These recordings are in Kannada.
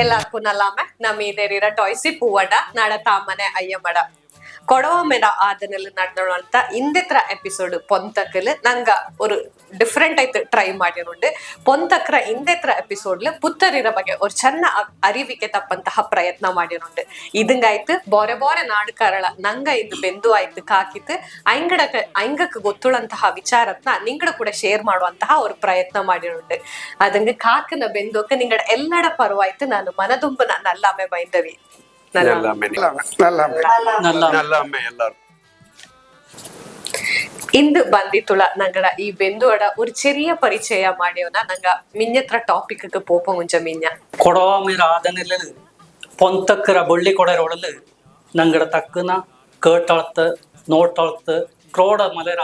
எல்லாருக்கும் நல்லாம நம்ம இதேறிற ಟಾಯ್ಸಿ ಪೂವಡ ನಾಡ ತಾಮನೆ ಅಯ್ಯಮಡ ಕೊಡವ ಮೇಡ ಆದನಲ್ಲಿ ನಡೆದೋಳಂತ ಇಂದಿತ್ರ ಎಪಿಸೋಡ್ ಪೊಂತಕಲ್ ನಂಗ ஒரு ಡಿಫ್ರೆಂಟ್ ಆಯ್ತು ಟ್ರೈ ಮಾಡಿರುಂಡು ಪೊಂತಕ್ರ ಇಂದೆತ್ರ ಎಪಿಸೋಡ್ಲು ಪುತ್ತರಿರ ಬಗ್ಗೆ ஒரு ಚೆನ್ನ ಅರಿವಿಕೆ ತಪ್ಪಂತಹ ಪ್ರಯತ್ನ ಮಾಡಿರುಂಡು ಇದಂಗಾಯ್ತು ಬೋರೆ ಬೋರೆ ನಾಡು ಕರಳ ನಂಗ ಇದು ಬೆಂದು ಆಯ್ತು ಕಾಕಿತ್ತು ಐಂಗಕ್ಕೆ ಗೊತ್ತುಳಂತಹ ವಿಚಾರತ್ನ ನಿಂಗಡ ಕೂಡ ಶೇರ್ ಮಾಡುವಂತಹ ஒரு ಪ್ರಯತ್ನ ಮಾಡಿರುಂಡು ಅದಂಗ ಕಾಕನ ಬೆಂದೋಕೆ ನಿಂಗಡ ಎಲ್ಲಡ ಪರವಾಯ್ತು ನಾನು ಮನದುಂಬನ ನಲ್ಲಾಮೆ ಬೈಂದವಿ ಇಂದು ಬಂದಿತ್ತುಳ ನಂಗಡ ಈ ಬೆಂದುವಡ ഒരു ചെറിയ ಪರಿಚಯ ಮಾಡಿಯವನ ನಂಗ ಮಿഞ്ഞತ್ರ ಟಾಪಿಕ್ ಪೋಪ ಮುಂಚ ಮಿഞ്ഞ ಕೊಡವ ಮೀರ ಆದನೆಲ್ಲ ಪೊಂತಕ್ಕರ ಬೊಳ್ಳಿ ಕೊಡರೊಳಲು ನಂಗಡ ತಕ್ಕನ ಕೇಟಾಳ್ತ ನೋಟಾಳ್ತ ಕ್ರೋಡ ಮಲೆರ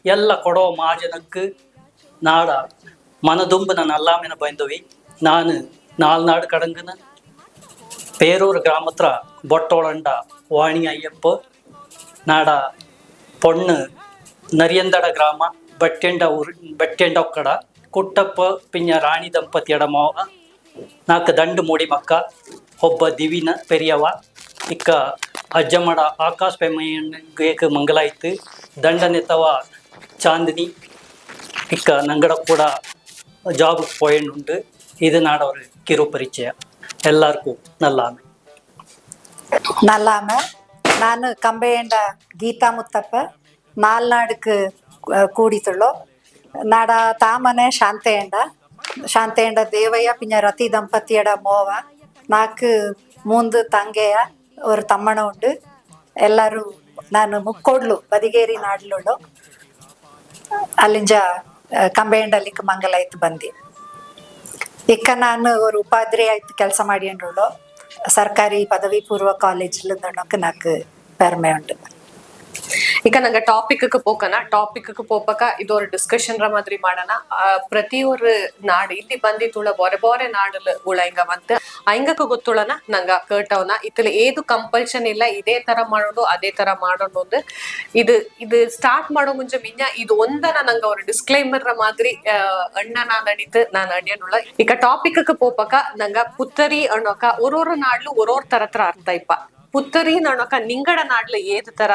ಎಲ್ಲ ಕೊಡವ ಮಾಜನಕ್ಕೆ ನಾಡ ಮನದುಂಬನ ನಲ್ಲಾಮಿನ ಬೈಂದವಿ ನಾನು ನಾಲ್ನಾಡು ಕಡಂಗನ பேரூர் கிராமத்துல பொட்டோளண்ட வாணி ஐயப்ப நாட பொண்ணு ನರಿಯಂದಡ ಗ್ರಾಮ ಬಟ್ಟೆಂಡ ಒಕ್ಕಡ ಕುಟ್ಟಪ್ಪ ಪಿಂಜ ರಾಣಿ ದಂಪತಿಯಡ ಮೋವ ನಾಲ್ಕು ದಂಡು ಮೂಡಿ ಮಕ್ಕ ಒಬ್ಬ ದಿವಿನ ಪೆರಿಯವ ಇಕ್ಕ ಅಜ್ಜಮ್ಮಡ ಆಕಾಶ ಪೆಮ್ಮಯ್ಯಗೆ ಮಂಗಲಾಯ್ತು ದಂಡನೆತ್ತವ ಚಾಂದಿನಿ ಇಕ್ಕ ನಂಗಡ ಕೂಡ ಜಾಬ್ போயிண்டு இது நாட ஒரு ಕಿರು ಪರಿಚಯ ಎಲ್ಲರಿಗೂ ನಲ್ಲಾಮೆ ನಾನು ಕಂಬೆಯಂಡ ಗೀತಾ ಮುತ್ತಪ್ಪ ನಾಲ್ನಾಡುக்கு ಕೂಡಿತುಳ್ಳೋ ನಾಡ ತಾಮನೆ ಶಾಂತೆಯಂಡ ದೇವಯ್ಯ ಪಿಂಜ ರತಿ ದಂಪತಿಯಡ ಮೋವ ನಾಲ್ಕು ಮೂಂದು ತಂಗೆಯ ஒரு ತಮ್ಮಣ ಉಂಡು ಎಲ್ಲರೂ ನಾನು ಮುಕ್ಕೋಡ್ಲು ಬದಿಗೇರಿ ನಾಡ್ಲುಳ್ಳೋ ಅಲ್ಲಿಂಜ ಕಂಬೆಯಂಡಲ್ಲಿಕ್ ಮಂಗಲಾಯ್ತು ಬಂದಿ ಇಕ್ಕ ನಾನು ஒரு ಉಪಾಧ್ಯಾಯ ಆಯ್ತು ಕೆಲಸ ಮಾಡಿಯಂಡುಳ್ಳೋ ಸರ್ಕಾರಿ ಪದವಿ ಪೂರ್ವ ಕಾಲೇಜ್ಲು ನಾಲ್ಕು பெருமை உண்டு ಈಗ ನಂಗೆ ಟಾಪಿಕ್ ಪೋಪಕ ಇದು ஒரு ಡಿಸ್ಕಷನ್ ಮಾದ್ರಿ ಮಾಡೋಣ ಪ್ರತಿ ஒரு ನಾಡು ಇಲ್ಲಿ ಬಂದಿತ್ತುಳ ಬೋರೆ ಬೋರೆ ನಾಡಲ್ ಉಳಂಗ ಮತ್ತೆ ಐಂಗಕ್ಕೆ ಗೊತ್ತುಳನ ನಂಗ ಕೇಟವನ ಇತ್ತಲ ಏದು ಕಂಪಲ್ಷನ್ ಇಲ್ಲ ಇದೇ ತರ ಮಾಡೋದು ಅದೇ ತರ ಮಾಡೋದು ಇದು ಸ್ಟಾರ್ಟ್ ಮಾಡೋ ಮುಂಚೆ ಮಿಂಜ ಇದು ಒಂದನ ನಂಗ ஒரு ಡಿಸ್ಕ್ಲೈಮರ್ ಮಾದ್ರಿ ಅಣ್ಣ ನಡೀತು ನಾನು ಅಡಿಯನುಳ್ಳ ಈಗ ಟಾಪಿಕ್ ಪೋಪಕ ನಂಗ ಪುತ್ತರಿ ಅನ್ನೋಕ ஒரு ನಾಡ್ಲು ஒரு ತರ ಅರ್ಥ ಇಪ್ಪ ಪುತ್ತರಿ ಅನ್ನೋಕ ನಿಂಗಡ ನಾಡ್ಲು ಏದು ತರ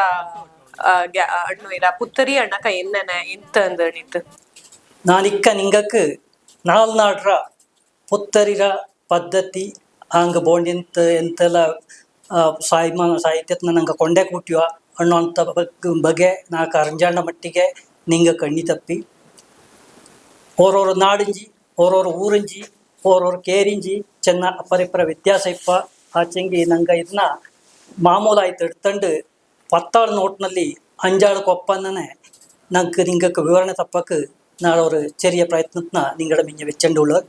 ಅಣ್ಣುಯಿರ ಪುತ್ತರಿ ಅಣ್ಣಕ ಎನ್ನನ ಎಂತ ಅಂದಣಿತ್ತು ನಾನಿಕ್ಕ ನಿಂಗಕ್ಕೆ ನಾಲ್ನಾಡ್ರ ಪುತ್ತರಿರ ಪದ್ಧತಿ ಹಂಗ ಬೋಂಡಿಂತ ಎಂತೆಲ್ಲ ಸಾಹಿತ್ಯತ್ನ ನಂಗೆ ಕೊಂಡೆ ಕೂಟ್ಯುವ ಅನ್ನೋಂಥ ಬಗೆ ನಾಲ್ಕು ಅರಂಜಾಂಡ ಮಟ್ಟಿಗೆ ನಿಂಗ ಕಣ್ಣಿ ತಪ್ಪಿ ಓರೋರು ನಾಡಿಂಜಿ ಓರೋರು ಊರಿಂಜಿ ಓರೋರು ಕೇರಿಂಜಿ ಚೆನ್ನ ಅಪರಿಪರ ವ್ಯತ್ಯಾಸ ಇಪ್ಪ ಆಚೆಂಗಿ ನಂಗೆ ಇದನ್ನ ಮಾಮೂಲಾಯ್ತು ಇಡ್ತಂಡು பத்தாள் நோட்ನಲ್ಲಿ அஞ்சாಳು கொப்பன்னே ನಂಗೆ ನಿಂಗಕ್ಕೆ ವಿವರಣೆ ತಪ್ಪಕ್ಕೆ ನಾಳೆ ஒரு ചെറിയ ಪ್ರಯತ್ನತ್ನ ನಿಂಗಡ ಮಿಂಜ வெச்சண்டுಳ್ಳர்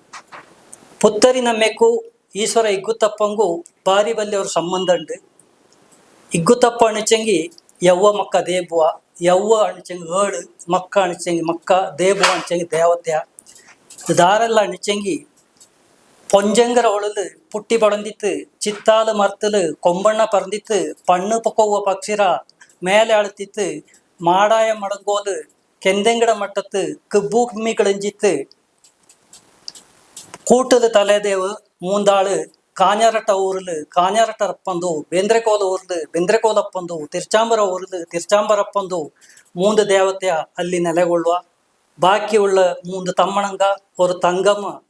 ಪುತ್ತರಿ ನಮ್ಮೆಕ್ಕು ಈಶ್ವರ ಇಗ್ಗುತ್ತಪ್ಪಂಗೂ ಬಾರಿ ಬಲ್ಲಿ ಅವ್ರ ಸಂಬಂಧ ಉಂಡು ಇಗ್ಗುತ್ತಪ್ಪ ಅಣಿಚಂಗಿ ಯವ್ವ ಮಕ್ಕ ದೇಬುವ ಯವ್ವ ಅಣಿಚಂಗಿ ಏಳು ಮಕ್ಕ ಅಣಿಚಂಗಿ ಮಕ್ಕ ದೇಬುವ ಅಣಿಚಂಗಿ ದೇವತೆಯ ದಾರೆಲ್ಲ ಅಣಿಚಂಗಿ பொஞ்சங்கர ஒழுது புட்டி படந்தித்து சித்தாலு மரத்துல கொம்பண்ண பறந்தித்து பண்ணு பக்கோவ பக்ஷிரா மேலே அழுத்தித்து மாடாய மடங்கோது கெந்தெங்கட மட்டத்து கிப்பு கிம்மி கிழிஞ்சித்து கூட்டுது தலைதேவு மூந்தாಳು ಕಾഞ്ഞಾರಟ ಊರ್ಲು ಕಾഞ്ഞಾರಟರಪ್ಪಂದು ಬೆಂದ್ರೆಕೋಲ ಊರ್ಲು ಬೆಂದ್ರೆಕೋಲಪ್ಪಂದು ತಿರ್ಚಾಂಬರ ಊರ್ಲು ತಿರ್ಚಾಂಬರಪ್ಪಂದು ಮೂಂದು ದೇವತೆಯ ಅಲ್ಲಿ ನೆಲೆಗೊಳ್ಳುವ ಬಾಕಿ ಉಳ್ಳ ಮೂಂದು ತಮ್ಮಣಂಗ ஒரு தங்கಮ್ಮ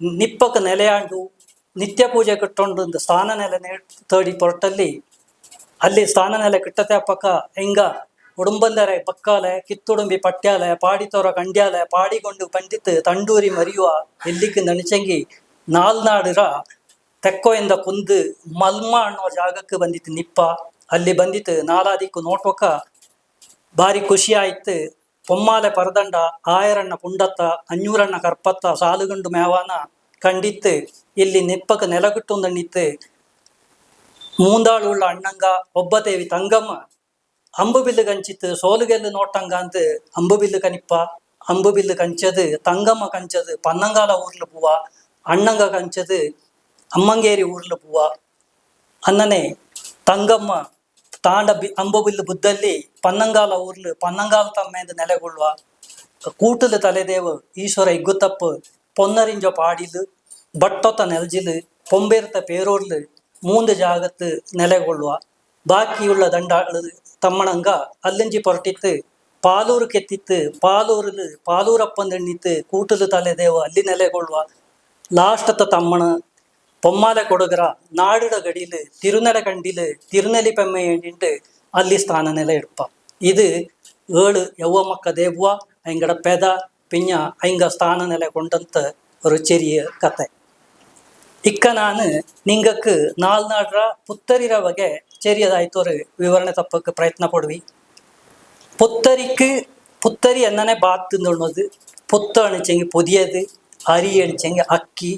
ನಿಪ್ಪಕ್ಕೆ ನೆಲೆಯಾಂಡು ನಿತ್ಯ ಪೂಜೆ ಕಟ್ಟೊಂಡು ಸ್ಥಾನ ನೆಲೆ ತೇಡಿ ಪೊರಟಲ್ಲಿ ಅಲ್ಲಿ ಸ್ಥಾನ ನೆಲೆ ಕಿಟ್ಟತೆ ಪಕ್ಕ ಹೆಂಗ ಉಡುಂಬಂದರೆ ಪಕ್ಕಾಲೆ ಕಿತ್ತುಡುಂಬಿ ಪಟ್ಯಾಲೆ ಪಾಡಿತೋರ ಕಂಡ್ಯಾಲೆ ಪಾಡಿಗೊಂಡು ಪಂಡಿತ್ ತಂಡೂರಿ ಮರಿಯುವ ಎಲ್ಲಿಗೆ ನಣಿಚಂಗಿ ನಾಲ್ನಾಡಿರ ತೆಕ್ಕೋಯಿಂದ ಕುಂದು ಮಲ್ಮ ಅನ್ನೋ ಜಾಗಕ್ಕೆ ಬಂದಿತ್ತು ನಿಪ್ಪ ಅಲ್ಲಿ ಬಂದಿತ್ತು ನಾಲಾದಿಕ್ಕು ನೋಟ್ವಕ್ಕ ಭಾರಿ ಖುಷಿ ಆಯ್ತು பொம்மாலை பரதண்ட ஆயிரண்ண புண்டத்த அஞ்சூரண்ண கற்பத்த சாலுகண்டு மேவான கண்டித்து ಇಲ್ಲಿ ನಿಪ್ಪಕ್ಕೆ ನೆಲಗಿಟ್ಟುಂದಣ್ಣಿತ್ತು ಮೂಂದಾಳುಳ್ಳ ಅಣ್ಣಂಗ ಒಬ್ಬದೇವಿ ತಂಗಮ್ಮ ಅಂಬು ಬಿಲ್ಲು ಕಂಚಿತ್ತು ಸೋಲುಗೆಲ್ಲು ನೋಟಂಗ ಅಂತ ಅಂಬು ಬಿಲ್ಲು ಕನಿಪ್ಪ ಅಂಬು ಬಿಲ್ಲು ಕಂಚದು ತಂಗಮ್ಮ ಕಂಚದು ಪನ್ನಂಗಾಲ ಊರ್ಲು ಪೂವ ಅಣ್ಣಂಗ ಕಂಚದು ಅಮ್ಮಂಗೇರಿ ಊರ್ಲು ಪೂವ ಅನ್ನನೆ ತಂಗಮ್ಮ ತಾಂಡ ಅಂಬುಬಿಲ್ಲು ಬುದ್ಧಲ್ಲಿ ಪನ್ನಂಗಾಲ ಊರ್ಲು ಪನ್ನಂಗಾಲ ತಮ್ಮೆಂದು ನೆಲೆಗೊಳ್ಳುವ ಕೂಟಲು ತಲೆದೇವು ಈಶ್ವರ ಇಗ್ಗುತ್ತಪ್ಪು ಪೊನ್ನರಿಂಜ ಪಾಡಿಲು ಬಟ್ಟೊತ್ತ ನೆಲ್ಜಿಲು കൊമ്പേർത്ത പേരോറിൽ 3 ജാഗത്ത് നിലകൊള്ളുക ബാക്കിയുള്ള ദണ്ടാളത് തമ്മണങ്ക അല്ലഞ്ചി പുറട്ടിത്ത് പാലൂർക്ക് എത്തിത്ത് പാലൂരിൽ പാലൂരപ്പം തെണ്ണിത്ത് കൂട്ടല് തലേദേവ ಅಲ್ಲಿ ನೆಲೆಗೊಳ್ಳುವ ലാസ്റ്റത്തെ തമ്മണ് പൊമ്മാല കൊടുകര നാടിടെ ഗടിയില് തിരുനെല കണ്ടില് തിരുനെലി പെമ്മ വേണ്ടിയിട്ട് ಅಲ್ಲಿ സ്ഥാന നില എടുപ്പ ഇത് 7 യൗവമക്ക ದೇವ್ವ അയങ്കട പെത പിഞ്ഞ അയങ്ക സ്ഥാന നില കൊണ്ടಂತ ഒരു ചെറിയ കഥೆ ഇക്ക ನಾನು നിങ്ങൾക്ക് നാൾനാಡ್ರ പുത്തരിര ಬಗೆ ചെറിയതായിട്ടൊരു വിവരണ തപ്പക്ക് പ്രയത്ന ಪಡುವಿ പുത്തരി എന്നെ ബാത്ത് എന്നുള്ളത് പുത്ത അണിച്ചെങ്കിൽ പുതിയത് അരി അണിച്ചെങ്കിൽ അಕ್ಕಿ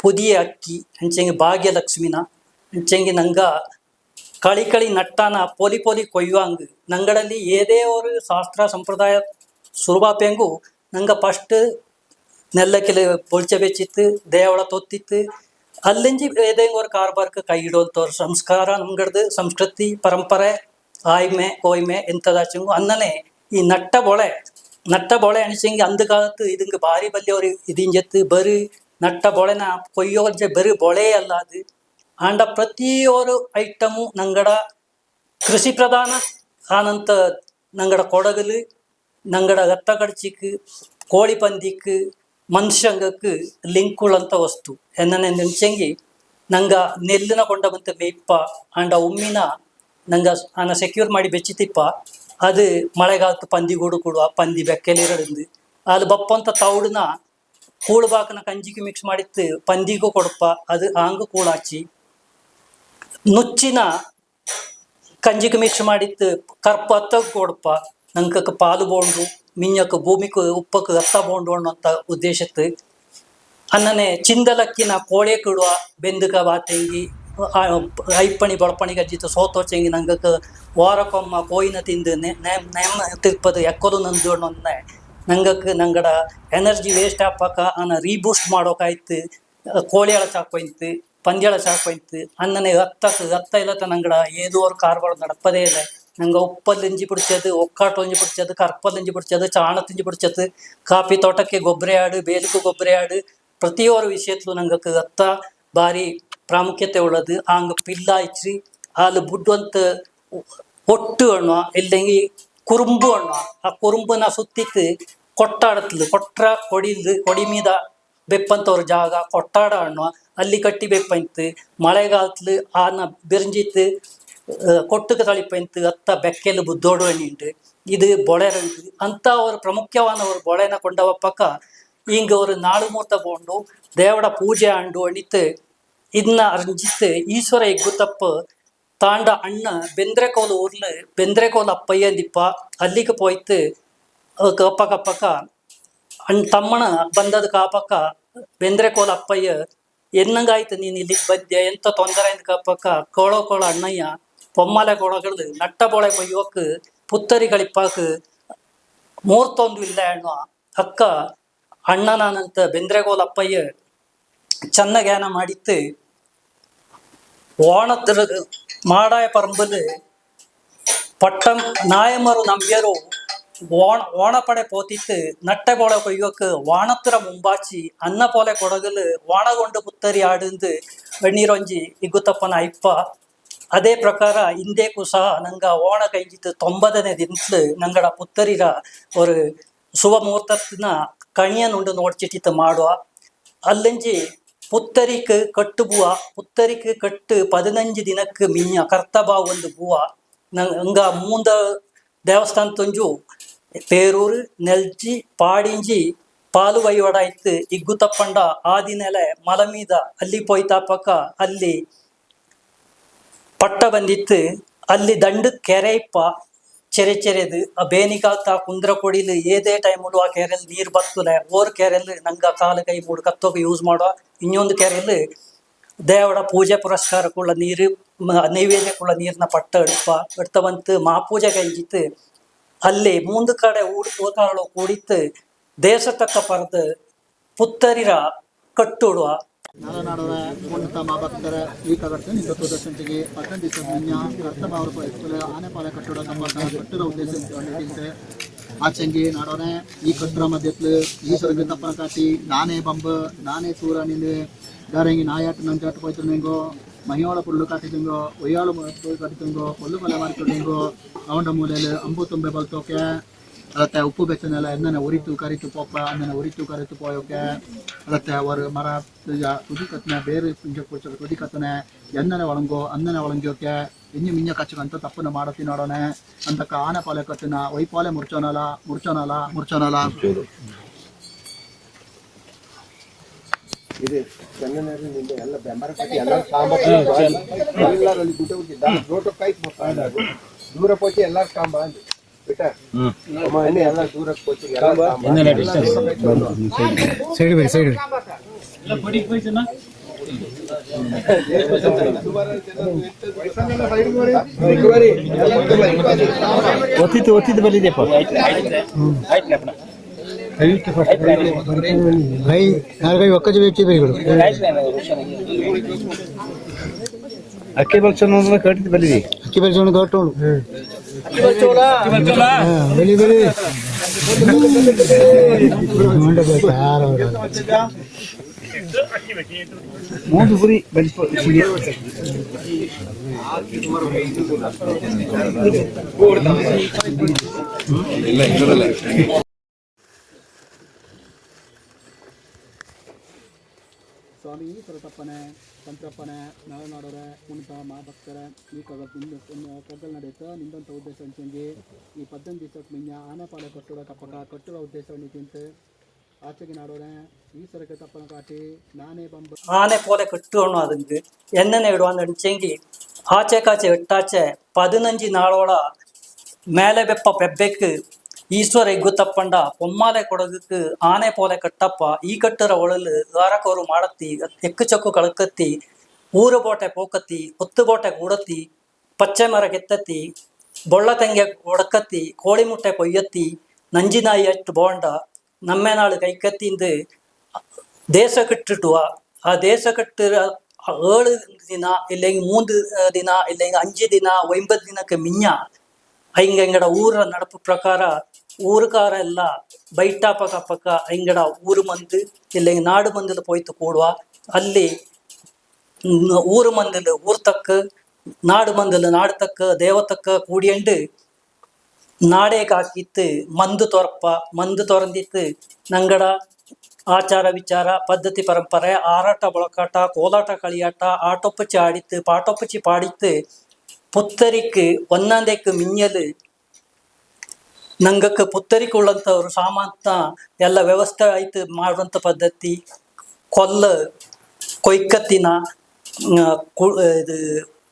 പുതിയ അಕ್ಕಿ അണിച്ചെങ്കിൽ ഭാഗ്യലക്ഷ്മിന അണിച്ചെങ്കിൽ ನಂಗ കളി ನಟ್ಟಾನ ಪೊಲಿ ಕೊಯ್ಯುವಾಂಗ್ ನಂಗಡಲ್ಲಿ ಏದೇ ഒരു ಶಾಸ್ತ್ರ ಸಂಪ್ರದಾಯ ಸುರುಬಾಪೆಂಗು ನಂಗ ಫಸ್ಟ್ ನೆಲ್ಲಕ್ಕಿല് പൊളിച്ച വെച്ചിട്ട് ದೇವಳ ತೊತ್ತಿತ್ತು ಅಲ್ಲಿಂಜಿ ഏതെങ്കിലും ഒരു ಕಾರ್ಬಾರ್ക്ക് കൈയിടുವಂಥ ഒരു ಸಂಸ್ಕಾರ ನಮ್ಗಡ್ದು ಸಂಸ್ಕೃತಿ ಪರಂಪರೆ ಆಯ್ಮೆ ಕೋಯ್ಮೆ ಎಂಥದಾಚೆಂಗು ಅನ್ನನೆ ಈ ನಟ್ಟ ಬೊಳೆ ಅಣಿಸೆಂಗೆ ಅಂದ ಕಾಲത്ത് ഇതിങ്ക് ಭಾರಿ ಬಲ್ಯ ഒരു ഇതിഞ്ചെത്ത് ബെറ് ನಟ್ಟ ಬೊಳೆನ ಕೊಯ್ಯೋರ್ಜೆ ബെറ് ಬೊಳೆ ಅಲ್ಲ ಅದು ಆಂಡ ಪ್ರತಿಯೊರು ಐಟಮು ನಂಗಡ ಕೃಷಿ ಪ್ರಧಾನ ಆನಂತ ನಂಗಡ ಕೊಡಗಲು ನಂಗಡ ಗತ್ತ ಕಡ್ಚಿಕ್ ಕೋಳಿ ಪಂದಿಕ್ ಮನುಷ್ಯಂಗಕ್ಕೆ ಲಿಂಕ್ ಉಳ್ಳಂಥ ವಸ್ತು ಎನ್ನ ನೆನ್ಸೆಂಗಿ ನಂಗ ನೆಲ್ಲಿನ ಕೊಂಡ ಬಂತ ಮೇಯ್ಪ ಆಂಡ ಉಮ್ಮಿನ ನಂಗ ಆನ ಸೆಕ್ಯೂರ್ ಮಾಡಿ ಬೆಚ್ಚಿತಿಪ್ಪ ಅದು ಮಳೆಗಾಲത്ത് ಪಂದಿಗೂಡು ಕೊಡುವ ಪಂದಿ ಬೆಕ್ಕೆಲಿರಡಿಂದು ಅಲ್ಲಿ ಬಪ್ಪಂತ ತೌಡನ ಕೂಳುಬಾಕನ ಕಂಜಿಗೆ ಮಿಕ್ಸ್ ಮಾಡಿತ್ತು ಪಂದಿಗೂ ಕೊಡಪ್ಪ ಅದು ಆಂಗ ಕೂಳಾಚಿ ನುಚ್ಚಿನ ಕಂಜಿಗೆ ಮಿಕ್ಸ್ ಮಾಡಿತ್ತು ಕರ್ಪ ಹತ್ತಕ್ಕೆ ಕೊಡಪ್ಪ ನಂಗೆ ಪಾಲು ಬೋಂಡು ಮಿಂಜಕ್ಕೆ ಭೂಮಿಗೆ ಉಪ್ಪಕ್ಕೆ ಹತ್ತ ಬೋಂಡು ಅನ್ನೋಂಥ ಉದ್ದೇಶತ್ತು ಅನ್ನನೆ ಚಿಂದಲಕ್ಕಿನ ಕೋಳೆ ಕಿಡುವ ಬೆಂದುಕ ಬಾತೆಂಗಿ ಐಪ್ಪಣಿ ಬಳಪಣಿ ಗಜ್ಜಿತ್ತು ಸೋತೋಚೆಂಗಿ ನಂಗಕ್ಕೆ ವಾರಕ್ಕೊಮ್ಮ ಕೋಯಿನ ತಿಂದು ನೆಮ್ಮ ತಿರ್ಪದು ಎಕ್ಕೊಲು ನಂದು ಅನ್ನೋನ್ನೆ ನಂಗಕ್ಕೆ ನಂಗಡ ಎನರ್ಜಿ ವೇಸ್ಟ್ ಆಪಕ್ಕ ಅನ್ನ ರೀಬೂಸ್ಟ್ ಮಾಡೋಕಾಯ್ತು ಕೋಳಿಯಳ ಚಾಕೊಯ್ತು ಪಂದ್ಯಳ ಚಾಕೊಯ್ತು ಅನ್ನನೆ ಹತ್ತ ಇಲ್ಲತ್ತ ನಂಗಡ ಏದೋ ஒரு ಕಾರ್ಬಾಳು നടപ്പതേ ಇಲ್ಲ ನಂಗೆ ಉಪ್ಪಲ್ಲಿಂಜಿ പിടിച്ചത് ಒಕ್ಕಾಟೊಂಜಿ പിടിച്ചത് ಕರ್ಪಲ್ಲಿಂಜಿ പിടിച്ചത് ಚಾಣತಿಂಜಿ പിടിച്ചത് ಕಾಫಿ ತೋಟಕ್ಕೆ ಗೊಬ್ಬರ ಆಡು ಬೇಲಕ್ಕೆ ಗೊಬ್ಬರ ಆಡು ಪ್ರತಿಯೊಂದು ವಿಷಯತ್ಲು ನಂಗಕ್ಕೆ ಅತ್ತ ಭಾರಿ ಪ್ರಾಮುಖ್ಯತೆ ಉಳ್ಳದು ಆಂಗ ಪಿಲ್ಲಾಯ್ಚ್ರಿ ಅಲ್ಲಿ ಬುಡ್ಡುವಂತ ಒಟ್ಟು ಅನ್ನುವ ಇಲ್ಲೆಂಗಿ ಕುರುಂಬು ಅನ್ನುವ ಆ ಕುರುಂಬನ ಸುತ್ತಿತ್ತು ಕೊಟ್ಟಾಡತ್ಲು ಕೊಟ್ರ ಕೊಡಿ ಮೀದ ಬೆಪ್ಪಂತ ஒரு ಜಾಗ ಕೊಟ್ಟಾಡ ಅನ್ನುವ ಅಲ್ಲಿ ಕಟ್ಟಿ ಬೆಪ್ಪಂತು ಮಳೆಗಾಲತ್ಲು ಆನ ಬೆರಂಜಿತ್ತು கொட்டுக்கு தளிப்பைந்து அத்த பெக்கையில் புத்தோடு வேண்டிட்டு இது பொಳೆரண்டு ಅಂತ ஒரு ಪ್ರಮುಖವಾದ ஒரு பொಳೆನ ಕೊಂಡವ ಪಕ್ಕ ಹಿಂಗ ஒரு 4 ಮೂರ್ತ ಬೋಂಡು ದೇವಡ ಪೂಜೆ ಅಂಡು ಅಣಿತು ಇದನ್ನ ಅರ್ಜಿತ್ತು ಈಶ್ವರ ಎಗ್ಗುತ್ತಪ್ಪ ತಾಂಡ ಅಣ್ಣ ಬೆಂದ್ರೆಕೋಲು ಊರ್ಲು ಬೆಂದ್ರೆಕೋಲು ಅಪ್ಪಯ್ಯ ದಿಪ್ಪ ಅಲ್ಲಿಗೆ ಪೋಯ್ತು ಕಪ್ಪಕ್ಕ ತಮ್ಮನ ಬಂದದ ಕಾಪಕ್ಕ ಬೆಂದ್ರೆಕೋಲು ಅಪ್ಪಯ್ಯ ಎನ್ನಂಗಾಯ್ತು ನೀನು ಇಲ್ಲಿಗೆ ಬಂದ್ಯ ಎಂತ ತೊಂದರೆ ಇಂದ ಕಪ್ಪಕ್ಕ ಕೋಳೋ ಅಣ್ಣಯ್ಯ பொம்மாலை கொடಗಳು ನಟ್ಟ ಬೊಳೆ ಕೊಯ್ಯೋಕ್ಕೆ ಪುತ್ತರಿ ಗಳಿಪ್ಪಾಕ್ ಮೂರ್ತೊಂದು ಇಲ್ಲ ಅನ್ನೋ ಅಕ್ಕ ಅಣ್ಣನಾನಂತ ಬೆಂದ್ರೆಗೋಲ್ ಅಪ್ಪಯ್ಯ ಚನ್ನಗ್ಯಾನ ಮಾಡಿತ್ತು ಓಣದ್ರ ಮಾಡಾಯ ಪರಂಬಲ್ ಪಟ್ಟಂ ನಾಯಮರು ನಂಬ್ಯರು ಓಣಪಡೆ ಪೋತಿತ್ತು ನಟ್ಟೆ ಬೋಳೆ ಕೊಯ್ಯೋಕ್ಕೆ ವಾಣತ್ರ ಮುಂಬಾಚಿ ಅನ್ನ ಪೋಲೆ ಕೊಡಗಲು ವಾಣಗೊಂಡು ಪುತ್ತರಿ ಆಡಿಂದು வெண்ணீரೊಂಜಿ ಇಗುತ್ತಪ್ಪನ ಐಪ್ಪ ಅದೇ ಪ್ರಕಾರ ಹಿಂದೆಗೂ ಸಹ ನಂಗ ಓಣ ಕೈಜಿತ್ತು 90ನೇ ದಿನತ್ಲು ನಂಗಡ ಪುತ್ತರಿರ ஒரு ಶುಭ ಮುಹೂರ್ತನ ಕಣಿಯನುಂಡು ನೋಡ್ಚಿಟ್ಟಿತ್ತು ಮಾಡುವ ಅಲ್ಲಂಜಿ ಪುತ್ತರಿಕ್ ಕಟ್ಟು ಬೂವ ಪುತ್ತರಿಕ್ ಕಟ್ಟು 15 ದಿನಕ್ಕೆ ಮಿಂಜ ಕರ್ತಬಾ ಒಂದು ಬೂವ ನಂಗ ಮೂಂದ ದೇವಸ್ಥಾನ ತುಂಜು ಪೇರೂರು ನೆಲ್ಜಿ ಪಾಡಿಂಜಿ ಪಾಲು ವೈವಡ ಇತ್ತು ಇಗ್ಗುತ್ತಪ್ಪಂಡ ಆದಿನೆಲೆ ಮಲ ಮೀದ ಅಲ್ಲಿ ಪೋಯ್ತಾಪಕ್ಕ ಅಲ್ಲಿ ಪಟ್ಟ ಬಂದಿತ್ತು ಅಲ್ಲಿ ದಂಡು ಕೆರೆ ಇಪ್ಪ ಚೆರೆದು ಆ ಬೇನಿಗಾತ ಕುಂದ್ರ ಕೊಡಿಲು ಏದೇ ಟೈಮಲ್ಲೂ ಆ ಕೆರೆಯಲ್ಲಿ ನೀರು ಬರ್ತದೆ ಓರ್ ಕೆರೆಯಲ್ಲಿ ನಂಗೆ ಕಾಲು ಕೈ ಮೂಡು ಕತ್ತೋಕೆ ಯೂಸ್ ಮಾಡೋ ಇನ್ನೊಂದು ಕೆರೆಯಲ್ಲಿ ದೇವಡ ಪೂಜೆ ಪುರಸ್ಕಾರಕ್ಕುള്ള ನೀರು ನೈವೇದ್ಯಕ್ಕುള്ള ನೀರನ್ನ ಪಟ್ಟ ಎಡ್ತ ಬಂತು ಮಾಪೂಜೆ ಕೈಜಿತ್ತು ಅಲ್ಲಿ 3 ಕಡೆ ಊಟಗಳು ಕೂಡಿತ್ತು ದೇಶ ತಕ್ಕ ಪರದು ಪುತ್ತರಿರ ಕಟ್ಟುಡುವ ನಾಡನಾಡೋರ ಉನ್ನತ ಮಾಭಕ್ತರ ಈ ಕವರ್ತನೆ 20 18 ದಿವಸ ಕರ್ತಬಾವರು ಆನೆ ಪಾಲ ಕಟ್ಟಡ ಕಟ್ಟಡ ಉದ್ದೇಶ ಆಚಂಗಿ ನಾಡೋನೆ ಈ ಕಟ್ಟಡ ಮಧ್ಯತ್ಲು ಈಶ್ವರಗೆ ತಪ್ಪನ ಕಾಟಿ ನಾನೇ ಬಂಬ ನಾನೇ ಸೂರ ನಿಂದು ದಾರಂಗಿ ನಾಯಾಟ ನಂಚಾಟ పోయితుండేంగో మహిళల పుల్లు కట్టితుంగో ఒయ్యాలు కట్టితుంగో పొల్లు కొల మారుతుండేంగో ಅವನ ಮೂಲೆಯಲ್ಲಿ ಅಂಬು ತುಂಬೆ ಬಲ್ತೋಕೆ ಅದಕ್ಕೆ ಉಪ್ಪು ಬೆಚ್ಚನೆಲ್ಲ ಎಣ್ಣೆನ ಉರಿತು ಕರಿತು ಪೋಪ ಅನ್ನೆನ ಉರಿತು ಕರಿತು ಪೋಯೋಕೆ ಅದಕ್ಕೆ ಅವರು ಮರ ತುದಿ ಕತ್ತನೆ ಬೇರೆ ಪಿಂಜ ಕೊಚ್ಚ ತುದಿ ಕತ್ತನೆ ಎಣ್ಣೆನ ಒಳಂಗೋ ಅನ್ನೆನ ಒಳಂಗೋಕೆ ಇನ್ನು ಮಿಂಜ ಕಚ್ಚಕಂತ ತಪ್ಪನ್ನು ಮಾಡತ್ತಿ ನೋಡೋಣ ಅಂತಕ್ಕ ಆನೆ ಪಾಲೆ ಕತ್ತಿನ ವೈಪಾಲೆ ಮುರ್ಚೋನಲ ಇದು ಚೆನ್ನೈನಿಂದ ಎಲ್ಲ ಬೆಂಬರ ಕಟ್ಟಿ ಎಲ್ಲ ಸಾಂಬಾರು ಎಲ್ಲರಲ್ಲಿ ಗುಡ್ಡ ಹುಟ್ಟಿದ್ದ ರೋಟ ಕೈ ದೂರ ಪೋಚಿ ಎಲ್ಲಾರು ಕಾಂಬ ಅಂದು ಬಿಟ್ಟ ಎಣ್ಣೆ ಎಲ್ಲ ದೂರ ಪೋಚಿ ಸೈಡ್ ಒತ್ತಿದ್ದು ಬಂದಿದೆಯಪ್ಪ भाई यार कहीं वक्का जब अच्छी बेगड़ो अक्के बल्चों ने कट बली दी अक्के बल्चों ने कट उन अक्के बल्चोला बली बली मंडप यार मूड पूरी बली ಸ್ವಾಮಿ ಈಶ್ವರತಪ್ಪನೆ ತಂತ್ರಪ್ಪನೆ ನಾಳನಾಡೋರೆ ಉಂಟ ಮಹಾಭಕ್ತರೆ ಈ ಕಗ್ಗಲ್ ನಡೆಯುತ್ತೆ ನಿಂದಂಥ ಉದ್ದೇಶ ಅಂಚಂಗಿ ಈ 18 ದಿವಸಕ್ಕೆ ಮಿಂಜ ಆನೆಪಾಲೆ ಕಟ್ಟುವ ಕಟ್ಟುವ ಉದ್ದೇಶವನ್ನು ತಿಂತು ಆಚೆಗೆ ನಾಡೋರೆ ಈಶ್ವರಕ್ಕೆ ತಪ್ಪನ ಕಾಟಿ ನಾನೇ ಬಂಬ ആനെ പോലെ കെട്ടുകണോ അതിന് എന്നെ ഇടുവാന്ന് അടിച്ചെങ്കിൽ ആച്ചെ കാച്ചെ വെട്ടാച്ചെ 15 നാളോളം മേലെ വെപ്പ പെബ്ബയ്ക്ക് ಈಶ್ವರ ಎಗ್ಗುತ್ತಪ್ಪಂಡ ಪೊಮ್ಮಾಲೆ ಕೊಡಗಕ್ಕೆ ಆನೆ ಪೋಲೆ ಕಟ್ಟಪ್ಪ ಈ ಕಟ್ಟರ ಒಳಲು ಗಾರಕೋರು ಮಾಡತ್ತಿ ಎಕ್ಕು ಚಕ್ಕು ಕಳಕತ್ತಿ ಊರು ಬೋಟೆ ಪೋಕತ್ತಿ ಒತ್ತು ಬೋಟೆ ಕೂಡತ್ತಿ ಪಚ್ಚೆ ಮರ ಕೆತ್ತತ್ತಿ ಬೊಳ್ಳ ತೆಂಗೆ ಒಡಕತ್ತಿ ಕೋಳಿ ಮುಟ್ಟೆ ಕೊಯ್ಯತ್ತಿ ನಂಜಿನಾಯಿ ಅಷ್ಟು ಬೋಂಡ ನಮ್ಮೆ ನಾಳು ಕೈಕತ್ತಿಂದು ದೇಶ ಕಟ್ಟಿಟ್ಟುವ ಆ ದೇಶ ಕಟ್ಟಿರ 7 ದಿನ ಇല്ലെങ്കിൽ 3 ದಿನ ಇല്ലെങ്കിൽ 5 ದಿನ 9 ದಿನಕ್ಕೆ ಮಿಂಜ ಹಿಂಗಡ ಊರ ನಡಪು ಪ್ರಕಾರ ಊರುಕಾರ ಎಲ್ಲ ಬೈಟ ಪಕ್ಕ ಹಿಂಗಡ ಊರು ಮಂದು ಇല്ലെങ്കിൽ ನಾಡು ಮಂದಿಲು ಪೋಯ್ತು ಕೂಡುವ ಅಲ್ಲಿ ಊರು ಮಂದಿಲು ಊರ್ ತಕ್ಕ ನಾಡು ಮಂದಿಲು ನಾಡು ತಕ್ಕ ದೇವತಕ್ಕ ಕೂಡಿಯಂಡು ನಾಡೇಗೆ ಹಾಕಿತ್ತು ಮಂದು ತೊರಂದಿತ್ತು ನಂಗಡ ಆಚಾರ ವಿಚಾರ ಪದ್ಧತಿ ಪರಂಪರೆ ಆರಾಟ ಬಳಕಾಟ ಕೋಲಾಟ കളിയാಟ ಆಟೊಪ್ಪಚ್ಚಿ ಆಡಿತ್ತು ಪಾಟೊಪ್ಪಚ್ಚಿ ಪಾಡಿತ್ತು ಪುತ್ತರಿക്ക് ഒന്നാന്തേക്ക് മിഞ്ഞല് ನಂಗಕ್ಕೆ ಪುತ್ತರಿಕೆ ಉಳ್ಳಂಥವ್ರು ಸಾಮಾಂತ ಎಲ್ಲ ವ್ಯವಸ್ಥೆ ಆಯ್ತು ಮಾಡುವಂಥ ಪದ್ಧತಿ ಕೊಯ್ಕತ್ತಿನ ಇದು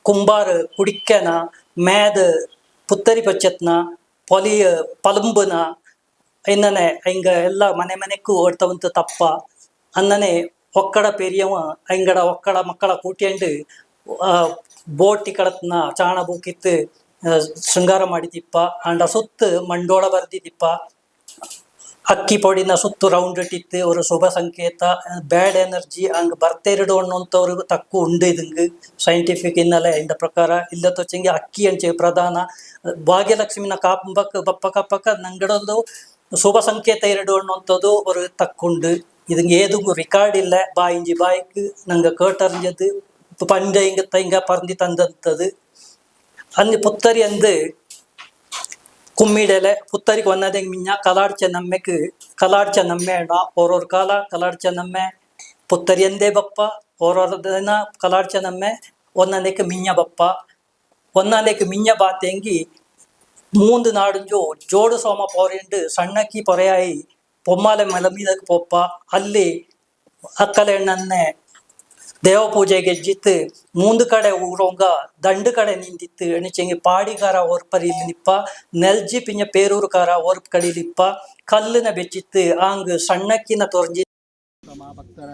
ಕುಂಬಾರ ಕುಡಿಕೆನ ಮೇದ ಪುತ್ತರಿ ಪಚ್ಚತ್ನ ಪೊಲಿಯ ಪಲಂಬನ ಇನ್ನನೆ ಹಿಂಗ ಎಲ್ಲ ಮನೆಕ್ಕೂ ಓಡ್ತವಂತ ತಪ್ಪ ಅನ್ನನೆ ಒಕ್ಕಡ ಪೆರಿಯವ ಹಿಂಗಡ ಒಕ್ಕಡ ಮಕ್ಕಳ ಕೂಟಿಯಂಡು ಬೋಟಿ ಕಡತ್ನ ಚಾಣ ಬೂಕಿತ್ತು ಶೃಂಗಾರ ಮಾಡಿದಿಪ್ಪ ಅಂಡ ಸುತ್ತು ಮಂಡೋಳ ಬರ್ದಿದಿಪ್ಪ ಅಕ್ಕಿ ಪೊಡಿನ ಸುತ್ತು ರೌಂಡ್ ಇಟ್ಟಿತ್ತು ஒரு ಶುಭ ಸಂಕೇತ ಬ್ಯಾಡ್ ಎನರ್ಜಿ ಹಂಗೆ ಬರ್ತೆರಡು ಅನ್ನೋಂಥವ್ರಿಗೂ ತಕ್ಕು ಉಂಡು ಇದಂಗೆ ಸೈಂಟಿಫಿಕ್ ಹಿನ್ನೆಲೆ ಇಂದ ಪ್ರಕಾರ ಇಲ್ಲ ತೊಚ್ಚಂಗೆ ಅಕ್ಕಿ ಅಂಚೆ ಪ್ರಧಾನ ಭಾಗ್ಯಲಕ್ಷ್ಮಿನ ಬಪ್ಪಕ್ಕ ನಂಗಡೊಂದು ಶುಭ ಸಂಕೇತ 2 ಅನ್ನೋಂಥದ್ದು ஒரு ತಕ್ಕುಂಡು ಇದಂಗೆ ಏದುಗೂ ರೆಕಾರ್ಡ್ ಇಲ್ಲ ಬಾಯಿಂಜಿ ಬಾಯ್ക്ക് ನಂಗೆ ಕೇಟರ್ಂಜದು പണ്ട് ഇങ്ങ പറഞ്ഞ് തന്നത് അന്ന് പുത്തരി എന്ത് കുമ്മിടലെ പുത്തരിക്ക് വന്നതെ മിഞ്ഞ കലാടിച്ച നമ്മേണ്ട ഓരോരു കാല കലാടിച്ച നമ്മെ പുത്തരി എന്തേ ബപ്പ ഓരോരു ദിന കലാടിച്ച നമ്മെ ഒന്നേക്ക് മിഞ്ഞ ബപ്പ ഒന്നേക്ക് മിഞ്ഞ ബാത്തെങ്കി 3 നാടും ಜೋಡು ಸೋಮ ಪೋರೆಂಡು ಸಣ್ಣಕ್ಕಿ ಪೊರೆಯಾಯಿ ಪೊಮ್ಮಾಲೆ ಮಲಮೀದಕ್ಕೆ ಪೊಪ್ಪ ಅಲ್ಲಿ ಅಕ್ಕಲೆ ಎಣ್ಣನ್ನೆ ದೇವ ಪೂಜೆಗೆ ಗೆಜ್ಜಿತ್ತು 3 ಕಡೆ ಊರೋಂಗ ದಂಡು ಕಡೆ ನಿಂದಿತ್ತು ಎಣಿಚೆಂಗಿ ಪಾಡಿಗಾರ ಓರ್ಪರಿಲಿ ನಿಪ್ಪ ನೆಲ್ಜಿ ಪಿಂಜ ಪೇರೂರುಕಾರ ಓರ್ಪ್ ಕಡಿಲಿಪ್ಪ ಕಲ್ಲಿನ ಬೆಚ್ಚಿತ್ತು ಆಂಗ್ ಸಣ್ಣಕ್ಕಿನ ತೊರ್ಜಿ ಭಕ್ತರ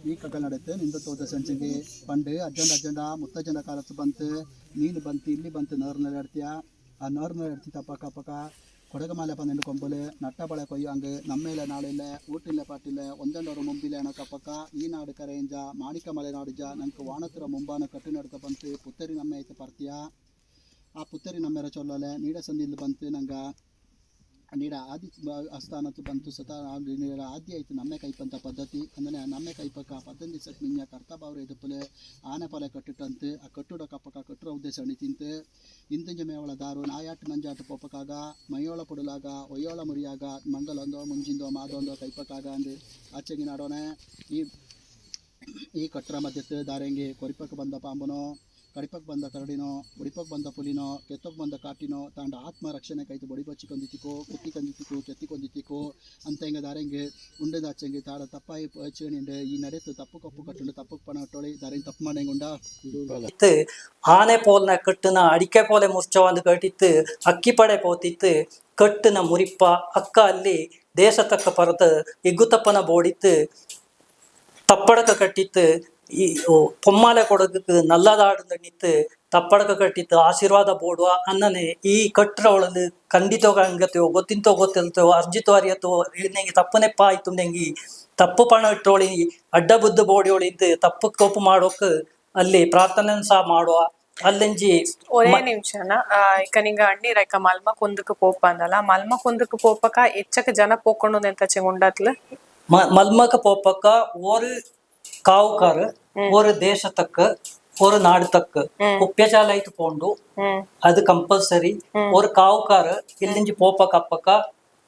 ಈ ಕಗ್ಗಲ್ ನಡೆಯುತ್ತೆ ನಿಂದ ತೋದ ಸಂಚಿಗೆ ಪಂಡು ಅಜ್ಜಂಡ ಮುತ್ತಜ್ಜನ ಕಾಲತ್ತು ಬಂತು ನೀನು ಬಂತು ಇಲ್ಲಿ ಬಂತು ನರ್ನಲ್ಲಿ ಆಡ್ತೀಯ ಆ ನರ್ನಲ್ಲಿ ಆಡ್ತಿ ಪಕ್ಕ ಕೊಡಗಮಾಲೆ ಪನ್ನೆಂಡು ಕೊಂಬಲು ನಟ್ಟಬಳೆ ಕೊಯ್ಯು ಹಂಗೆ ನಮ್ಮೇಲೆ ನಾಳಿಲ್ಲ ಊಟಿಲ್ಲ ಪಾಟಿಲ್ಲ ಒಂದೆಂಡವರು ಮುಂಬಿಲೆ ಅಣಕಪ್ಪಕ್ಕ ಈ ನಾಡು ಕರೆಯಂಜ ಮಾಣಿಕ ಮಲೆ ನಾಡುಜ ನಂಗೆ ವಾಣತ್ರ ಮುಂಬಾನ ಕಟ್ಟು ನಡ್ಕ ಬಂತು ಪುತ್ತರಿ ನಮ್ಮೆ ಐತೆ ಪರ್ತಿಯ ಆ ಪುತ್ತರಿ ನಮ್ಮೆರ ಚೊಲ್ಲಲೆ ನೀಡ ಸಂದಿಲ್ ಬಂತು ನಂಗೆ ನೀಡ ಆದಿ ಆಸ್ಥಾನತ್ತು ಬಂತು ಸತ ನೀಡ ಆದಿ ಆಯ್ತು ನಮ್ಮೆ ಕೈಪಂತ ಪದ್ಧತಿ ಅಂದರೆ ನಮ್ಮೆ ಕೈಪಕ್ಕ 18 ದಿವಸಕ್ಕೆ ಮಿಂಜ ಕರ್ತಾಬಾವ್ರ ಎದುಪಲೆ ಆನೆ ಪೊಲೆ ಕಟ್ಟಿಟ್ಟಂತೆ ಆ ಕಟ್ಟುಡ ಕಪ್ಪಕ ಕಟ್ಟುರ ಉದ್ದೇಶ ಅಣಿತಿಂತೆ ಇಂತಂಜ ಮೇವಳ ದಾರು ನಾಯಾಟ ನಂಜಾಟ ಪೊಪ್ಪಕಾಗ ಮೈಯೋಳ ಪುಡಲಾಗ ಒಯ್ಯೋಳ ಮುರಿಯಾಗ ಮಂಗಲೊಂದೋ ಮುಂಜಿಂದೋ ಮಾದೊಂದೋ ಕೈಪಕ್ಕಾಗ ಅಂದು ಆಚೆಗೆ ನಾಡೋಣ ಈ ಕಟ್ಟರ ಮಧ್ಯೆ ದಾರಂಗೆ ಕೊರಿಪಕ್ಕೆ ಬಂದ ಪಾಂಬನೋ ಕಡಿಪಕ್ಕೆ ಬಂದ ಕರಡಿನೋ ಬುಡಿಪಕ್ಕೆ ಬಂದ ಪುಲಿನೋ ಕೆತ್ತಕ್ಕೆ ಬಂದ ಕಾಟಿನೋ ತಾಂಡ ಆತ್ಮ ರಕ್ಷಣೆ ಕೈತು ಬಡಿ ಬಚ್ಚಿ ಕೊಂದಿತ್ತಿಕೋ ಕುತ್ತಿ ಕೊಂದಿತ್ತಿಕೋ ಕೆತ್ತಿ ಕೊಂದಿತ್ತಿಕೋ ಅಂತ ಹಿಂಗೆ ದಾರಂಗೆ ಉಂಡೆದ ಆಚಂಗೆ ತಾಡ ತಪ್ಪಾಯಿ ಪಚಣಿಂಡೆ ಈ ನಡೆತು ತಪ್ಪು ಕಪ್ಪು ಕಟ್ಟುಂಡು ತಪ್ಪು ಪಣ ಟೊಳಿ ದಾರಿಂಗ್ ತಪ್ಪು ಮಾಡಂಗುಂಡ ಆನೆ ಪೋಲ್ನ ಕಟ್ಟುನ ಅಡಿಕೆ ಪೋಲೆ ಮುರ್ಚವಂದು ಕಟ್ಟಿತ್ತು ಅಕ್ಕಿ ಪಡೆ ಪೋತಿತ್ತು ಕಟ್ಟುನ ಮುರಿಪ್ಪ ಅಕ್ಕ ಅಲ್ಲಿ ದೇಶ ತಕ್ಕ ಪರತ ಎಗ್ಗುತಪ್ಪನ ಬೋಡಿತ್ತು ತಪ್ಪಡಕ ಕಟ್ಟಿತ್ತು ಈ ಪೊಮ್ಮಾಲೆ ಕೊಡಗಕ್ಕೆ ನಲ್ಲದಾಡು ನಿತ್ತು ತಪ್ಪಡಕ ಕಟ್ಟಿತ್ತು ಆಶೀರ್ವಾದ ಬೋಡುವ ಅನ್ನನೆ ಈ ಕಟ್ಟರ ಒಳದು ಖಂಡಿತವಾಗ ಹಂಗತ್ತೆವೋ ಗೊತ್ತಿಂತೋ ಗೊತ್ತಿಲ್ತೇವೋ ಅರ್ಜಿತೋ ಅರಿಯತ್ತೋ ನಂಗೆ ತಪ್ಪನೆಪ್ಪ ಆಯ್ತು ನಂಗೆ ತಪ್ಪು ಪಣ ಇಟ್ಟೋಳಿ ಅಡ್ಡ ಬುದ್ಧ ಬೋಡಿಯೋಳಿ ಇದ್ದು ತಪ್ಪು ಕೋಪು ಮಾಡೋಕ್ ಅಲ್ಲಿ ಪ್ರಾರ್ಥನೆ ಸಹ ಮಾಡುವ ಅಲ್ಲಂಜಿ ఒరే నిమిషాన ఇక నింగ అన్ని రైక మల్మ కొందుకు పోప అందల మల్మ కొందుకు పోపక ఎచ్చక జన పోకొండు ఎంత చెంగుండత్ల மல்மக போப்பக்க ஒரு காவுக்காரு ஒரு தேசத்துக்கு ஒரு நாடுತಕ್ಕ ಕುಪ್ಯಚಾಲ ಐತು ಪೋಂಡು ಅದು ಕಂಪಲ್ಸರಿ ஒரு ಕಾವುಕಾರ ಇಲ್ಲಿಂಜಿ ಪೋಪಕ ಅಪ್ಪಕ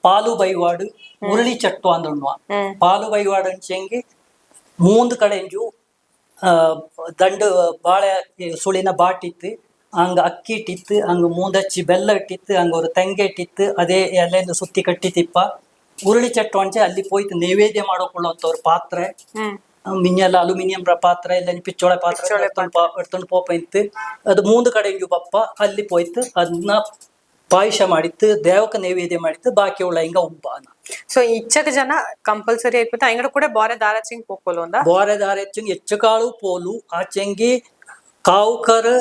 ಪಾಲು ಬೈವಾಡು ಉರುಳಿ ಚಟ್ಟು ಅಂದುಣ್ಣ ಪಾಲು ಬೈವಾಡು ಅಂಚೆಂಗಿ ಮೂಂದು ಕಡೆಂಜು ದಂಡು ಬಾಳೆ ಸುಳಿನ ಬಾಟಿತ್ತು அங்க அக்கி இட்டித்து அங்க மூந்தச்சி ಬೆಲ್ಲ ಇಟ್ಟಿತ್ತು அங்க ஒரு ತೆಂಗೆ ಇಟ್ಟಿತ್ತು ಅದೇ ಎಲೆಯನ್ನು ಸುತ್ತಿ ಕಟ್ಟಿತಿಪ್ಪ ಉರುಳಿ ಚಟ್ಟು ಅಂಚೆ ಅಲ್ಲಿ ಪೋಯ್ತು ನೈವೇದ್ಯ ಮಾಡೋಕೊಳ್ಳುವಂತ ஒரு ಪಾತ್ರೆ ಮಿഞ്ഞೆಲ್ಲ ಅಲ್ಯೂಮಿನಿಯಂ ಪಾತ್ರೆ ಇಲ್ಲ ಪಿಚ್ಚೋಳೆ ಪಾತ್ರೆ ಎಡ್ತೊಂಡು ಪೋಪ ಇತ್ತು ಅದು ಮೂಂದು ಕಡೆಂಜು ಬಪ್ಪ ಅಲ್ಲಿ ಪೋಯ್ತು ಅದನ್ನ ಪಾಯಸ ಮಾಡಿತ್ತು ದೇವಕ್ಕೆ ನೈವೇದ್ಯ ಮಾಡಿತ್ತು ಬಾಕಿ ಉಳ್ಳ ಹಿಂಗ ಉಬ್ಬಾನ సో ఇచ్చక జన కంపల్సరీ అయిపోతే ఆయన కూడా బారే దారచింగ్ పోకోలు ఉందా బారే దారెచ్చంగి ఎచ్చకాಳು పోలు ఆచెంగి కావుకర్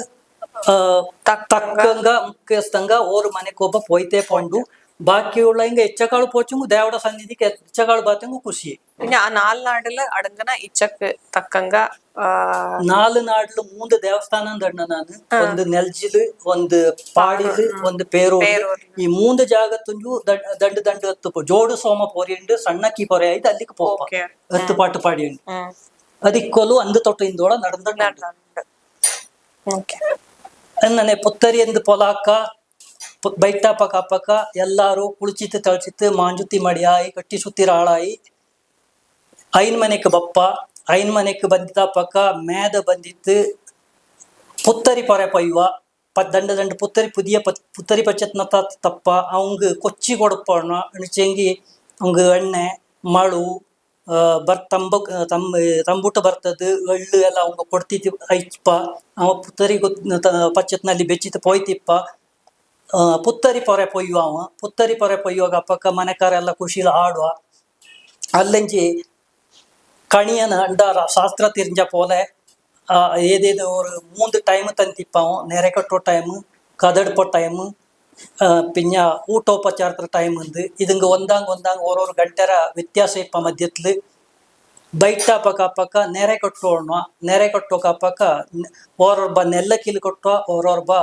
తక్కంగా ముఖ్యస్థంగా ఓరు మనకొಬ್ಬ పోయితే పండు ಬಾಕಿ ಉಳ್ಳ ಹಿಂಗ ಎಚ್ಚಕಾಳು ಪೋಚಂಗು ದೇವಡ ಸನ್ನಿಧಿಗೆ ಎಚ್ಚಕಾಳು ಬಾತಂಗು ಖುಷಿ പിന്നെ ആ 4 നാടില് അടങ്ങന ഇച്ചക്ക് തക്കങ്ക 4 നാಡಿಲು 3 ದೇವಸ್ಥಾನ ಅಂದಣ್ಣ ನಾನು ಒಂದು ನೆಲ್ಜಿಲು ಒಂದು ಪಾಡಿಲು ಒಂದು ಪೇರೂರು ಈ 3 ಜಾಗತ್ತಂಜು ದಂಡು ದಂಡು ಹತ್ತು ಜೋಡು ಸೋಮ ಪೊರಿಯುಂಡು ಸಣ್ಣಕ್ಕಿ ಪೊರೆ ಆಯ್ತು ಅಲ್ಲಿಗೆ ಪೋಪ ಹತ್ತು ಪಾಟು ಪಾಡಿಯುಂಡು ಅದಕ್ಕೊಲು ಅಂದು ತೊಟ್ಟು ಇಂದೋಳ ನಡೆದ ಅನ್ನನೆ ಪುತ್ತರಿ ಎಂದು ಪೊಲಾಕ ಬೈಟಾಪ ಕಾಪಕ ಎಲ್ಲಾರು ಕುಳಿಚಿತ್ತು ತಳಿಚಿತ್ತು ಮಾಂಜುತಿ ಮಡಿಯಾಯಿ ಕಟ್ಟಿ ಸುತ್ತಿರ ಆಳಾಯಿ ಐನ್ ಮನೆಕ್ ಬಪ್ಪ ಐನ್ ಮನೆಕ್ ಬಂದಿದ್ದ ಪಕ್ಕ ಮೇದ ಬಂದಿತ್ತು ಪುತ್ತರಿ ಪೊರೆ ಪೊಯ್ಯುವ ದಂಡ ದಂಡ ಪುತ್ತರಿ ಪುದಿಯ ಪುತ್ತರಿ ಪಚ್ಚತ್ನ ತಪ್ಪ ಅವಂಗ ಕೊಚ್ಚಿ ಕೊಡಪ್ಪಣ್ಣ ಅಣಿಚೆಂಗಿ ಅವಂಗ ಎಣ್ಣೆ ಮಳು ತಂಬುಟ್ಟು ಬರ್ತದ ಎಳ್ಳು ಎಲ್ಲ ಅವಂಗ ಕೊಡ್ತಿತ್ತು ಐಚ್ಪ ಅವ ಪುತ್ತರಿ ಪಚ್ಚತ್ನಲ್ಲಿ ಬೆಚ್ಚಿತ್ತು ಪೋಯ್ತಿಪ್ಪ ಪುತ್ತರಿ ಪೊರೆ ಪೊಯ್ಯುವ ಅವ ಪುತ್ತರಿ ಪೊರೆ ಪೊಯ್ಯುವಾಗ ಪಕ್ಕ ಮನೆಕಾರೆಲ್ಲ ಖುಷಿಲ ಆಡುವ ಅಲ್ಲಂಜಿ ಕಣಿಯನ ಅಂಡಾರ ಶಾಸ್ತ್ರ ತಿರ್ಂಜ ಪೋಲೆ ಏದೇದು ஒரு 3 ಟೈಮ್ ತಂತಿಪ್ಪ ನೆರೆ ಕಟ್ಟೋ ಟೈಮ್ ಕದಡ್ಪೋ ಟೈಮ್ ಪಿಂಜ ಊಟೋಪಚಾರದ ಟೈಮ್ ಅಂದು ಇದಂಗ ಒಂದಾಂಗ್ ಓರೋರು ಗಂಟೆರ ವ್ಯತ್ಯಾಸ ಇಪ್ಪ ಮಧ್ಯತ್ಲು ಬೈಟ ಪಕ್ಕ ನೆರೆ ಕಟ್ಟೋಣ ನೆರೆ ಕಟ್ಟೋಕ ಪಕ್ಕ ಓರೊಬ್ಬ ನೆಲ್ಲಕ್ಕಿಲ್ ಕೊಟ್ಟೋ ಓರೊಬ್ಬ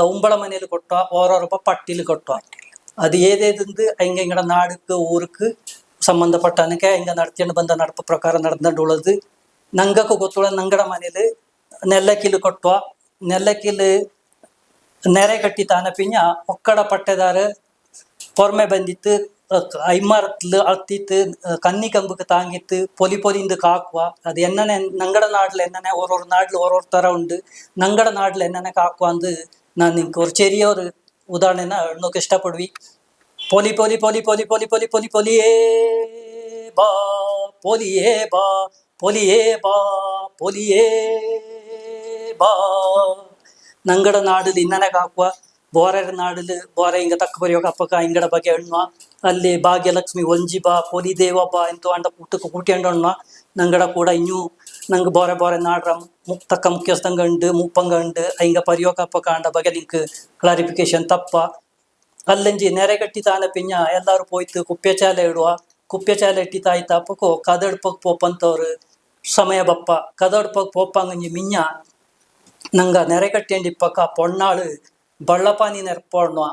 உம்பள மனையில் கொட்டா ஓரொருப்பா பட்டியில் கொட்டா அது ஏதேது எங்கட நாடுக்கு ஊருக்கு ಸಂಬಂಧಪಟ್ಟನಕ್ಕೆ ಹಿಂಗ ನಡ್ಕೊಂಡು ಬಂದ ನಡಪ ಪ್ರಕಾರ ನಡೆದು ಉಳದು ನಂಗಕ್ಕೂ ಗೊತ್ತುಳ ನಂಗಡ ಮನೇಲಿ ನೆಲ್ಲಕ್ಕಿಲು ಕೊಟ್ಟುವ ನೆಲ್ಲಕ್ಕಿಲು ನೆರೆ ಕಟ್ಟಿ ತಾನ ಪಿಂಜ ಒಕ್ಕಡ ಪಟ್ಟೆದಾರ ಪೊರ್ಮೆ ಬಂದಿತ್ತು ಐಮರತ್ಲು ಅತ್ತಿತ್ತು ಕನ್ನಿ ಕಂಬಕ್ಕೆ ತಾಂಗಿತ್ತು ಪೊಲಿ ಪೊಲಿಂದು ಕಾಕುವ ಅದು ಎನ್ನನೆ ನಂಗಡ ನಾಡ್ಲು ಎನ್ನನೆ ಓರೋರು ನಾಡ್ಲು ಓರೋರು ತರ ಉಂಡು ನಂಗಡ ನಾಡ್ಲು ಎನ್ನನೆ ಕಾಕುವ ಅಂದು ನಾನು ನಿಂಗೆ ஒரு ചെറിയ ஒரு ಉದಾಹರಣೆನ ಹೇಳೋಕೆ ಇಷ್ಟಪಡ್ವಿ ಪೊಲಿ ಪೊಲಿ ಪೊಲಿ ಪೊಲಿ ಪೊಲಿ ಪೊಲಿ ಪೊಲಿ ಪೊಲಿಯೇ ಬಾ ಪೊಲಿಯೇ ಬಾ ಪೊಲಿಯೇ ಬಾ ಪೊಲಿಯೇ ಬಾ ನಂಗಡ ನಾಡಲು ಇನ್ನನೆಗೆ ಹಾಕುವ ಬೋರೆರ ನಾಡಲು ಬೋರೆ ಹಿಂಗ ತಕ್ಕ ಬರೆಯುವಾಗ ಅಪ್ಪಕ ಹಿಂಗಡ ಬಗ್ಗೆ ಹೆಣ್ಣುವ ಅಲ್ಲಿ ಭಾಗ್ಯಲಕ್ಷ್ಮಿ ಒಂಜಿ ಬಾ ಪೊಲಿ ದೇವ ಬಾ ಇಂತು ಅಂಡ ಪುಟ್ಟಕ್ಕೆ ಕೂಟಿಯಂಡು ಹಣ್ಣುವ ನಂಗಡ ಕೂಡ ಇನ್ನೂ ನಂಗೆ ಬೋರೆ ಬೋರೆ ನಾಡ್ರ ತಕ್ಕ ಮುಖ್ಯಸ್ಥಂಗ ಉಂಡು ಮುಪ್ಪಂಗ ಉಂಡು ಹಿಂಗ ಪರಿಯೋಗ ಅಪ್ಪಕ ಅಂಡ ಬಗ್ಗೆ ನಿಂಗೆ ಕ್ಲಾರಿಫಿಕೇಶನ್ ತಪ್ಪ ಅಲ್ಲಂಜಿ ನೆರೆಗಟ್ಟಿ ತಾನ ಪಿಂಜ ಎಲ್ಲಾರು ಪೋಯ್ತು ಕುಪ್ಪೆಚಾಲೆ ಇಡುವ ಕುಪ್ಪೆಚಾಲೆ ಇಟ್ಟಿ ತಾಯ್ತ ಅಪ್ಪಕ್ಕೋ ಕದಡ್ಪಕ್ ಪೋಪಂತವ್ರು ಸಮಯ ಬಪ್ಪ ಕದಡ್ಪಕ್ ಪೋಪಂಗಂಜಿ ಮಿಂಜ ನಂಗೆ ನೆರೆಗಟ್ಟಿಂಡಿ ಪಕ್ಕ ಪೊಣ್ಣಾಳು ಬಳ್ಳಪಾನಿ ನೆರ್ಪೊಣ್ಣು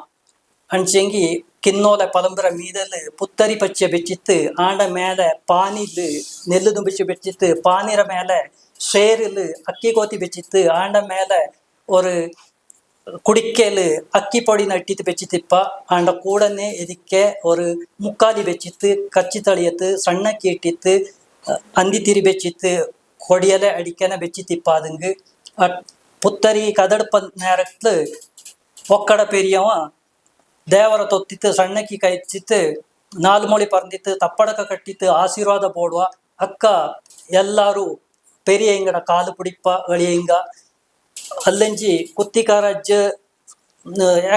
ಅಂಚೆಂಗಿ ಕಿನ್ನೋಲೆ ಪಲಂಬರ ಮೀದಲು ಪುತ್ತರಿ ಪಚ್ಚೆ ಬೆಚ್ಚಿತ್ತು ಆಂಡ ಮೇಲೆ ಪಾನಿಲ್ ನೆಲ್ಲು ತುಂಬಿಸಿ ಬೆಚ್ಚಿತ್ತು ಪಾನಿರ ಮೇಲೆ ஷேரில் அக்கி கோத்தி வச்சித்து ஆண்ட மேல ஒரு குடிக்கேலு அக்கி பொடி நட்டித்து வச்சித்திப்பா ஆண்ட கூடனே எதிக்க ஒரு முக்காலி வச்சித்து கச்சி தளியத்து சண்ணக்கி இட்டித்து அந்தி திரி வச்சித்து கொடியலை அடிக்கன வச்சித்திப்பா அதுங்கு புத்தரி கதடுப்ப நேரத்துல ஒக்கட பெரியவன் ದೇವರ ತೊತ್ತಿತ್ತು ಸಣ್ಣಕ್ಕಿ ಕೈಚಿತ್ತು ನಾಲ್ ಮೊಳಿ ಪರ್ದಿತ್ತು ತಪ್ಪಡಕ ಕಟ್ಟಿತ್ತು ಆಶೀರ್ವಾದ போடுவா ಅಕ್ಕ ಎಲ್ಲಾರು பெரிய எங்கட காலு பிடிப்பா எளியங்க அல்லஞ்சி குத்திக்கார அಜ್ಜ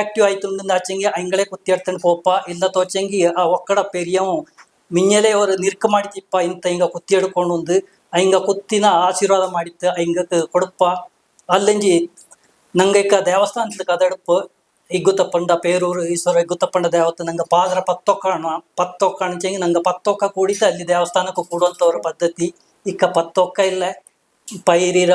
ஆக்டிவ் ஆயிட்டு ஆச்செங்கி அங்களே குத்தி எடுத்துன்னு போப்பா ಇಲ್ಲ ತೋಚೆಂಗಿ ಆ ಒಕ್ಕಡ ಪೆರಿಯವು ಮಿಂಜಲೆ ಅವರು ನಿರ್ಕ ಮಾಡಿತಿಪ್ಪ ಇಂತ ಹಿಂಗ ಕುತ್ತಿ ಎಡ್ಕೊಂಡು ಒಂದು ಹಿಂಗ ಕುತ್ತಿನ ಆಶೀರ್ವಾದ ಮಾಡಿತ್ತು ಹಿಂಗಕ್ಕೆ ಕೊಡಪ್ಪ ಅಲ್ಲಂಜಿ ನಂಗೈಕ ದೇವಸ್ಥಾನದ ಕದಡಪ್ಪು ಇಗ್ಗುತ್ತಪ್ಪಂಡ ಪೇರೂರು ಈಶ್ವರ ಇಗ್ಗುತ್ತಪ್ಪಂಡ ದೇವತೆ ನಂಗೆ ಪಾದ್ರ ಪತ್ತೊಕ್ಕ ನಂಗೆ ಪತ್ತೊಕ್ಕ ಕೂಡಿತು ಅಲ್ಲಿ ದೇವಸ್ಥಾನಕ್ಕೂ ಕೂಡುವಂಥವ್ರ ಪದ್ಧತಿ ಇಕ್ಕ ಪತ್ತೊಕ್ಕ ಇಲ್ಲ ಪೈರಿರ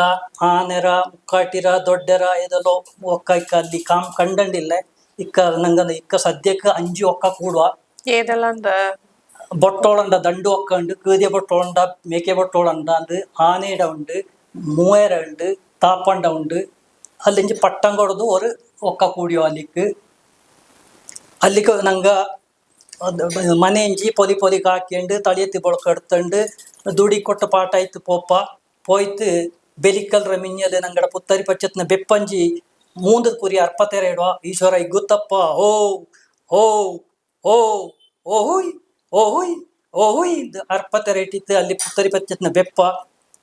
ಆನೆರ ಮುಕ್ಕಾಟಿರ ದೊಡ್ಡರ ಇದೆಲ್ಲೋ ಒಕ್ಕ ಇಕ್ಕ ಅಲ್ಲಿ ಕಂಡಂಡಿಲ್ಲ ಇಕ್ಕ ನಂಗೆ ಇಕ್ಕ ಸದ್ಯಕ್ಕೆ ಅಂಜಿ ಒಕ್ಕ ಕೂಡುವ ಏದೆಲ್ಲ ಅಂದ ಬೊಟ್ಟೋಳಂಡ ದಂಡು ಒಕ್ಕ ಉಂಡು ಕೀದಿಯ ಬೊಟ್ಟೋಳಂಡ ಮೇಕೆ ಬೊಟ್ಟೋಳಂಡ ಅಂದು ಆನೆಡ ಉಂಡು ಮೂಯರ ಉಂಡು ತಾಪಂಡ ಉಂಡು அல்லிஞ்சு பட்டம் கொடுத்து ஒரு ஒக்க கூடியோ ಅಲ್ಲಿಗೆ ನಂಗೆ ಮನೆಂಜಿ ಪೊಲಿ ಕಾಕಿಂಡು ತಳಿಯತ್ತಿ ಬಳಕ ಎಡ್ತಂಡು ದುಡಿ ಕೊಟ್ಟು ಪಾಠ ಆಯ್ತು போய்த்து ಬೆಲಿಕಲ್ರ ಮಿಂಜಲು ನಂಗಡ ಪುತ್ತರಿ ಪಚ್ಚತ್ನ ಬೆಪ್ಪಂಜಿ ಮೂಂದು ಕುರಿ ಅರ್ಪತ್ತೆರಡುವ ಈಶ್ವರ ಇಗ್ಗುತ್ತಪ್ಪ ಓ ಓ ಓ ಓಹುಯ್ ಓಹುಯ್ ಓಹುಯ್ ಅರ್ಪತ್ತೆರ ಇಟ್ಟಿತ್ತು ಅಲ್ಲಿ ಪುತ್ತರಿ ಪಚ್ಚತ್ನ ಬೆಪ್ಪ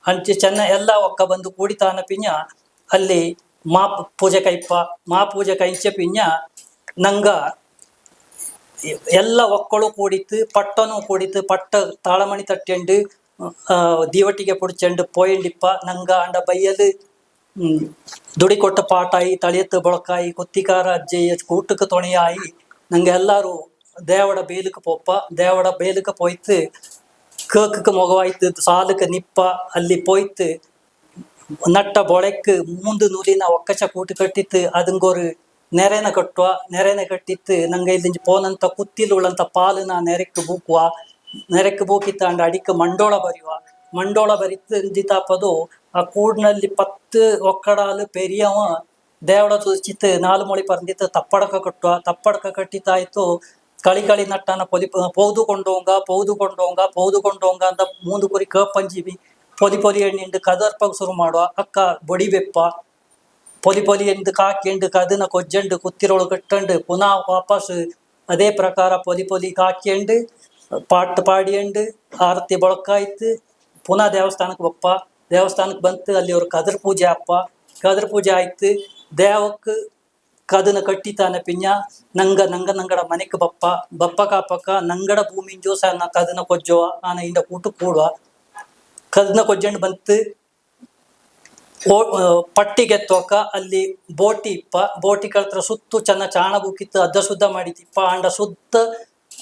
ಅಂಚೆ ಚೆನ್ನ ಎಲ್ಲ ಒಕ್ಕ ಬಂದು ಕೂಡಿತಾನ ಪಿಂಜ ಅಲ್ಲಿ ಮಾ ಪೂಜೆ ಕೈಂಚೆ ಪಿಂಜ ನಂಗ ಎಲ್ಲ ಒಕ್ಕಳು ಕೂಡಿತ್ತು ಪಟ್ಟನೂ ಕೂಡಿತ್ತು ಪಟ್ಟ ತಾಳಮಣಿ ತಟ್ಟೆಂಡು ದೀವಟಿಗೆ ಪುಡಿಚಂಡು ಪೋಯಂಡಿಪ್ಪ ನಂಗ ಅಂಡ ಬೈಯಲು ದುಡಿ ಕೊಟ್ಟ ಪಾಟಾಯಿ ತಳಿಯತ್ತು ಬಳಕಾಯಿ ಕುತ್ತಿಕಾರ ಅಜ್ಜಯ್ಯ ಕೂಟಕ್ಕೆ ತೊಣೆಯಾಯಿ ನಂಗೆ ಎಲ್ಲರೂ ದೇವಡ ಬೇಲಕ್ಕೆ ಪೋಪ್ಪ ದೇವಡ ಬೇಲಕ್ಕೆ ಪೋಯ್ತು ಕೇಕಕ್ಕೆ ಮೊಗವಾಯ್ತು ಸಾಲಕ್ಕೆ ನಿಪ್ಪ ಅಲ್ಲಿ ಪೋಯ್ತು ನಟ್ಟ ಬೊಳೆக்கு மூந்து நூலிನ ಒಕ್ಕಚ ಕೂಟು ಕಟ್ಟಿತ್ತು ಅದಂಗೊರು ನೆರೆನ ಕಟ್ಟುವ ನೆರೆನ ಕಟ್ಟಿತ್ತು ನಂಗೆ ಇಲ್ಲಿ ಪೋನಂತ ಕುತ್ತಿಲುಳ್ಳಂತ ಪಾಲುನ ನೆರೆಕ್ಕೆ ಬೂಕಿತ್ತ ಅಂಡ ಅಡಿಕ ಮಂಡೋಳ ಬರಿತ್ತು ಜಿತಾಪದು ಆ ಕೂಡ್ನಲ್ಲಿ 10 ಒಕ್ಕಡಾಲು ಪೆರಿಯವ ದೇವಡ ತುಚಿತ್ತು 4 ಮೊಳಿ ಪರ್ದಿತ್ತು ತಪ್ಪಡಕ ಕಟ್ಟಿತ್ತಾಯ್ತು ಕಳಿ ನಟ್ಟನ ಪೌದುಕೊಂಡೋಂಗ ಅಂತ ಮೂಂದು ಕುರಿ ಕೇಪಂಜಿವಿ ಪೊಲಿ ಎಣ್ಣಿಂಡು ಕದರ್ಪಗ್ ಶುರು ಮಾಡುವ ಅಕ್ಕ ಬೊಡಿ ಬೆಪ್ಪ ಪೊಲಿ ಎಂಡು ಕಾಕಿಂಡು ಕದನ ಕೊಜ್ಜಂಡು ಕುತ್ತಿರೋಳು ಕಟ್ಟಂಡು ಪುನಃ ವಾಪಸ್ ಅದೇ ಪ್ರಕಾರ ಪೊಲಿ ಕಾಕಿಂಡು ಪಾಟ್ ಪಾಡಿಯಂಡು ಆರತಿ ಬಳಕಾಯ್ತು ಪುನಃ ದೇವಸ್ಥಾನಕ್ಕೆ ಬಂತು ಅಲ್ಲಿ ಅವ್ರು ಕದರ್ ಪೂಜೆ ಆಯ್ತು ದೇವಕ್ಕೆ ಕದನ ಕಟ್ಟಿತಾನ ಪಿಂಜ ನಂಗಡ ಮನೆಗೆ ಬಪ್ಪ ಕಾಪಕ್ಕ ನಂಗಡ ಭೂಮಿ ಜೋಸ ಕದನ ಕೊಜ್ಜುವ ಆನ ಇಂಡ ಕೂಟು ಕೂಡುವ ಕದನ ಕೊಜ್ಜಂಡು ಬಂತು ಪಟ್ಟಿಗೆತ್ತೋಕ ಅಲ್ಲಿ ಬೋಟಿ ಕಳ್ತ್ರ ಸುತ್ತು ಚೆನ್ನ ಚಾಣ ಬುಕ್ಕಿತ್ತು ಅದ್ದ ಶುದ್ಧ ಮಾಡಿತಿಪ್ಪ ಅಂಡ ಸುತ್ತ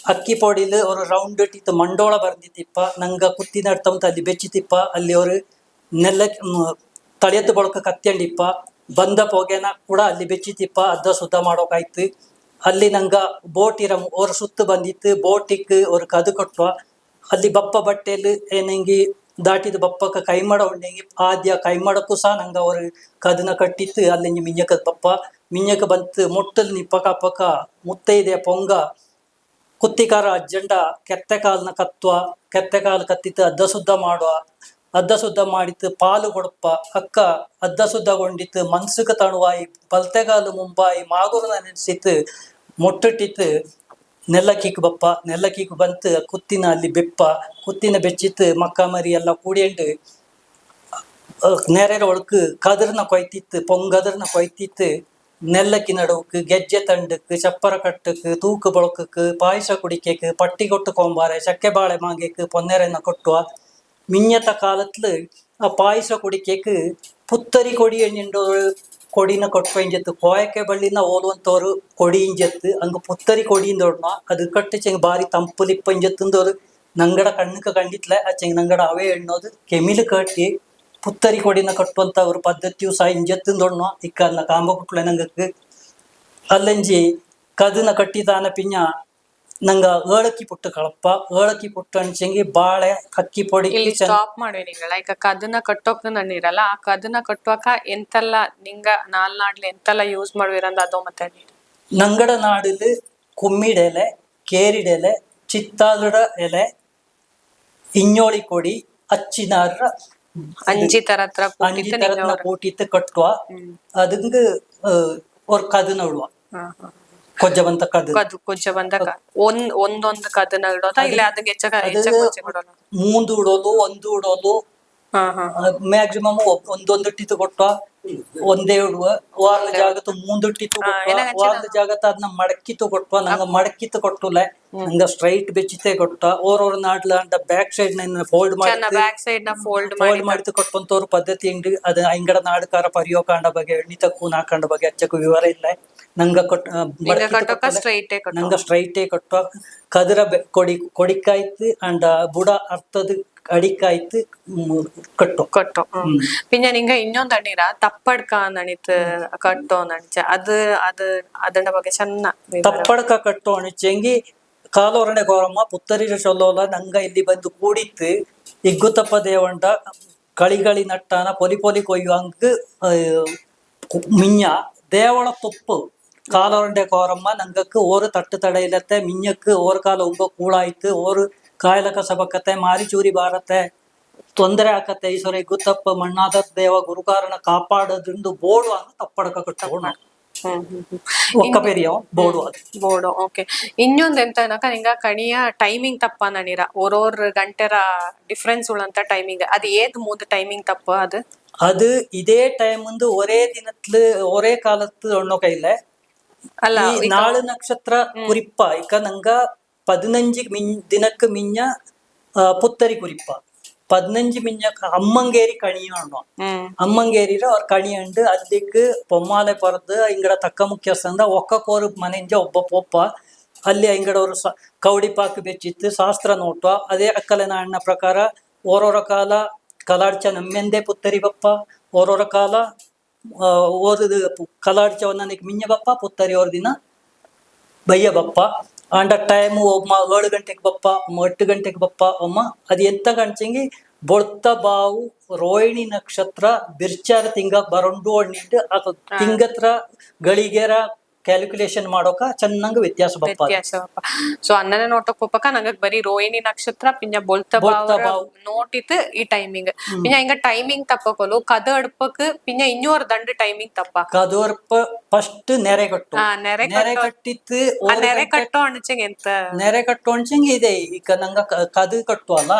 ಅಕ್ಕಿ ಪೊಡಿಲು ಅವರು ರೌಂಡ್ ಇಟ್ಟಿತ್ತು ಮಂಡೋಳ ಬರ್ದಿತ್ತಿಪ್ಪ ನಂಗ ಕುತ್ತಿ ನಡ್ತಂತ ಅಲ್ಲಿ ಬೆಚ್ಚಿತಿಪ್ಪ ಅಲ್ಲಿ ಅವರು ನೆಲ್ಲ ತಳಿಯತ್ತು ಬಳಕ ಕತ್ಯಂಡಿಪ್ಪ ಬಂದ ಪೊಗೆನ ಕೂಡ ಅಲ್ಲಿ ಬೆಚ್ಚಿತಿಪ್ಪ ಅದ್ದ ಶುದ್ಧ ಮಾಡೋಕಾಯ್ತು ಅಲ್ಲಿ ನಂಗ ಬೋಟಿರ ಅವ್ರ ಸುತ್ತು ಬಂದಿತ್ತು ಬೋಟಿಗೆ ಅವ್ರು ಕದು ಕಟ್ಟುವ ಅಲ್ಲಿ ಬಪ್ಪ ಬಟ್ಟೆಯಲ್ಲಿ ಏನಂಗಿ ದಾಟಿದ ಬಪ್ಪಕ್ಕ ಕೈಮಡ ಉಂಡೆಂಗಿ ಆದ್ಯ ಕೈಮಡಕ್ಕೂ ಸಹ ನಂಗೆ ಅವರು ಕದನ ಕಟ್ಟಿತ್ತು ಅಲ್ಲಿ ಮಿಂಜಕ ಬಂತು ಮುಟ್ಟಲು ನಿಪ್ಪಕ ಮುತ್ತೈದೆ ಪೊಂಗ ಕುತ್ತಿಕಾರ ಅಜ್ಜಂಡ ಕೆತ್ತೆ ಕಾಲು ಕತ್ತಿತ್ತು ಅದ್ದ ಶುದ್ಧ ಮಾಡಿತ್ತು ಪಾಲು ಕೊಡಪ್ಪ ಅಕ್ಕ ಅದ್ದ ಶುದ್ಧಗೊಂಡಿತ್ತು ಮನ್ಸುಕ ತಣುವಾಯಿ ಬಲ್ತೆಗಾಲು ಮುಂಬಾಯಿ ಮಾಗುರನ ನೆನೆಸಿತ್ತು ಮುಟ್ಟಿಟ್ಟಿತ್ತು ನೆಲ್ಲಕ್ಕೀಕು ಬಂತು ಕುತ್ತಿನ ಅಲ್ಲಿ ಕುತ್ತಿನ ಬೆಚ್ಚಿತ್ತು ಮಕ್ಕ ಮರಿ ಎಲ್ಲ ಕೂಡಿಯಂಡು ನೆರೆರ ಒಳக்கு ಕದರ್ನ ಕೊಯ್ತಿತ್ತು ಪೊಂಗದರ್ನ ಕೊಯ್ತಿತ್ತು ನೆಲ್ಲಕ್ಕಿ ನಡುವಕ್ಕೆ ಗೆಜ್ಜೆ ತಂಡಕ್ಕೆ ಚಪ್ಪರ ಕಟ್ಟಕ್ಕೆ ತೂಕು ಬಳಕಕ್ಕೆ ಪಾಯಸ ಕುಡಿಕೆಕ್ಕೆ ಪಟ್ಟಿ ಕೊಟ್ಟು ಕೊಂಬಾರೆ ಚಕ್ಕೆ ಬಾಳೆ ಮಾಂಗೆಕ್ಕೆ ಪೊನ್ನೆರೆನ ಕೊಟ್ಟುವ ಮಿಂಜತ ಕಾಲತ್ಲು ಆ ಪಾಯಸ ಕುಡಿಕೆಕ್ಕೆ ಪುತ್ತರಿ ಕೊಡಿ ಎಣ್ಣಿಂಡು ಕೊಡಿನ ಕೊಟ್ಪಂಜತ್ತು ಕೋಯಕ್ಕೆ ಬಳ್ಳಿನ ಓಲುವಂತವ್ರು ಕೊಡಿ ಇಂಜತ್ತು ಹಂಗ ಪುತ್ತರಿ ಕೊಡಿಯಿಂದೋಡ್ನ ಅದು ಕಟ್ಟಿಚಂಗ ಬಾರಿ ತಂಪುಲಿಪ್ಪಂಜತ್ತಂದವ್ರು ನಂಗಡ ಕಣ್ಣಕ್ಕೆ ಕಂಡಿತ್ಲೆ ಆಚೆಂಗ ನಂಗಡ ಅವೇ ಎಣ್ಣೋದು ಕೆಮಿಲು ಕಟ್ಟಿ ಪುತ್ತರಿ ಕೊಡಿನ ಕಟ್ಟುವಂತವ್ರು ಪದ್ಧತಿಯು ಸಹ ಇಂಜತ್ತಂದೋಡ್ನ ಇಕ್ಕ ಕಾಂಬ ಕುಟ್ಲೆ ನಂಗಕ್ಕೆ ಅಲ್ಲಂಜಿ ಕದನ ಕಟ್ಟಿದಾನ ಪಿಂಜ ನಂಗ ಏಳಕ್ಕಿ ಪುಟ್ಟು ಕಳಪ ಏಳಕ್ಕಿ ಪುಟ್ಟು ಅನ್ಸಂಗಿ ಬಾಳೆ ಅಕ್ಕಿ ಪೊಡಿ ಇಲ್ಲಿ ಸ್ಟಾಪ್ ಮಾಡುವೆ ನಿಂಗ ಲೈಕ್ ಕದನ ಕಟ್ಟೋಕ್ ನನ್ನೀರಲ್ಲ ಆ ಕದನ ಕಟ್ಟುವಾಗ ಎಂತೆಲ್ಲ ನಿಂಗ ನಾಡ್ಲಿ ಎಂತೆಲ್ಲ ಯೂಸ್ ಮಾಡುವಿರಂದ ಅದೋ ಮತ್ತೆ ನಂಗಡ ನಾಡಿല് കുമ്മിടെಲೆ ಕೇರಿಡೆಲೆ ಚಿತ್ತಾಗಡ ಎಲೆ ಇഞ്ഞೋಳಿ ಕೊಡಿ ಅಚ್ಚಿನಾರ ಅಂಜಿ ತರ ಹತ್ರ ಅಂಜಿ ತರತ್ನ ಕೂಟಿತ್ತು ಕಟ್ಟುವ ಅದಂಗ ஒரு ಕದನ ಇಡುವ ಕೊಜ್ಜ ಬಂತ ಕದನ ಕೊಂಚ ಬಂದಾಗ ಒಂದೊಂದು ಕದನ ಇಡೋದ ಇಲ್ಲ ಅದಕ್ಕೆ ಮೂಂದು ಇಡೋದು ಒಂದು ಇಡೋದು ಮ್ಯಾಕ್ಸಿಮಮ್ ಒಂದೊಂದಿಟ್ಟಿತ್ತು ಕೊಟ್ಟುವ ಒಂದೇ ಇಡುವ ವಾರದ ಜಾಗತ್ತು ಮೂಂದಿಟ್ಟಿತ್ತು ವಾರದ ಜಾಗತ್ತ ಅದನ್ನ ಮಡಕಿತ್ತು ಕೊಟ್ಟುವ ನಂಗ ಮಡಕಿತ್ತು ಕೊಟ್ಟುಲೆ ನಂಗ ಸ್ಟ್ರೈಟ್ ಬೆಚ್ಚಿತೆ ಕೊಟ್ಟ ಓರವ್ರ ನಾಡ್ಲ ಅಂಡ ಬ್ಯಾಕ್ ಸೈಡ್ ಫೋಲ್ಡ್ ಮಾಡಿ ಮಾಡಿತು ಕೊಟ್ಟಂತವ್ರ ಪದ್ಧತಿ ಹಿಂಗ್ ಅದ ಹಿಂಗಡ ನಾಡಕಾರ ಪರಿಯೋಕಾಂಡ ಬಗ್ಗೆ ಎಣ್ಣಿತಕ್ಕೂ ನಾಕಂಡ ಬಗ್ಗೆ ಅಚ್ಚಕ್ಕೂ ವಿವರ ಇಲ್ಲ ನಂಗ ನಂಗ ಸ್ಟ್ರೈಟೇ ಕೊಟ್ಟ ಕದರ ಕೊಡಿಕಾಯ್ತು ಅಂಡ ಬುಡ ಅರ್ಥದ ಅಡಿಕಾಯ್ತು ಕಟ್ಟು പിന്നെ നിങ്ങ ಇನ್ನೊಂದಣ್ಣಿರ ತಪ್ಪಡ್ಕ ನಣಿತ್ ಕಟ್ಟೋ ನಣಿಚ ಅದು ಅದನ್ನ ಬಗ್ಗೆ ಚೆನ್ನ ತಪ್ಪಡ್ಕ ಕಟ್ಟೋ ಅಣಿಚೆಂಗಿ ಕಾಲೋರಣೆ ಗೌರಮ್ಮ ಪುತ್ತರಿರ ಚೊಲ್ಲೋಲ ನಂಗ ಇಲ್ಲಿ ಬಂದು ಕೂಡಿತ್ತು ಇಗ್ಗುತಪ್ಪ ದೇವಂಡ ಗಳಿಗಳಿ ನಟ್ಟಾನ ಪೊಲಿ ಕೊಯ್ಯುವಂಗ್ ಮಿಂಜ ದೇವಳ ತುಪ್ಪು ಕಾಲೋರಂಡೆ ಕೋರಮ್ಮ ನಂಗಕ್ಕೆ ಓರು ತಟ್ಟು ತಡ ಇಲ್ಲತ್ತೆ ಮಿಂಜಕ್ಕೆ ಓರ್ ಕಾಲ ಉಂಬ ಕೂಳಾಯ್ತು ಓರು ಕಾಯಲಕ ಸಬಕತ್ತೆ ಮಾರಿ ಚೂರಿ ಬಾರತ್ತೆ ತೊಂದರೆ ಆಕತ್ತೆ ಈಶ್ವರ ಗುತ್ತಪ್ಪ ಮಣ್ಣಾದ ದೇವ ಗುರುಕಾರನ ಕಾಪಾಡೋದ್ರಿಂದ ಬೋಡು ಅಂತ ತಪ್ಪಡಕ ಕಟ್ಟೋಣ ಒಕ್ಕ ಪೆರಿಯ ಬೋಡು ಬೋಡು ಓಕೆ ಇನ್ನೊಂದ್ ಎಂತ ಅನ್ನಕ ನಿಂಗ ಕಣಿಯ ಟೈಮಿಂಗ್ ತಪ್ಪ ನನಿರ ಓರೋರ್ ಗಂಟೆರ ಡಿಫ್ರೆನ್ಸ್ ಉಳ್ಳಂತ ಟೈಮಿಂಗ್ ಅದು ಏದ್ ಮೂದ್ ಟೈಮಿಂಗ್ ತಪ್ಪ ಅದು ಇದೇ ಟೈಮ್ ஒரே தினத்துல ஒரே காலத்து ஒன்னோ கையில ಅಲ್ಲ ನಾಳು ನಕ್ಷತ್ರ ಕುರಿಪ್ಪ ಈಗ ನಂಗ 15 ದಿನಕ್ಕೆ ಮಿಂಜ ಪುತ್ತರಿ ಕುರಿಪ್ಪ 15 ಮಿಂಜ ಅಮ್ಮಂಗೇರಿ ಕಣಿಯೋ ಅಮ್ಮಂಗೇರಿರ ಅವ್ರ ಕಣಿಯಂಡು ಅಲ್ಲಿಗೆ ಪೊಮ್ಮಾಲೆ ಪರದು ಇಂಗಡ ತಕ್ಕ ಮುಖ್ಯಸ್ಥಂದ ಒಕ್ಕಕೋರು ಮನೆಂಜ ಒಬ್ಬ ಪೊಪ್ಪ ಅಲ್ಲಿ ಇಂಗಡವ್ರು ಕೌಡಿಪಾಕ್ ಬೆಚ್ಚಿತ್ತು ಶಾಸ್ತ್ರ ನೋಟ ಅದೇ ಅಕ್ಕಲೆನ ಅಣ್ಣ ಪ್ರಕಾರ ಓರೋರ ಕಾಲ ಕಲಾಡ್ಚ ನಮ್ಮೆಂದೇ ಪುತ್ತರಿ ಬಪ್ಪ ಓರೋರ ಕಾಲ ಓದು ಕಲಾಡ್ಚವನ್ನ ಮಿಂಜ ಬಪ್ಪ ಪುತ್ತರಿ ಅವ್ರ ದಿನ ಬಯ್ಯ ಬಪ್ಪ ಅಂಡ ಟೈಮು ಒಮ್ಮ 7 ಗಂಟೆಗೆ ಬಪ್ಪ 8 ಗಂಟೆಗೆ ಬಪ್ಪ ಅಮ್ಮ ಅದು ಎಂತ ಗಂಟೆಂಗಿ ಬೊಳ್ತ ಬಾವು ರೋಹಿಣಿ ನಕ್ಷತ್ರ ಬಿರ್ಚಾರ ತಿಂಗ ಬರಂಡು ಅಣ್ಣಿಟ್ಟು ಅದು ತಿಂಗತ್ರ ಗಳಿಗೆರ ಕ್ಯಾಲ್ಕುಲೇಷನ್ ಮಾಡೋಕ ಚೆನ್ನಾಗಿ ವ್ಯತ್ಯಾಸ ಬಪ್ಪ ಸೊ ಅನ್ನನೆ ನೋಟಕ್ ಹೋಗಕ ನಂಗೆ ಬರೀ ರೋಹಿಣಿ ನಕ್ಷತ್ರ ಪಿಂಜ ಬೊಳ್ತ ಬಾವು ನೋಟಿತ್ತು ಈ ಟೈಮಿಂಗ್ ಪಿಂಜ ಹಿಂಗ ಟೈಮಿಂಗ್ ತಪ್ಪಕೊಲು ಕದ ಅಡ್ಪಕ್ ಪಿಂಜ ಇನ್ನೂರ್ ದಂಡ ಟೈಮಿಂಗ್ ತಪ್ಪ ಕದೋರ್ಪ ಫಸ್ಟ್ ನೆರೆ ಕಟ್ಟು ನೆರೆ ಕಟ್ಟಿತ್ತು ನೆರೆ ಕಟ್ಟೋ ಅಣ್ಚಂಗ್ ಎಂತ ನೆರೆ ಕಟ್ಟು ಅಣ್ಚಂಗ್ ಇದೆ ಈಗ ನಂಗ ಕದು ಕಟ್ಟುವಲ್ಲ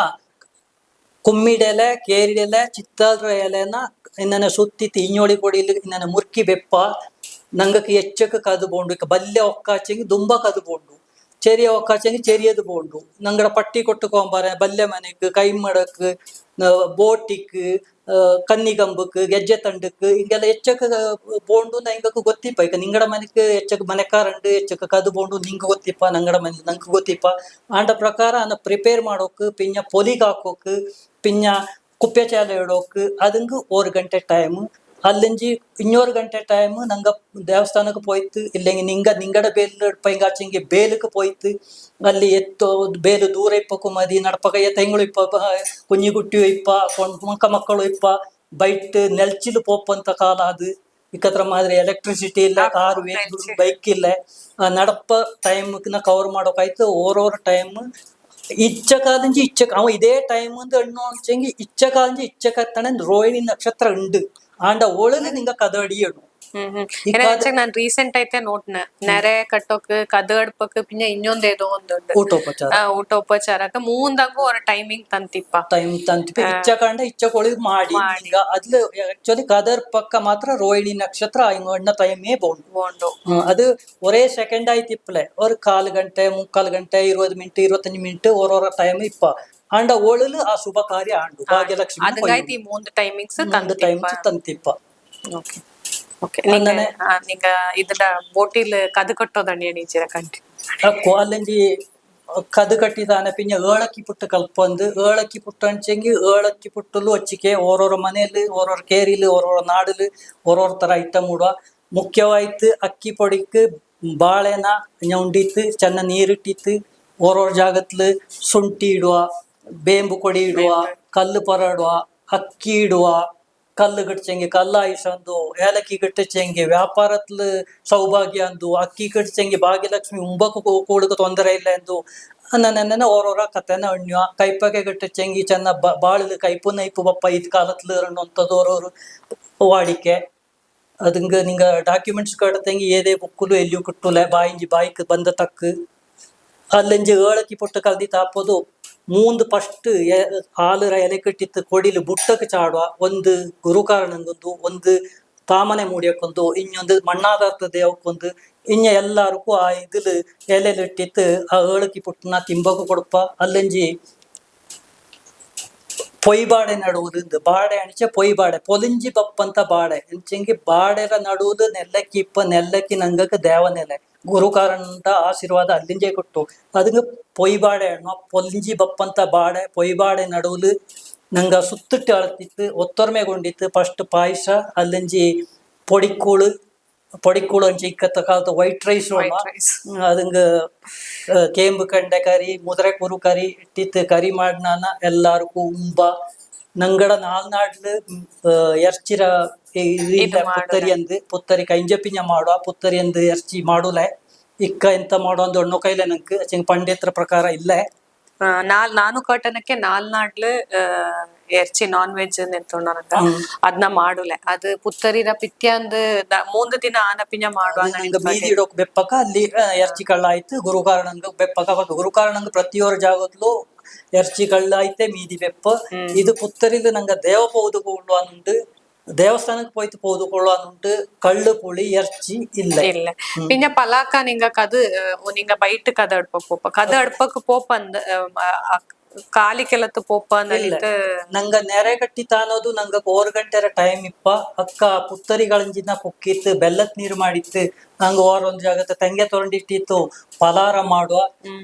ಕುಮ್ಮಿಡೆಲೆ ಕೇರಿಡೆಲೆ ಚಿತ್ತಾದ್ರ ಎಲೆನ ಇನ್ನನ ಸುತ್ತಿತ್ತು ಇഞ്ഞോಳಿ ಕೊಡಿಲಿ ಇನ್ನನ ಮುರ್ಕಿ ಬೆಪ್ಪ ನಂಗಕ್ಕೆ ಎಚ್ಚಕ್ಕೆ ಕದು ಬೋಂಡು ಈಗ ಬಲ್ಯ ಒಕ್ಕಾಚಂಗಿ ದುಂಬ ಕದು ಬೋಂಡು ಚೆರಿಯ ಒಕ್ಕಾಚಂಗಿ ಚೆರಿಯದು ಬೋಂಡು ನಂಗಡ ಪಟ್ಟಿ ಕೊಟ್ಟುಕೊಂಬಾರೆ ಬಲ್ಯ ಮನೆಕ್ ಕೈ ಮಡಕ್ ಬೋಟಿಕ್ ಕನ್ನಿಗಂಬಕ್ ಗೆಜ್ಜೆ ತಂಡಕ್ ಹಿಂಗೆಲ್ಲ ಎಚ್ಚಕ್ಕೆ ಬೋಂಡು ನಂಗಕ್ಕೆ ಗೊತ್ತಿಪ್ಪ ಈಗ ನಿಂಗಡ ಮನೆಕ್ ಎಚ್ಚಕ್ಕೆ ಮನೆಕಾರಂಡು ಎಚ್ಚಕ್ಕೆ ಕದು ಬೋಂಡು ನಿಂಗೆ ಗೊತ್ತಿಪ್ಪ ನಂಗಡ ಮನೆ ನಂಗೆ ಗೊತ್ತಿಪ್ಪ ಆಂಡ ಪ್ರಕಾರ ಅನ್ನ ಪ್ರಿಪೇರ್ ಮಾಡೋಕ್ ಪಿಂಜ ಪೊಲಿಗ್ ಹಾಕೋಕ್ ಪಿಂಜ ಕುಪ್ಪೆ ಚಾಲ ಇಡೋಕ್ ಅದಂಗ 1 ಗಂಟೆ ಟೈಮ್ ಅಲ್ಲಿಂಜಿ 2 ಗಂಟೆ ಟೈಮ್ ನಂಗ ದೇವಸ್ಥಾನಕ್ಕೆ ಪೋಯ್ತು ಇಲ್ಲೆಂಗಿ ನಿಂಗಡ ಬೇಲು ಪೈಂಗಾಚಿಂಗಿ ಬೇಲಕ್ಕೆ ಪೋಯ್ತು ಅಲ್ಲಿ ಎತ್ತು ಬೇಲು ದೂರ ಇಪ್ಪಕು ಮದಿ ನಡಪಕ ತೆಂಗಳು ಇಪ್ಪ ಕುഞ്ഞിಗುಟ್ಟಿ ಇಪ್ಪ ಮಕ್ಕಳು ಇಪ್ಪ ಬೈಟ್ ನೆಲ್ಚಿಲು ಪೋಪಂತ ಕಾಲ ಅದು ಇಕ್ಕತ್ರ ಮಾದ್ರೆ ಎಲೆಕ್ಟ್ರಿಸಿಟಿ ಇಲ್ಲ ಕಾರು ಬೈಕ್ ಇಲ್ಲ ನಡಪ ಟೈಮ್ ಕವರ್ ಮಾಡೋಕಾಯ್ತು ಓರೋರ್ ಟೈಮ್ ಇಚ್ಚ ಕಾಲಂಜಿ ಇಚ್ಚ ಅವ ಇದೇ ಟೈಮ್ ಅಣ್ಣು ಅಂಚಂಗಿ ಇಚ್ಚ ಕಾಲಂಜಿ ಇಚ್ಚ ಕತ್ತಣ ರೋಹಿಣಿ ನಕ್ಷತ್ರ ಉಂಡು ಆಂಡ ಒಳಗೆ ನಿಂಗ ಕದ ಅಡಿಯಡು ನಾನು ರೀಸೆಂಟ್ ಐತೆ ನೋಡ್ನ ನೆರೆ ಕಟ್ಟೋಕ್ ಕದ ಅಡ್ಪಕ್ ಪಿಂಜ ಇನ್ನೊಂದೇದೋ ಒಂದು ಊಟೋಪಚಾರಕ್ಕೆ ಮೂಂದಂಗು ಅವ್ರ ಟೈಮಿಂಗ್ ತಂತಿಪ್ಪ ಇಚ್ಚ ಕಂಡ ಇಚ್ಚ ಕೊಳಿದ್ ಮಾಡಿ ಈಗ ಅದ್ಲು ಆಕ್ಚುಲಿ ಕದರ್ ಪಕ್ಕ ಮಾತ್ರ ರೋಹಿಣಿ ನಕ್ಷತ್ರ ಅಣ್ಣ ಟೈಮೇ ಬೋಂಡು ಅದು ಒರೇ ಸೆಕೆಂಡ್ ಆಯ್ತಿಪ್ಪಲೆ ಅವ್ರ 1/4 ಗಂಟೆ 3/4 ಗಂಟೆ 20 ಮಿನಿಟ್ 25 ಮಿನಿಟ್ ಓರೋರ ಟೈಮ್ ಇಪ್ಪ ಆಂಡ ಒಳಲು ಆ ಶುಭ ಕಾರ್ಯ ಆಂಡು ಭಾಗ್ಯಲಕ್ಷ್ಮಿ ಅದಕ್ಕಾಯ್ತು ಈ 3 ಟೈಮಿಂಗ್ಸ್ ತಂತಿಪ್ಪ ಓಕೆ ನಿಂಗ ಇದನ್ನ ಬೋಟಿಲ್ ಕದು ಕಟ್ಟೋದಣ್ಣ ಎಣೀಚಿರ ಕಂಟಿ ಅಲ್ಲಂಜಿ ಕದು ಕಟ್ಟಿದಾನೆ ಪಿಂಜ ಏಳಕ್ಕಿ ಪುಟ್ಟು ಕಲ್ಪಂದು ಏಳಕ್ಕಿ ಪುಟ್ಟು ಅಂಚಂಗಿ ಏಳಕ್ಕಿ ಪುಟ್ಟಲು ಹಚ್ಚಿಕೆ ಓರೋರ ಮನೆಯಲ್ಲಿ ಓರೋರ ಕೇರಿಲು ಓರೋರ ನಾಡಲು ಓರೋರ ತರ ಐಟಮ್ ಉಡುವ ಮುಖ್ಯವಾಯ್ತು ಅಕ್ಕಿ ಪೊಡಿಕ್ ಬಾಳೆನ ಉಂಡಿತ್ತು ಚೆನ್ನ ನೀರಿಟ್ಟಿತ್ತು ಓರೋರ್ ಜಾಗತ್ಲು ಶುಂಠಿ ಇಡುವ, ಬೇಂಬು ಕೊಡಿ ಇಡುವ, ಕಲ್ಲು ಪರಡುವ, ಅಕ್ಕಿ ಇಡುವ, ಕಲ್ಲು ಗಟ್ಚಂಗೆ ಕಲ್ಲು ಆಯುಷಂದು, ಏಲಕ್ಕಿ ಗಟ್ಟಚಂಗೆ ವ್ಯಾಪಾರತ್ಲು ಸೌಭಾಗ್ಯ ಅಂದು, ಅಕ್ಕಿ ಗಟ್ಚಂಗೆ ಭಾಗ್ಯಲಕ್ಷ್ಮಿ ಉಂಬಕು ಕೂಡಕ್ಕೆ ತೊಂದರೆ ಇಲ್ಲ ಎಂದು ನನ್ನ ಓರೋರ ಕಥೆನ ಅಣ್ಣ ಕೈಪಗೆ ಗಟ್ಟಚಂಗಿ ಚೆನ್ನ ಬಾಳಿಲು ಕೈಪು ನೈಪು ಬಪ್ಪ ಇದ್ ಕಾಲತ್ಲು ಅನ್ನೋಂಥದ್ದು ಓರೋರು ವಾಡಿಕೆ. ಅದಂಗ ನಿಂಗ ಡಾಕ್ಯುಮೆಂಟ್ಸ್ ಕಡತಂಗಿ ಏದೇ ಬುಕ್ಕುಲು ಎಲ್ಲಿಯೂ ಕುಟ್ಟುಲೆ ಬಾಯಿಂಜಿ ಬಾಯಿಕ್ ಬಂದ ತಕ್ಕ ಅಲ್ಲಂಜಿ ಏಳಕ್ಕಿ ಪುಟ್ಟ ಕಲ್ದಿ ತಾಪೋದು ಮೂಂದು ಫಸ್ಟ್ ಹಾಲರ ಎಲೆ ಕಟ್ಟಿತ್ತು ಕೊಡಿಲು ಬುಟ್ಟಕ್ಕೆ ಚಾಡುವ ಒಂದು ಗುರುಕಾರಣಂಗೊಂದು, ಒಂದು ತಾಮನೆ ಮೂಡಿಯಕ್ಕೊಂದು, ಇನ್ನೊಂದು ಮಣ್ಣಾಧಾರ್ಥ ದೇವಕ್ಕೊಂದು, ಇನ್ನ ಎಲ್ಲಾರ್ಗೂ ಆ ಇದಿಲು ಎಲೆಲಿಟ್ಟಿತ್ತು ಆ ಏಳಕ್ಕಿ ಪುಟ್ಟನ ತಿಂಬಕು ಕೊಡಪ್ಪ. ಅಲ್ಲಂಜಿ ಪೊಯ್ಬಾಡೆ ನಡುವುದು ಬಾಡೆ ಅಣಿಚೆ ಪೊಯ್ಬಾಡೆ ಪೊಲಿಂಜಿ ಬಪ್ಪಂತ ಬಾಡೆ ಎಂಚಂಗಿ ಬಾಡೆರ ನಡುವುದು ನೆಲ್ಲಕ್ಕಿ ಇಪ್ಪ ನೆಲ್ಲಕ್ಕಿ ನಂಗಕ್ಕೆ ದೇವನೆಲೆ ಗುರುಕಾರಂತ ಆಶೀರ್ವಾದ ಅಲ್ಲಿಂಜೆ ಕೊಟ್ಟು ಅದಕ್ಕೆ ಪೊಯ್ಬಾಡೆ ಅಣ್ಣ ಪೊಲಿಂಜಿ ಬಪ್ಪಂತ ಬಾಡೆ ಪೊಯ್ಬಾಡೆ ನಡುವುದು ನಂಗ ಸುತ್ತಿಟ್ಟು ಅಳ್ತಿತ್ತು ಒತ್ತೊರ್ಮೆಗೊಂಡಿತ್ತು. ಫಸ್ಟ್ ಪಾಯಸ ಅಲ್ಲಿಂಜಿ ಪೊಡಿಕೂಳು ಅಂಚೆ ಇಕ್ಕತ್ತ ಕಾಲದ ವೈಟ್ ರೈಸ್ ಅದಂಗ ಕೇಂಬು ಕಂಡೆ ಕರಿ ಮುದ್ರೆ ಕುರು ಕರಿ ಇಟ್ಟಿತ್ತು ಕರಿ ಮಾಡ್ನಾನ ಎಲ್ಲಾರ್ಗೂ ಉಂಬ ನಂಗಡ ನಾಲ್ನಾಡ್ಲು ಎರ್ಚಿರ ಪುತ್ತರಿ ಅಂದು ಪುತ್ತರಿ ಕೈಂಜ ಪಿಂಜ ಮಾಡುವ ಪುತ್ತರಿ ಅಂದು ಎರ್ಚಿ ಮಾಡುಲೆ ಇಕ್ಕ ಎಂತ ಮಾಡುವ ಒಂದು ಒಣ್ಣು ಕೈಲೆ ನಂಗೆ ಚೆಂಗ್ ಪಂಡಿತರ ಪ್ರಕಾರ ಇಲ್ಲೇ ನಾನು ಕಟನಕ್ಕೆ ನಾಲ್ನಾಡ್ಲು ಎರ್ಚಿ ನಾನ್ ವೆಜ್ ನೆಂತೊಂಡನಂತ ಅದನ್ನ ಮಾಡುಲೆ ಅದು ಪುತ್ತರಿರ ಪಿತ್ಯ ಅಂದ್ 3 ದಿನ ಆನಪಿಂಜ ಮಾಡುವ ಬೀದಿ ಇಡೋಕ್ ಬೆಪ್ಪಕ ಅಲ್ಲಿ ಎರ್ಚಿ ಕಳ್ಳ ಆಯ್ತು ಗುರುಕಾರಣಂಗ ಬೆಪ್ಪಕ ಗುರುಕಾರಣಂಗ ಪ್ರತಿಯೊರ ಜಾಗತ್ಲು ಎರ್ಚಿ ಕಳ್ಳ ಐತೆ ಮೀದಿ ಬೆಪ್ಪ ಇದು ಪುತ್ತರಿದು ನಂಗ ದೇವ ಪೌದುಕೊಳ್ಳುವ ಅನ್ನುಂಡು ದೇವಸ್ಥಾನಕ್ಕೆ போய்த்து போது கொள்ளானுண்டு கள்ளு புளி இறைச்சி இல்ல பின்ன பலாக்கா நீங்க நீங்க பைட்டு கதை அடுப்பக்கு போப்ப அந்த ಕಾಲಿಕೆಲತ್ತು ಪೋಪ ನಂಗ ನೆರೆ ಕಟ್ಟಿ ತಾನೋದು ನಂಗ 4 ಗಂಟೆರ ಟೈಮ್ ಇಪ್ಪ ಅಕ್ಕ ಪುತ್ತರಿಗಳಿಂದ ಕುಕ್ಕಿತ್ತು ಬೆಲ್ಲತ್ ನೀರು ಮಾಡಿತ್ತು ನಂಗ ಒಂದ್ ಜಾಗತ್ತ ತೆಂಗೆ ತೊಗೊಂಡಿಟ್ಟಿತ್ತು ಪಲಾರ ಮಾಡುವ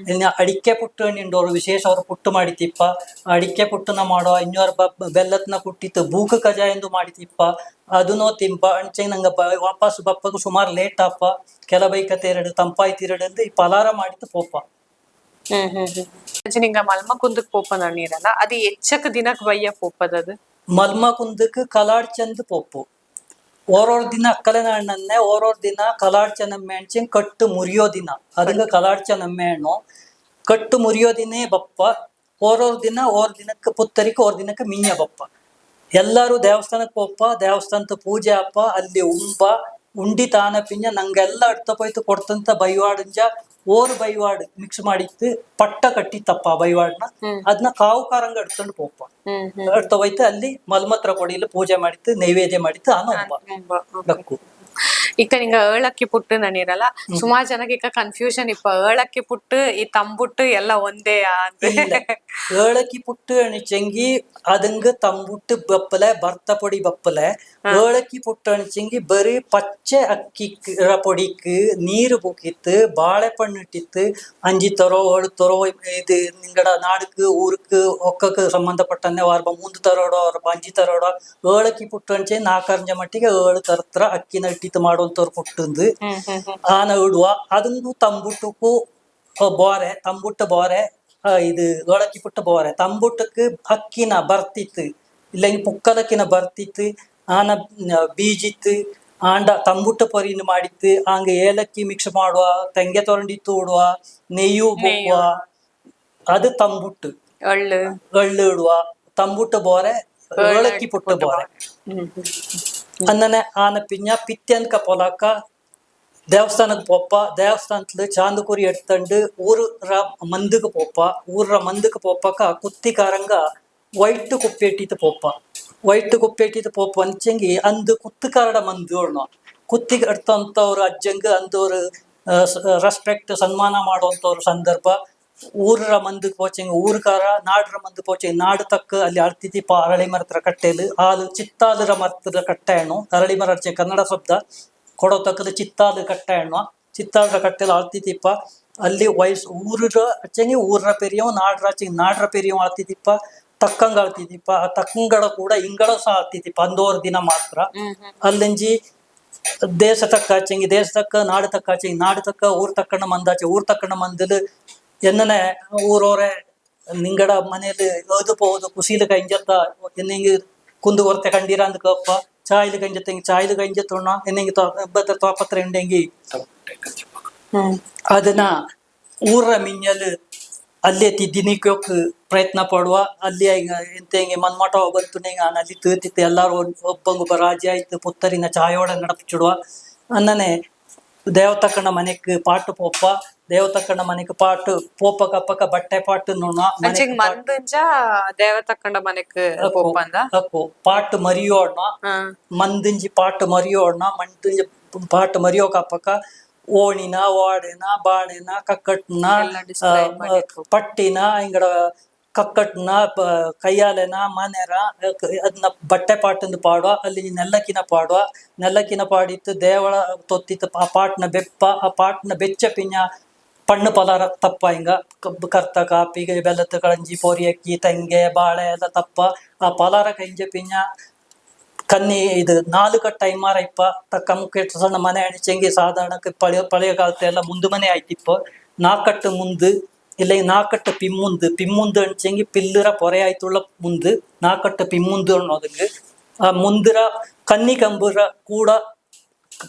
ಅಡಿಕೆ ಪುಟ್ಟು ನಿಂಡೋರು ವಿಶೇಷ ಅವ್ರು ಪುಟ್ಟು ಮಾಡಿತಿಪ್ಪ ಅಡಿಕೆ ಪುಟ್ಟನ ಮಾಡುವ ಇನ್ನೊರ್ ಬೆಲ್ಲತ್ನ ಕುಟ್ಟಿತ್ತು ಬೂಕ ಕಜಾ ಎಂದು ಮಾಡಿತಿಪ್ಪ ಅದನ್ನೋ ತಿಂಪ ಅಂಚೆ ನಂಗ ವಾಪಸ್ ಬಪ್ಪಗ ಸುಮಾರು ಲೇಟ್ ಅಪ್ಪ ಕೆಲ ಬೈಕತೆ 2 ತಂಪಾಯ್ತು 2 ಅಂತ ಈ ಪಲಾರ ಮಾಡಿತ್ತು ಪೋಪ நீங்க மல்ம குந்துக்கு போப்ப நீரಲ್ಲ ಅದು ಎಚ್ಚಕ ದಿನಕ್ಕೆ ಬಯ್ಯ ಪೋಪದದು ಮಲ್ಮ ಕುಂದಕ್ಕೆ ಕಲಾಡ್ಚಂದ್ ಪೋಪು ಓರೋರ್ ದಿನ ಅಕ್ಕಲೆ ನಾಣ್ಣನ್ನೆ ಓರೋರ್ ದಿನ ಕಲಾಡ್ಚನಮ್ಮೆ ಅಣ್ಚಿಂಗ್ ಕಟ್ಟು ಮುರಿಯೋ ದಿನ ಅದಂಗ ಕಲಾಡ್ಚನಮ್ಮೆ ಹಣ್ಣು ಕಟ್ಟು ಮುರಿಯೋ ದಿನೇ ಬಪ್ಪ ಓರೋರ್ ದಿನಕ್ಕೆ ಪುತ್ತರಿಕೆ ಓರ್ ದಿನಕ್ಕೆ ಮಿಂಜ ಬಪ್ಪ ಎಲ್ಲಾರು ದೇವಸ್ಥಾನಕ್ಕೆ ಪೋಪ ದೇವಸ್ಥಾನದ ಪೂಜೆ ಅಪ್ಪ ಅಲ್ಲಿ ಉಂಡಿ ತಾನ ಪಿಂಜ ನಂಗೆಲ್ಲ ಅಡ್ತ ಪೋಯ್ತು ಕೊಡ್ತಂತ ಬೈವಾಡಂಜ ಓರ್ ಬೈವಾಡ್ ಮಿಕ್ಸ್ ಮಾಡಿತ್ತು ಪಟ್ಟ ಕಟ್ಟಿತ್ತಪ್ಪ ಬೈವಾಡ್ನ ಅದನ್ನ ಕಾವು ಕಾರಂಗ ಎಡ್ಕೊಂಡು ಪೋಪ ಎಡ್ತ ಹೋಯ್ತು ಅಲ್ಲಿ ಮಲ್ಮತ್ರ ಕೊಡಿಲಿ ಪೂಜೆ ಮಾಡಿತ್ತು ನೈವೇದ್ಯ ಮಾಡಿತ್ತು ಅನೊಬ್ಬ ಈಗ ನಿಂಗ ಏಳಕ್ಕಿ ಪುಟ್ಟು ನನಿರಲ್ಲ ಸುಮಾರು ಜನಕ್ಕೆ ಈಗ ಕನ್ಫ್ಯೂಷನ್ ಇಪ್ಪ ಏಳಕ್ಕಿ ಪುಟ್ಟು ಈ ತಂಬುಟ್ಟು ಎಲ್ಲ ಒಂದೇ ಏಳಕ್ಕಿ ಪುಟ್ಟು ಅಣಿಚಂಗಿ ಅದಂಗ ತಂಬುಟ್ಟು ಬಪ್ಪಲೆ ಭರ್ತ ಪೊಡಿ ಬಪ್ಪಲೆ ಏಳಕ್ಕಿ ಪುಟ್ಟು ಅಣಿಚಂಗಿ ಬರೀ ಪಚ್ಚೆ ಅಕ್ಕಿ ಪೊಡಿಕ್ ನೀರು ಬುಕ್ಕಿತ್ತು ಬಾಳೆಪಣ್ಣು ಇಟ್ಟಿತ್ತು ಅಂಜಿ ತರೋ 7 ತರೋ ಇದು ನಿಂಗಡ ನಾಡಕ್ ಊರ್ಕ್ ಒಕ್ಕಕ್ ಸಂಬಂಧಪಟ್ಟನ್ನೆ ವಾರ 3 ತರೋಡೋ ಅಂಜಿ ತರೋಡೋ ಏಳಕ್ಕಿ ಪುಟ್ಟು ಅಣಿಚೆ 4 ಮಟ್ಟಿಗೆ 7 ತರತ್ರ ಅಕ್ಕಿನ ಇಟ್ಟಿತ್ತು ಮಾಡುವಂತವ್ರು ಪುಟ್ಟಂದು ಆನ ಇಡುವ ಅದೊಂದು ತಂಬುಟ್ಟಕ್ಕೂ ಬೋರೆ ತಂಬುಟ್ಟ ಬೋರೆ ಇದು ಏಳಕ್ಕಿ ಪುಟ್ಟ ಬೋರೆ ತಂಬುಟ್ಟಕ್ಕೆ ಅಕ್ಕಿನ ಬರ್ತಿತ್ತು ಇಲ್ಲ ಪುಕ್ಕಲಕ್ಕಿನ ಬರ್ತಿತ್ತು ಆನ ಬೀಜಿತ್ತು ಆಂಡ ತಂಬುಟ್ಟ ಪರಿನ ಮಾಡಿತ್ತು ಹಂಗ ಏಲಕ್ಕಿ ಮಿಕ್ಸ್ ಮಾಡುವ ತೆಂಗೆ ತೊಗೊಂಡಿತ್ತು ಉಡುವ ನೆಯ್ಯು ಬುಕ್ಕುವ ಅದು ತಂಬುಟ್ಟು ಎಳ್ಳು ಇಡುವ ತಂಬುಟ್ಟ ಬೋರೆ ಏಳಕ್ಕಿ ಪುಟ್ಟ ಬೋರೆ ಅನ್ನನೆ ಆನ ಪಿಂಜ ಪಿತ್ಯನ್ಕ ಪೊಲಕ ದೇವಸ್ಥಾನಕ್ಕೆ ಪೋಪ ದೇವಸ್ಥಾನದ ಚಾಂದಕೂರಿ ಎಡ್ತಂಡು ಊರ ಮಂದಕ್ಕೆ ಪೋಪಕ ಕುತ್ತಿ ಕಾರಂಗ ವೈಟ್ ಕುಪ್ಪೆಟ್ಟಿತ್ತು ಪೋಪ ಅಂಚಂಗಿ ಅಂದು ಕುತ್ತುಕಾರಡ ಮಂದೋಳ್ನ ಕುತ್ತಿಗೆ ಎಡ್ತಂತವ್ರು ಅಜ್ಜಂಗ ಅಂದವ್ರು ರೆಸ್ಪೆಕ್ಟ್ ಸನ್ಮಾನ ಮಾಡುವಂತವ್ರ ಸಂದರ್ಭ ಊರ ಮಂದಕ್ಕೆ ಪೋಚಂಗ ಊರ್ಕಾರ ನಾಡ್ರ ಮಂದ್ ಪೋಚಂಗ ನಾಡು ತಕ್ಕ ಅಲ್ಲಿ ಅಳ್ತಿತಿಪ್ಪ ಅರಳಿ ಮರತ್ರ ಕಟ್ಟೆಲು ಹಾಲು ಚಿತ್ತಾಲರ ಮರದ ಕಟ್ಟೆ ಹಣ್ಣು ಅರಳಿ ಮರ ಕನ್ನಡ ಶಬ್ದ ಕೊಡೋ ತಕ್ಕದ ಚಿತ್ತಾಲು ಕಟ್ಟೆ ಹಣ್ಣು ಚಿತ್ತಾಲರ ಕಟ್ಟೆಲು ಆಳ್ತಿತಿಪ್ಪ ಅಲ್ಲಿ ಊರ ಅಚ್ಚಂಗಿ ಊರ ಪೆರಿಯವ್ ನಾಡ್ರ ಪೆರಿಯವ್ ಆಳ್ತಿತಿಪ್ಪ ತಕ್ಕಂಗ ಆಳ್ತಿತಿಪ್ಪ ಆ ತಕ್ಕಂಗಳ ಕೂಡ ಇಂಗಳ ಸಹ ಆಳ್ತಿತಿಪ್ಪ ಅಂದೋರ್ ದಿನ ಮಾತ್ರ ಅಲ್ಲಂಜಿ ದೇಶ ತಕ್ಕ ಆಚಂಗಿ ದೇಶ ತಕ್ಕ ನಾಡು ತಕ್ಕ ಆಚಂಗಿ ನಾಡು ತಕ್ಕ ಊರ್ ತಕ್ಕಣ್ಣ ಮಂದಾಚೆ ಊರ್ ತಕ್ಕಣ್ಣ ಮಂದಲು എന്നനെ ഊരോറെ നിങ്ങളുടെ മനയിൽ ഏത് പോകുന്നു കുശിയിൽ കഴിഞ്ഞത്ത എന്നെങ്കിൽ കുന്തു കുറത്തെ കണ്ടീരാന്ന് കേപ്പ ചായല് കഴിഞ്ഞത്തെങ്കിൽ ചായല് കഴിഞ്ഞത്തുണ്ണ എന്നെങ്കിൽ തോപ്പത്ര ഉണ്ടെങ്കിൽ ಅದನ್ನ ಊರ ಮಿಂಜಲು ಅಲ್ಲೇ ದಿನಿಕೋಕ್ ಪ್ರಯತ್ನ ಪಡುವ ಅಲ್ಲಿ ಎಂತೆಂಗೆ ಮನ್ಮಟ ಬಂತು ಅಲ್ಲಿ ತೀರ್ತಿತ್ತು ಎಲ್ಲಾರು ಒಬ್ಬಂಗೊಬ್ಬ ರಾಜ್ಯ ಆಯ್ತು ಪುತ್ತರಿನ ಚಾಯೋಡ ನಡಪಿಚಿಡುವ ಅನ್ನನೆ ದೇವತಕ್ಕನ ಮನೆಕ್ ಪಾಟು ಪೋಪ ದೇವತಕ್ಕನ ಮನೆಕ್ ಪಾಟು ಪೋಪ ಕಪ್ಪಕ ಬಟ್ಟೆ ಪಾಟು ನೋಣ ಅಂಚಿಂಗ್ ಮಂದಂಜ ದೇವತಕ್ಕಂಡ ಮನೆಕ್ ಪೋಪಂದ ಅಕ್ಕು ಪಾಟು ಮರಿಯೋಣ ಮಂದಿಂಜಿ ಪಾಟು ಮರಿಯೋಣ ಮಂದಿಂಜಿ ಪಾಟು ಮರಿಯೋ ಕಪ್ಪಕ ಓಣಿನ ವಾಡಿನ ಬಾಣಿನ ಕಕ್ಕಟ್ನ ಪಟ್ಟಿನ ಹಿಂಗಡ ಕಕ್ಕಟ್ನ ಕೈಯಾಲೆನ ಮನೆರ ಅದನ್ನ ಬಟ್ಟೆ ಪಾಟಂದು ಪಾಡುವ ಅಲ್ಲಿ ನೆಲ್ಲಕ್ಕಿನ ಪಾಡುವ ನೆಲ್ಲಕ್ಕಿನ ಪಾಡಿತ್ತು ದೇವಳ ತೊತ್ತಿತ್ತು ಆ ಪಾಟ್ನ ಬೆಪ್ಪ ಆ ಪಾಟ್ನ ಬೆಚ್ಚ ಪಿಂಜ ಪಣ್ಣು ಪಲಾರ ತಪ್ಪ ಹಿಂಗ ಕರ್ತ ಕಾಪಿ ಬೆಲ್ಲದ ಕಳಂಜಿ ಪೋರಿ ಅಕ್ಕಿ ತಂಗೆ ಬಾಳೆ ಎಲ್ಲ ತಪ್ಪ ಆ ಪಲಾರ ಕೈಂಜ ಪಿಂಜ ಕನ್ನಿ ಇದು 4 ಟೈಮಾರ ಇಪ್ಪ ತಕ್ಕ ಮುಖ್ಯ ಸಣ್ಣ ಮನೆ ಅಣಿಚಂಗಿ ಸಾಧಾರಣಕ್ಕೆ ಪಳೆಯ ಕಾಲത്തെ ಎಲ್ಲ ಮುಂದು ಮನೆ ಆಯ್ತಿಪ್ಪ 4 ಮುಂದು ಇಲ್ಲ 4 ಪಿಮ್ಮುಂದು ಅಣಿಚಂಗಿ ಪಿಲ್ಲರ ಪೊರೆ ಆಯ್ತುಳ್ಳ ಮುಂದು 4 ಪಿಮ್ಮುಂದು ಅನ್ನೋದಂಗೆ ಆ ಮುಂದಿರ ಕನ್ನಿ ಕಂಬುರ ಕೂಡ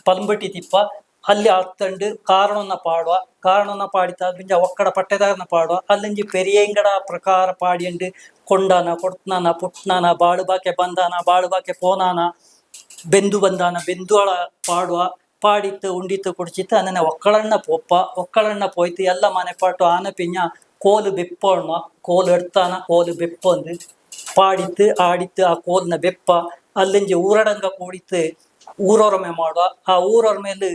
ಪಲ್ಂಬಟ್ಟಿ ತಿಪ್ಪ ಅಲ್ಲಿ ಹತ್ತಂಡು ಕಾರಣನ ಪಾಡಿತ ಬಿಂಜ ಒಕ್ಕಡ ಪಟ್ಟೆದಾರನ ಪಾಡುವ ಅಲ್ಲಿಂಜಿ ಪೆರಿಯಂಗಡ ಪ್ರಕಾರ ಪಾಡಿಯಂಡು ಕೊಂಡಾನ ಕೊಡ್ತನಾನ ಪುಟ್ನಾನ ಬಾಳುಬಾಕೆ ಬಂದಾನ ಬಾಳುಬಾಕೆ ಪೋನಾನ ಬೆಂದು ಬಂದಾನ ಬೆಂದುಳ ಪಾಡುವ ಪಾಡಿತ್ತು ಉಂಡಿತ್ತು ಕುಡಿಚಿತ್ತು ಅನ್ನನೆ ಒಕ್ಕಳಣ್ಣ ಪೋಯ್ತು ಎಲ್ಲ ಮನೆ ಪಾಟು ಆನ ಪಿಂಜ ಕೋಲು ಬೆಪ್ಪಣ್ಣ ಕೋಲು ಎಡ್ತಾನ ಕೋಲು ಬೆಪ್ಪಂದು ಪಾಡಿತ್ತು ಆಡಿತ್ತು ಆ ಕೋಲ್ನ ಬೆಪ್ಪ ಅಲ್ಲಿಂಜಿ ಊರಡಂಗ ಕೂಡಿತ್ತು ಊರೊರಮೆ ಮಾಡುವ ಆ ಊರೊರ ಮೇಲೆ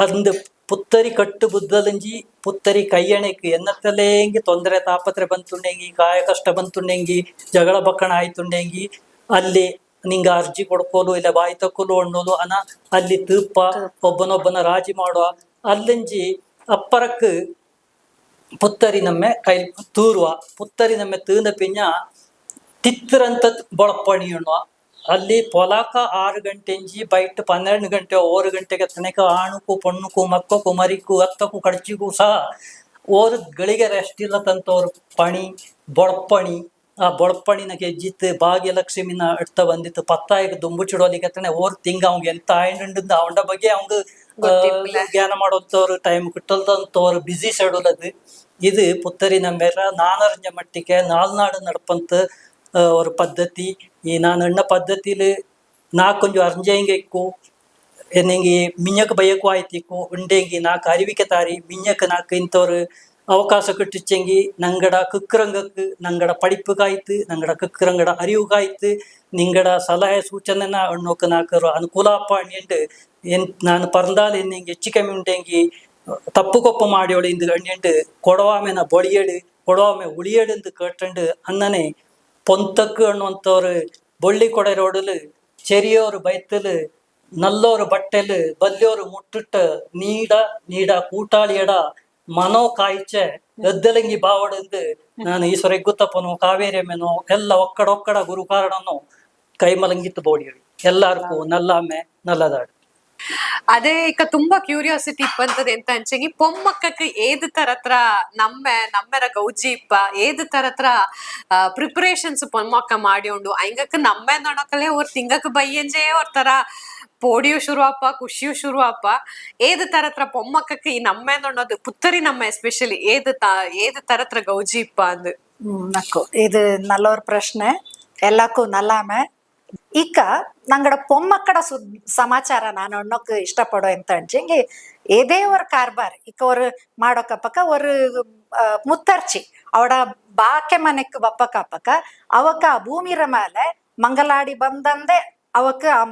ಅಂದು ಪುತ್ತರಿ ಕಟ್ಟು ಬುದ್ದಲಂಜಿ ಪುತ್ತರಿ ಕೈಯಣೆಕ್ ಎನ್ನತ್ತಲೇಂಗಿ ತೊಂದರೆ ತಾಪತ್ರೆ ಬಂತುಂಡೆಂಗಿ ಕಾಯ ಕಷ್ಟ ಬಂತುಂಡೆಂಗಿ ಜಗಳ ಬಕ್ಕಣ ಆಯ್ತುಂಡೆಂಗಿ ಅಲ್ಲಿ ನಿಂಗ ಅರ್ಜಿ ಕೊಡ್ಕೋಲು ಇಲ್ಲ ಬಾಯಿ ತಕ್ಕೋಲು ಅನ್ನೋದು ಅನ ಅಲ್ಲಿ ತೂಪ ಒಬ್ಬನೊಬ್ಬನ ರಾಜಿ ಮಾಡುವ ಅಲ್ಲಂಜಿ ಅಪ್ಪರಕ್ ಪುತ್ತರಿ ನಮ್ಮೆ ಕೈ ತೂರುವ ಪುತ್ತರಿ ನಮ್ಮೆ ತೂನ ಪಿಂಜ ತಿತ್ತರಂತ ಬೊಳಪಣಿ ಅನ್ನುವ ಅಲ್ಲಿ ಪೊಲಾಕ 6 ಗಂಟೆಂಜಿ ಬೈಟ್ 12 ಗಂಟೆ 1 ಗಂಟೆಗೆ ತನಕ ಆಣುಕು ಪಣ್ಣುಕು ಮಕ್ಕಕ್ಕೂ ಮರಿಕು ಅತ್ತಕ್ಕೂ ಕಡ್ಚಿಗೂ ಸಹ ಗಳಿಗೆ ರೆಸ್ಟ್ ಇಲ್ಲ ತಂತವ್ರು ಪಣಿ ಬೊಳಪಣಿ ಆ ಬೊಳಪಣಿನ ಗೆಜ್ಜಿತ್ತು ಭಾಗ್ಯಲಕ್ಷ್ಮಿನ ಇಡ್ತಾ ಬಂದಿತ್ತು ಪತ್ತಾಯಿಗೆ ದುಂಬುಚಿಡೋಲಿಕ್ಕೆ ತಿಂಗ ಅವ್ಗೆ ಎಂತ ಆಯ್ಂಡ್ ಅವನ ಬಗ್ಗೆ ಅವ್ನು ಜ್ಞಾನ ಮಾಡೋಂಥವ್ರು ಟೈಮ್ ಕಿಟ್ಟಲ್ದಂತವ್ರು ಬಿಸಿ ಶೆಡ್ಯೂಲ್ ಅದು ಇದು ಪುತ್ತರಿ ನಂಬೇರ ನಾನರಂಜ ಮಟ್ಟಿಗೆ ನಾಲ್ನಾಡು ನಡಪಂತ ஒரு பద్ధதி நான் என்ன பద్ధதியில் நான் கொஞ்சம் அறிஞ்சேங்கோ என்னெங்க மிஞ்சக்கு பயக்கும் ஆಯ್ತಿಕ್ಕು ಉಂಡೆಂಗಿ ನಾಲ್ಕು ಅರಿವಿಕೆ ತಾರಿ ಮಿಂಜಕ್ಕೆ ನಾಲ್ಕು ಇಂಥವ್ರು ಅವಕಾಶ ಕಟ್ಟಿಚ್ಚೆಂಗಿ ನಂಗಡ ಕುಕ್ಕರಂಗಕ್ಕೆ ನಂಗಡ ಪಡಿப்புಗಾಯ್ತು ನಂಗಡ ಕುಕ್ಕರಂಗಡ ಅರಿವುಗಾಯ್ತು ನಿಂಗಡ ಸಲಹೆ ಸೂಚನೆನ ಅಣ್ಣೋಕೆ ನಾಲ್ಕರು ಅನುಕೂಲಪ್ಪ ಅಣ್ಣಿಂಡು ನಾನು ಪರಂದಾಲ್ ಎನ್ನೆಂಗಿ ಹೆಚ್ಚು ಕಮ್ಮಿ ಉಂಡೆಂಗಿ ತಪ್ಪು ಕೊಪ್ಪ ಮಾಡಿಯೋಳು ಇಂದು ಅಣ್ಣಿಂಡು ಕೊಡವಾಮೆನ ಬೊಳಿಯಡು ಕೊಡವಾಮೆ ಉಳಿಯಡು ಎಂದು ಕೇಟಂಡು ಅನ್ನನೆ ಪೊಂತಕ್ಕೆ ಅನ್ನುವಂಥವ್ರು ಬೊಳ್ಳಿ ಕೊಡೆ ರೋಡಲು ಚೆರಿಯೋರು ಬೈತಲು ನಲ್ಲೋರು ಬಟ್ಟೆಲು ಬಲ್ಲಿಯೋರು ಮುಟ್ಟಿಟ್ಟ ನೀಡ ಕೂಟಾಳಿಯಡ ಮನೋ ಕಾಯ್ಚೆ ಎದ್ದಲಂಗಿ ಬಾವಡಂದು ನಾನು ಈಶ್ವರ ಗುತ್ತಪ್ಪನು ಕಾವೇರಿ ಅಮ್ಮೆನೋ ಎಲ್ಲ ಒಕ್ಕಡ ಗುರು ಕಾರಣನು ಕೈಮಲಂಗಿತ್ತು ಬೋಡಿಯಳು ಎಲ್ಲಾರ್ಗೂ ನಲ್ಲಾಮೆ ನಲ್ಲದಾಡು ಅದೇ ಈಗ ತುಂಬಾ ಕ್ಯೂರಿಯಾಸಿಟಿ ಇಪ್ಪಂತದ ಎಂತ ಅಂಚೆಂಗಿ ಪೊಮ್ಮಕ್ಕಕ್ಕೆ ಏದ್ ತರತ್ರ ನಮ್ಮೆರ ಗೌಜಿ ಇಪ್ಪ ಏದ್ ತರತ್ರ ಪ್ರಿಪರೇಷನ್ಸ್ ಪೊಮ್ಮಕ್ಕ ಮಾಡಿಕೊಂಡು ಐಂಗಕ್ಕೆ ನಮ್ಮೆ ನೋಡಕಲೆ ಅವ್ರ ತಿಂಗಕ್ಕೆ ಬೈಯಂಜೆ ಅವ್ರ ತರ ಪೋಡಿಯು ಶುರುವಪ್ಪ ಖುಷಿಯು ಶುರುವಪ್ಪ ಏದ್ ತರತ್ರ ಪೊಮ್ಮಕ್ಕಕ್ಕೆ ಈ ನಮ್ಮೆ ನೋಡೋದು ಪುತ್ತರಿ ನಮ್ಮ ಎಸ್ಪೆಷಲಿ ಏದ್ ತರತ್ರ ಗೌಜಿ ಇಪ್ಪ ಅಂದು ನಕ್ಕು ಇದು ನಲ್ಲೋರ್ ಪ್ರಶ್ನೆ ಎಲ್ಲಕ್ಕೂ ನಲ್ಲಾಮೆ ಈಗ ನಂಗಡ பொம்மக்கட சமாச்சார நான் ஒன்னுக்கு இஷ்டப்படும் ಎಂತ ಅಂಚೆಂಗಿ ಏದೇ ஒரு ಕಾರ್ಬಾರ್ ಈಗ ஒரு ಮಾಡೋಕಪ್ಪಕ ஒரு ಮುತ್ತರ್ಚಿ ಅವಡ ಬಾಕೆ ಮನೆಕ್ ಬಪ್ಪಕಪ್ಪಕ ಅವಕ್ಕ ಆ ಭೂಮಿರ ಮೇಲೆ ಮಂಗಲಾಡಿ ಬಂದಂದೆ ಅವಕ್ಕ ಆ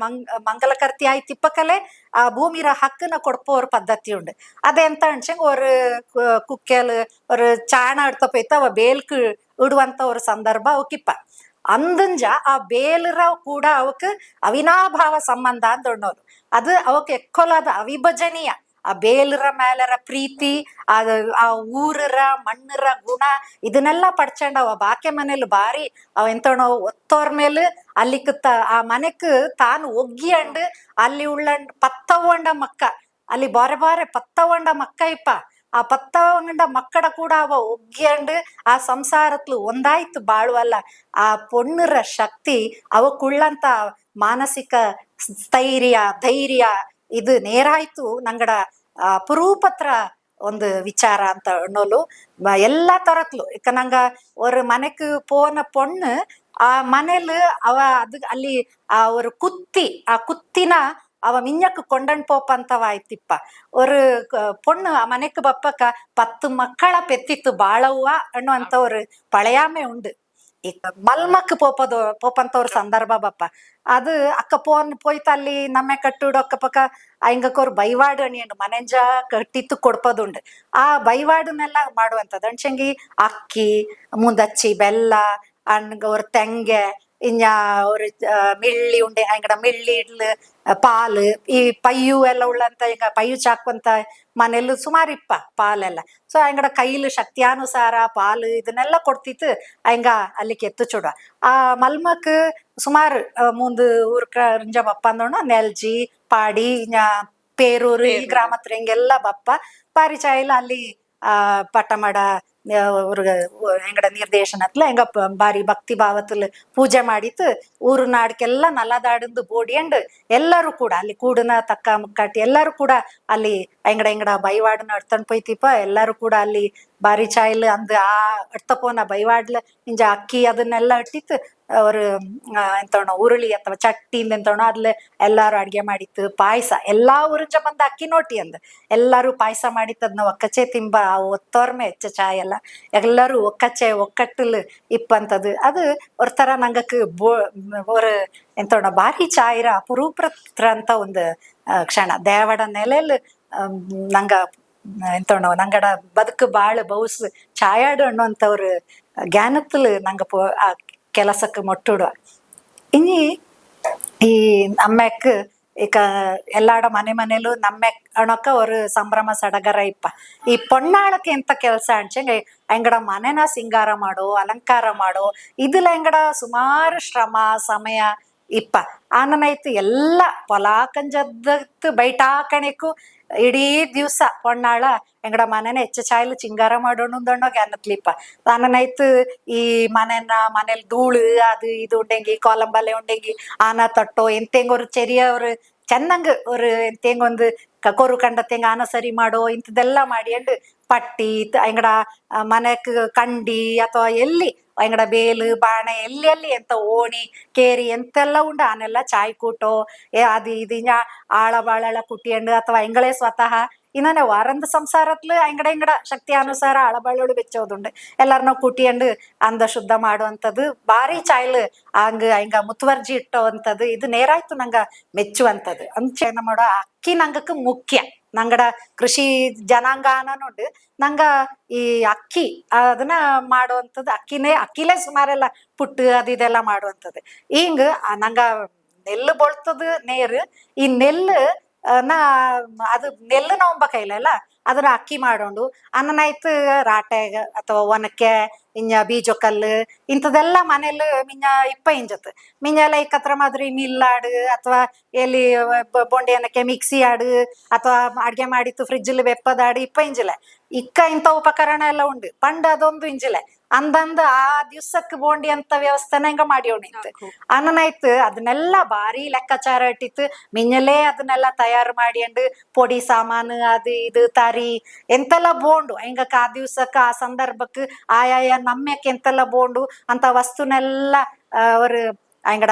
ಮಂಗಲಕರ್ತಿ ಆಯ್ತಿಪ್ಪಕಲೆ ಆ ಭೂಮಿರ ಹಕ್ಕನ ಕೊಡ್ಪೋರ್ ಪದ್ಧತಿ ಉಂಡು ಅದೆಂತ ಅಂಚೆಂಗ್ ஒரு ಕುಕ್ಕೆಲ್ ஒரு ಚಾಣ ಇಡ್ತಾ ಪೋಯ್ತ ಅವ ಬೇಲ್ಕ್ ಇಡುವಂತ ஒரு ಸಂದರ್ಭ ಅವಕ್ಕಿಪ್ಪ ಅಂದಂಜ ಆ ಬೇಲರ ಕೂಡ ಅವಕ್ ಅವಿನಾಭಾವ ಸಂಬಂಧ ಅಂತ ಅನ್ನೋದು ಅದು ಅವಕ್ ಎಕ್ಕೊಲಾದ ಅವಿಭಜನೀಯ ಆ ಬೇಲರ ಮೇಲರ ಪ್ರೀತಿ ಆ ಊರರ ಮಣ್ಣರ ಗುಣ ಇದನ್ನೆಲ್ಲ ಪಡ್ಚಂಡ ಅವ ಬಾಕೆ ಮನೇಲಿ ಬಾರಿ ಅವ ಎಂತನೋ ಒತ್ತೋರ್ ಮೇಲೆ ಅಲ್ಲಿಕ್ ಆ ಮನೆಕ್ ತಾನು ಒಗ್ಗಿ ಅಂಡ್ ಅಲ್ಲಿ ಉಳ್ಳಂಡ್ ಪತ್ತವಂಡ ಮಕ್ಕ ಅಲ್ಲಿ ಬಾರೆ ಪತ್ತವಂಡ ಮಕ್ಕ ಇಪ್ಪ ಆ ಪತ್ತವಂಡ ಮಕ್ಕಳ ಕೂಡ ಅವ ಒಗ್ಗ್ಯಂಡು ಆ ಸಂಸಾರತ್ಲು ಒಂದಾಯ್ತು ಬಾಳುವಲ್ಲ ಆ ಪೊಣ್ಣರ ಶಕ್ತಿ ಅವಕ್ಕುಳ್ಳಂತ ಮಾನಸಿಕ ಸ್ಥೈರ್ಯ ಧೈರ್ಯ ಇದು ನೇರಾಯ್ತು ನಂಗಡ ಅಪರೂಪತ್ರ ಒಂದು ವಿಚಾರ ಅಂತ ಅನ್ನೋಲು ಎಲ್ಲಾ ತರತ್ಲು ಇಕ ನಂಗ ஒரு ಮನೆக்கு போன பொண்ணு ಆ ಮನೇಲಿ ಅವ ಅದು ಅಲ್ಲಿ ಆ ஒரு ಕುತ್ತಿ ಆ ಕುತ್ತಿನ அவ மிஞ்சக்கு கொண்டன் போப்பந்தவாய்த்திப்ப ஒரு பொண்ணு மனைக்கு பப்பக்க 10 மக்களை பெத்தித்து ಬಾಳವ್ವ ಅನ್ನುವಂತ ஒரு பழையாமை உண்டு ಮಲ್ಮಕ್ ಪೋಪಂತ ஒரு ಸಂದರ್ಭ ಬಪ್ಪ ಅದು ಅಕ್ಕ போய்த்து ಅಲ್ಲಿ ನಮ್ಮೆ ಕಟ್ಟುಡು ಅಕ್ಕ ಪಕ್ಕ ಐಂಗಕ್ಕೋರ್ ಬೈವಾಡು ಅಣಿಯಂಡು ಮನೆಂಜ ಕಟ್ಟಿತ್ತು ಕೊಡ್ಪದುಂಡು ಆ ಬೈವಾಡನ್ನೆಲ್ಲ ಮಾಡುವಂಥದ್ದು ಅಣ್ಚಂಗಿ ಅಕ್ಕಿ ಮುಂದಚ್ಚಿ ಬೆಲ್ಲ ಅಣ್ಗ ஒரு ತೆಂಗೆ ಇನ್ನ ஒரு ಮಿಳ್ಳಿ ಉಂಡೆ ಅಂಗಡ ಮಿಳ್ಳಿ ಇಡ್ಲು ಪಾಲು ಈ ಪಯ್ಯು ಎಲ್ಲ ಉಳ್ಳಂತ ಈಗ ಪಯ್ಯು ಚಾಕುವಂತ ಮನೆಯಲ್ಲೂ ಸುಮಾರು ಇಪ್ಪ ಪಾಲೆಲ್ಲ ಸೊ ಅಂಗಡ ಕೈಲು ಶಕ್ತಿಯಾನುಸಾರ ಪಾಲು ಇದನ್ನೆಲ್ಲ ಕೊಡ್ತಿತ್ತು ಹಂಗ ಅಲ್ಲಿ ಕೆತ್ತು ಚೂಡ ಆ ಮಲ್ಮಕ್ ಸುಮಾರು ಮುಂದು ಊರ್ಕ ಬಪ್ಪ ಅಂದೋಣ ನೆಲ್ಜಿ ಪಾಡಿ ಪೇರೂರು ಈ ಗ್ರಾಮತ್ರ ಹಿಂಗೆಲ್ಲ ಬಪ್ಪ ಪಾರಿಚಾಯಿಲ ಅಲ್ಲಿ ಪಟ್ಟಮಡ ಎಂಗಡ ನಿರ್ದೇಶನತ್ಲ ಎಂಗ ಬಾರಿ ಭಕ್ತಿ ಭಾವತ್ಲು ಪೂಜೆ ಮಾಡಿತ್ತು ಊರು ನಾಡ್ಕೆಲ್ಲ ನಲ್ಲದಾಡಿಂದು ಬೋಡಿಯಂಡು ಎಲ್ಲರೂ ಕೂಡ ಅಲ್ಲಿ ಕೂಡನ ತಕ್ಕ ಮುಕ್ಕಾಟಿ ಎಲ್ಲರೂ ಕೂಡ ಅಲ್ಲಿ ಎಂಗಡ ಬೈವಾಡನ ಅಡ್ತಂಡ್ ಪೋಯ್ತಿಪ್ಪ ಎಲ್ಲರೂ ಕೂಡ ಅಲ್ಲಿ ಬಾರಿ ಚಾಯ್ಲು ಅಂದ್ ಆ ಅಡ್ತಪೋನ ಬೈವಾಡ್ಲ ಇಂಜ ಅಕ್ಕಿ ಅದನ್ನೆಲ್ಲ ಇಟ್ಟಿತ್ತು ஒரு ಎಂತವಣ ಉರುಳಿ ಅಥವಾ ಚಟ್ಟಿಂದ ಎಂತವಣ ಅದ್ಲ ಎಲ್ಲಾರು ಅಡ್ಗೆ ಮಾಡಿತ್ತು ಪಾಯಸ ಎಲ್ಲಾ ಊರಿಂಚ ಬಂದ ಅಕ್ಕಿ ನೋಟಿ ಅಂದ್ ಎಲ್ಲಾರು ಪಾಯಸ ಮಾಡಿತ್ತದ್ ನಾವು ಒಕ್ಕಚ್ಚೆ ತಿಂಬ ಒತ್ತೋರ್ಮೆ ಹೆಚ್ಚ ಚಾಯ್ ಎಲ್ಲ ಎಲ್ಲರೂ ಒಕ್ಕಚ್ಚೆ ಒಕ್ಕಟ್ಟಲು ಇಪ್ಪಂತದ್ದು ಅದು ஒரு ತರ ನಂಗಕ್ಕೆ ஒரு ಎಂತವಣ ಬಾರಿ ಚಾಯ್ರ ಅಪರೂಪತ್ರ ಅಂತ ಒಂದು ಕ್ಷಣ ದೇವಡ ನೆಲೆಯಲ್ಲಿ ನಂಗ ಎಂತವಣ ನಂಗಡ ಬದುಕು ಬಾಳು ಬೌಸ್ ಛಾಯಾಡು ಅನ್ನುವಂತ ஒரு ಜ್ಞಾನತ್ಲು ನಂಗ ಆ ಕೆಲಸಕ್ಕೆ ಮೊಟ್ಟುಡುವ ಇನಿ ಈ ನಮ್ಮೆಕ್ ಈಗ ಎಲ್ಲಾಡ ಮನೇಲೂ ನಮ್ಮೆಕ್ ಅಣಕ ஒரு ಸಂಭ್ರಮ ಸಡಗರ ಇಪ್ಪ ಈ ಪೊಣ್ಣಾಳಕ್ಕೆ ಎಂತ ಕೆಲಸ ಅಂಚಂಗೆ ಎಂಗಡ ಮನೆನ ಸಿಂಗಾರ ಮಾಡೋ ಅಲಂಕಾರ ಮಾಡೋ ಇದಿಲ್ಲ ಎಂಗಡ ಸುಮಾರು ಶ್ರಮ ಸಮಯ ಇಪ್ಪ ಆನನೈತು ಎಲ್ಲ ಪೊಲಾಕಂಜದ್ದು ಬೈಟಾಕಣಿಕು ಇಡೀ ದಿವ್ಸ ಪೊಣ್ಣಾಳ ಎಂಗಡ ಮನೆನ ಹೆಚ್ಚು ಚಾಯ್ಲು ಚಿಂಗಾರ ಮಾಡೋಣ ಗ್ಯಾನತ್ಲಿಪ್ಪ ಆನನೈತು ಈ ಮನೇಲಿ ಧೂಳು ಅದು ಇದು ಉಂಡೆಂಗಿ ಕೋಲಂಬಲೆ ಉಂಡೆಂಗಿ ಆನ ತಟ್ಟೋ ಎಂತೆಂಗೊರು ಚೆರಿಯವ್ರು ಚೆನ್ನಂಗ್ ஒரு ಎಂತೆಂಗೊಂದು ಕೊರು ಕಂಡತೆಂಗ ಆನ ಸರಿ ಮಾಡೋ ಇಂಥದೆಲ್ಲ ಮಾಡಿಯಂಡು ಪಟ್ಟಿ ಎಂಗಡ ಮನೆಕ್ ಕಂಡಿ ಅಥವಾ ಎಲ್ಲಿ ಎಂಗಡ ಬೇಲು ಬಾಣೆ ಎಲ್ಲಿ ಎಂತ ಓಣಿ ಕೇರಿ ಎಂತೆಲ್ಲ ಉಂಡು ಆನೆಲ್ಲ ಚಾಯ್ ಕೂಟೋ ಅದು ಇದು ಆಳ ಬಾಳೆಲ್ಲ ಕುಟ್ಟಿಯಂಡು ಅಥವಾ ಎಂಗಳೇ ಸ್ವತಃ ಇನ್ನೇ ವಾರಂದ ಸಂಸಾರತ್ಲು ಎಂಗಡ ಶಕ್ತಿ ಅನುಸಾರ ಅಳಬಳ್ಳೊಳು ಬೆಚ್ಚೋದುಂಡು ಎಲ್ಲಾರನ್ನ ಕೂಟಿಯಂಡು ಅಂದ ಶುದ್ಧ ಮಾಡುವಂಥದ್ದು ಬಾರಿ ಚಾಯ್ಲು ಹಂಗ ಮುತುವರ್ಜಿ ಇಟ್ಟೋವಂಥದ್ದು ಇದು ನೇರಾಯ್ತು ನಂಗ ಮೆಚ್ಚುವಂಥದ್ದು ಅಂಚೆ ಮಾಡೋ ಅಕ್ಕಿ ನಂಗಕ್ಕೆ ಮುಖ್ಯ ನಂಗಡ ಕೃಷಿ ಜನಾಂಗಾನ ನೋಡಿ ನಂಗ ಈ ಅಕ್ಕಿ ಅದನ್ನ ಮಾಡುವಂಥದ್ದು ಅಕ್ಕಿಲೇ ಸುಮಾರೆಲ್ಲ ಪುಟ್ಟು ಅದು ಇದೆಲ್ಲ ಮಾಡುವಂಥದ್ದು ಹಿಂಗ ನಂಗ ನೆಲ್ಲು ಬೊಳ್ತದ ನೇರು ಈ ನೆಲ್ಲು ಅದು ನೆಲ್ಲು ನವಂಬ ಕೈಲಲ್ಲ ಅದನ್ನ ಅಕ್ಕಿ ಮಾಡೋಂಡು ಅನ್ನನಾಯ್ತು ರಾಟೆ ಅಥವಾ ಒನಕೆ ಇಂಜ ಬೀಜೊಕಲ್ಲು ಇಂಥದೆಲ್ಲ ಮನೇಲಿ ಮಿಂಜ ಇಪ್ಪ ಇಂಜತ್ ಮಿಂಜೆಲ್ಲ ಇಕ್ಕತ್ರ ಮಾದ್ರಿ ಮಿಲ್ಲಾಡು ಅಥವಾ ಎಲ್ಲಿ ಬೊಂಡೆ ಅನ್ನಕ್ಕೆ ಮಿಕ್ಸಿ ಆಡು ಅಥವಾ ಅಡ್ಗೆ ಮಾಡಿತ್ತು ಫ್ರಿಜ್ಜಲ್ಲಿ ಬೆಪ್ಪದಾಡು ಇಪ್ಪ ಇಂಜಿಲೆ ಇಕ್ಕ ಇಂಥ ಉಪಕರಣ ಎಲ್ಲ ಉಂಡು ಪಂಡ್ ಅದೊಂದು ಇಂಜಿಲೆ ಅಂದಂದು ಆ ದಿವ್ಸಕ್ಕೆ ಬೋಂಡಿ ಅಂತ ವ್ಯವಸ್ಥೆನ ಹೆಂಗ ಮಾಡ್ಯೋಣಿತ್ತು ಅನ್ನನಾಯ್ತು ಅದನ್ನೆಲ್ಲ ಭಾರಿ ಲೆಕ್ಕಾಚಾರ ಇಟ್ಟಿತ್ತು ಮಿಂಜಲೇ ಅದನ್ನೆಲ್ಲ ತಯಾರು ಮಾಡಿಯಂಡು ಪೊಡಿ ಸಾಮಾನು ಅದು ಇದು ತಾರಿ ಎಂತೆಲ್ಲ ಬೋಂಡು ಹೆಂಗಕ್ಕ ಆ ದಿವ್ಸಕ್ಕೆ ಆ ಸಂದರ್ಭಕ್ಕೆ ಆಯಾಯ ನಮ್ಯಕ್ಕೆ ಎಂತೆಲ್ಲ ಬೋಂಡು ಅಂತ ವಸ್ತುನೆಲ್ಲ ಅವರು ಅಂಗಡ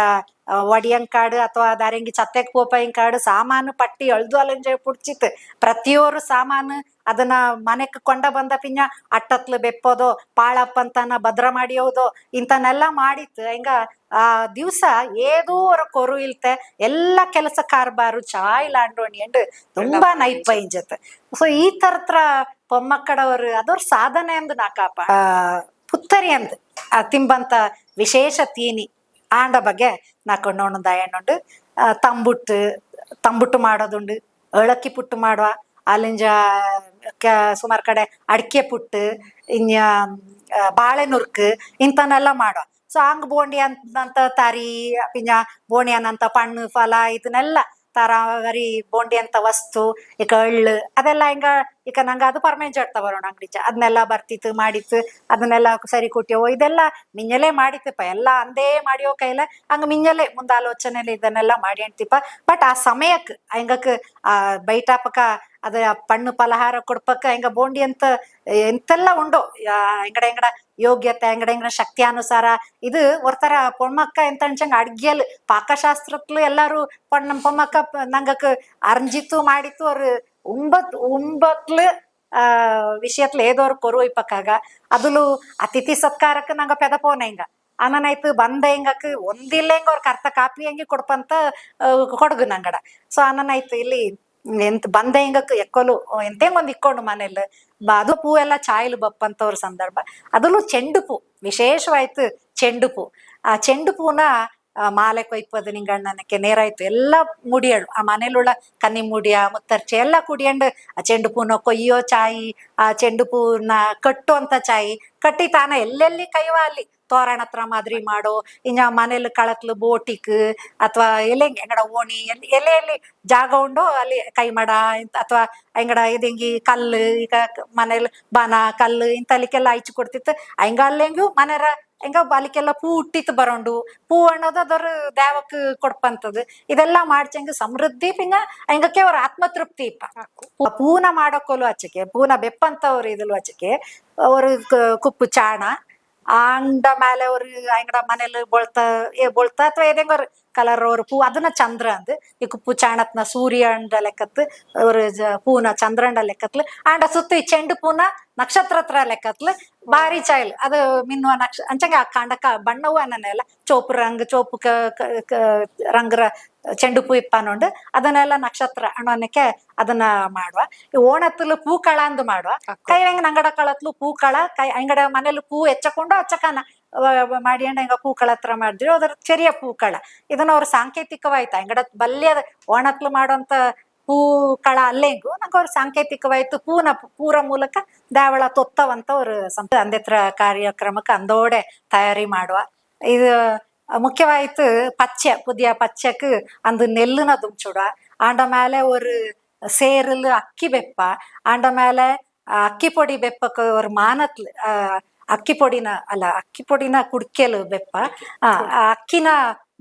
ಒಡಿಯಂಕಾಡು ಅಥವಾ ದಾರಿಂಗಿ ಚತ್ತೆಕ್ ಪೋಪಂಕಾಡು ಸಾಮಾನು ಪಟ್ಟಿ ಅಳ್ದು ಅಲಂಜೆ ಪುಡ್ಚಿತ್ತು ಪ್ರತಿಯೊರು ಸಾಮಾನು ಅದನ್ನ ಮನೆಕ್ ಕೊಂಡ ಬಂದ ಪಿಂಜ ಅಟ್ಟತ್ಲು ಬೆಪ್ಪೋದೋ ಪಾಳಪ್ಪಂತನ ಭದ್ರ ಮಾಡಿಯೋದೋ ಇಂತನೆಲ್ಲ ಮಾಡಿತ್ತು ಹಿಂಗ ಆ ದಿವ್ಸ ಏದೋ ಅವರ ಕೊರು ಇಲ್ತೆ ಎಲ್ಲ ಕೆಲಸ ಕಾರ್ಬಾರು ಚಾಯ್ ಲಾಂಡೋಣಿ ಅಂಡ್ ತುಂಬಾ ನೈಪ ಇಂಜತ್ ಸೊ ಈ ತರತ್ರ ಪೊಮ್ಮಕ್ಕಡವರು ಅದವ್ರ ಸಾಧನೆ ಅಂದ್ ನಾಕಾಪ ಪುತ್ತರಿ ಅಂದ್ ತಿಂಬಂತ ವಿಶೇಷ ತೀನಿ ಆಂಡ ಬಗ್ಗೆ ನಾಕೊಂಡು ದಯಣ್ಣುಂಡು ತಂಬುಟ್ಟು ಮಾಡೋದುಂಡು ಅಳಕ್ಕಿ ಪುಟ್ಟು ಮಾಡುವ ಅಲ್ಲಿಂಜ ಸುಮಾರು ಕಡೆ ಅಡಿಕೆ ಪುಟ್ಟು ಇನ್ನ ಬಾಳೆ ನುರ್ಕು ಇಂಥನೆಲ್ಲ ಮಾಡುವ ಸೊ ಹಂಗ್ ಬೋಂಡಿ ಅಂತ ತಾರಿ ಪಿಂಜ ಬೋಣಿ ಅನ್ನಂತ ಪಣ್ಣು ಫಲ ಇದನ್ನೆಲ್ಲ ತರಾವರಿ ಬೋಂಡಿ ಅಂತ ವಸ್ತು ಈಗ ಎಳ್ಳು ಅದೆಲ್ಲ ಹಿಂಗ ಈಗ ನಂಗೆ ಅದು ಪರ್ಮೆಂಜಾಡ್ತಾ ಬರೋಣ ಅಂಗಡಿ ಅದನ್ನೆಲ್ಲ ಬರ್ತಿತ್ತು ಮಾಡಿತ್ತು ಅದನ್ನೆಲ್ಲ ಸರಿ ಕೊಟ್ಟಿವೋ ಇದೆಲ್ಲ ಮಿಂಜಲೆ ಮಾಡಿತ್ತಪ್ಪ ಎಲ್ಲ ಅಂದೇ ಮಾಡಿಯೋ ಕೈಲ ಹಂಗ ಮಿಂಜಲೆ ಮುಂದೆ ಆಲೋಚನೆಲಿ ಇದನ್ನೆಲ್ಲ ಮಾಡಿ ಅಂತಿಪ್ಪ. ಬಟ್ ಆ ಸಮಯಕ್ಕೆ ಹಂಗಕ್ಕೆ ಆ ಬೈಟಾಪಕ ಅದ ಪಣ್ಣು ಪಲಹಾರ ಕೊಡ್ಪಕ್ಕ ಹಿಂಗ ಬೋಂಡಿ ಅಂತ ಎಂತೆಲ್ಲ ಉಂಡು ಹೆಂಗಡ ಯೋಗ್ಯತೆ ಹೆಂಗಡ ಶಕ್ತಿಯಾನುಸಾರ ಇದು ಒರ್ತರ ಪೊಮ್ಮಕ್ಕ ಎಂತ ಅನ್ಸಂಗ ಅಡ್ಗೆಲ್ ಪಾಕಶಾಸ್ತ್ರತ್ಲು ಎಲ್ಲಾರು ನಮ್ಮ ಪೊಮ್ಮಕ್ಕ ನಂಗಕ್ ಅರ್ಜಿತ್ತು ಮಾಡಿತ್ತು ಅವ್ರು ಉಂಬತ್ಲು ವಿಷಯತ್ಲು ಏದೋರು ಕೊರು ಇಪ್ಪಕ್ಕಾಗ ಅದ್ಲು ಅತಿಥಿ ಸತ್ಕಾರಕ್ಕೆ ನಂಗ ಪೆದಪೋನ ಹಿಂಗ ಆನನಾಯ್ತು ಬಂದ ಹಿಂಗಕ್ ಒಂದಿಲ್ಲ ಹೆಂಗ ಅವ್ರ ಕರ್ತ ಕಾಪಿ ಹೆಂಗಿ ಕೊಡ್ಪಂತ ಕೊಡಗು ನಂಗಡ. ಸೊ ಆನನಾಯ್ತು ಇಲ್ಲಿ ಎಂತ ಬಂದ ಹಿಂಗಕ್ ಎಕ್ಕೊಲು ಎಂತೆಂಗ್ ಒಂದ್ ಇಕ್ಕೊಂಡು ಮನೇಲಿ ಅದು ಪೂ ಎಲ್ಲ ಚಾಯ್ಲು ಬಪ್ಪಂತವ್ರ ಸಂದರ್ಭ ಅದಲ್ಲೂ ಚೆಂಡು ಪೂ ವಿಶೇಷವಾಯ್ತು. ಚೆಂಡು ಪೂ ಆ ಚೆಂಡು ಪೂನ ಮಾಲೆ ಕೊಯ್ಪದು ನಿಂಗಣ್ಣನಕ್ಕೆ ನೇರಾಯ್ತು ಎಲ್ಲ ಮುಡಿಯಳು ಆ ಮನೇಲುಳ್ಳ ಕನ್ನಿ ಮುಡಿಯ ಮುತ್ತರ್ಚೆ ಎಲ್ಲ ಕುಡಿಯಂಡು ಆ ಚೆಂಡು ಪೂನ ಕೊಯ್ಯೋ ಚಾಯಿ ಆ ಚೆಂಡು ಪೂನ ಕಟ್ಟುವಂತ ಚಾಯಿ ಕಟ್ಟಿ ತಾನ ಎಲ್ಲೆಲ್ಲಿ ಕೈವ ಅಲ್ಲಿ ತೋರಣ ಹತ್ರ ಮಾದರಿ ಮಾಡೋ ಇನ್ನ ಮನೇಲಿ ಕಳತ್ಲು ಬೋಟಿಕ್ ಅಥವಾ ಎಲೆ ಹೆಂಗಡ ಓಣಿ ಎಲೆಯಲ್ಲಿ ಜಾಗ ಉಂಡೋ ಅಲ್ಲಿ ಕೈ ಮಾಡ ಅಥವಾ ಹೆಂಗಡ ಇದಂಗಿ ಕಲ್ಲು ಈಗ ಮನೇಲಿ ಬಾನ ಕಲ್ಲು ಇಂತಲಿಕ್ಕೆಲ್ಲ ಹಚ್ಚಿ ಕೊಡ್ತಿತ್ತು ಹಂಗ ಅಲ್ಲೆಂಗು ಮನೆಯರ ಹೆಂಗ ಅಲಿಕ್ಕೆಲ್ಲ ಪೂ ಹುಟ್ಟಿತ್ತು ಬರೋಂಡು ಪೂ ಅನ್ನೋದು ಅದರ ದೇವಕ್ಕೆ ಕೊಡ್ಪಂತದ್ದು ಇದೆಲ್ಲ ಮಾಡ್ಚಂಗ ಸಮೃದ್ಧಿ ಪಿಂಗ ಹಂಗಕ್ಕೆ ಅವ್ರ ಆತ್ಮತೃಪ್ತಿ ಇಪ್ಪ ಪೂನ ಮಾಡೋಕೋಲು ಹಚ್ಚಕ್ಕೆ ಪೂನ ಬೆಪ್ಪಂತವ್ರು ಇದಲು ಹಚ್ಚಕ್ಕೆ ಅವರು ಕುಪ್ಪು ಚಾಣ ಅಂಡ ಮೇಲೆ ಅವ್ರು ಅಂಗಡ ಮನೇಲಿ ಬೊಳ್ತಾ ಅಥವಾ ಏದಂಗ ಕಲರ್ ಅವ್ರ ಪೂ ಅದನ್ನ ಚಂದ್ರ ಅಂದ್ ಈ ಕುಪ್ಪು ಚಾಣತ್ನ ಸೂರ್ಯ ಅಂಡ ಲೆಕ್ಕತ್ ಅವ್ರ ಪೂನ ಚಂದ್ರಂಡ ಲೆಕ್ಕತ್ಲು ಅಂಡ ಸುತ್ತ ಈ ಚೆಂಡು ಪೂನ ನಕ್ಷತ್ರ ಹತ್ರ ಲೆಕ್ಕತ್ಲು ಬಾರಿ ಚಾಯ್ಲ್ ಅದು ಮಿನ್ನುವ ಅಂಚಂಗೆ ಆ ಕಾಂಡಕ ಬಣ್ಣವು ಅನ್ನನೆಲ್ಲ ಚೋಪು ಚೋಪು ರಂಗ್ರ ಚೆಂಡು ಪೂ ಇಪ್ಪ ನೋಂಡು ಅದನ್ನೆಲ್ಲ ನಕ್ಷತ್ರ ಅನ್ನೋನಕ್ಕೆ ಅದನ್ನ ಮಾಡುವ. ಈ ಓಣತ್ತಲು ಪೂ ಕಳ ಅಂದು ಮಾಡುವ ಕೈ ಹೆಂಗ ನಂಗಡ ಕಳತ್ಲು ಪೂ ಕಳ ಕೈ ಅಂಗಡ ಮನೇಲಿ ಪೂ ಹೆಚ್ಚಕೊಂಡು ಹಚ್ಚಕನ ಮಾಡಿ ಹೆಂಗ ಪೂಕಳ ಹತ್ರ ಮಾಡಿದ್ರು ಅದ್ರ ಚೆರಿಯ ಪೂಕಳ ಇದನ್ನ ಅವ್ರ ಸಾಂಕೇತಿಕವಾಯ್ತು ಅಂಗಡ ಬಲ್ಯದ ಓಣತ್ಲು ಮಾಡೋಂತ ಪೂ ಕಳ ಅಲ್ಲೆಂಗು ನಂಗೆ ಅವ್ರ ಸಾಂಕೇತಿಕವಾಯ್ತು ಪೂರ ಮೂಲಕ ದಾವಳ ತೊತ್ತವಂತ ಅವ್ರು ಅಂದೇತ್ರ ಕಾರ್ಯಕ್ರಮಕ್ಕೆ ಅಂದೋಡೆ ತಯಾರಿ ಮಾಡುವ. ಇದು ಮುಖ್ಯವಾಯ್ತು ಪಚ್ಚೆ ಪುದಿಯ ಪಚ್ಚಕ್ಕೆ ಅಂದು ನೆಲ್ಲಿನ ದುಂಚುಡ ಆಂಡ ಮೇಲೆ ஒரு ಸೇರಲು ಅಕ್ಕಿ ಬೆಪ್ಪ ಆಂಡ ಮೇಲೆ ಅಕ್ಕಿ ಪೊಡಿ ಬೆಪ್ಪಕ್ಕೆ ஒரு ಮಾನತ್ಲು ಅಕ್ಕಿ ಪೊಡಿನ ಕುಡ್ಕೆಲು ಬೆಪ್ಪ ಅಕ್ಕಿನ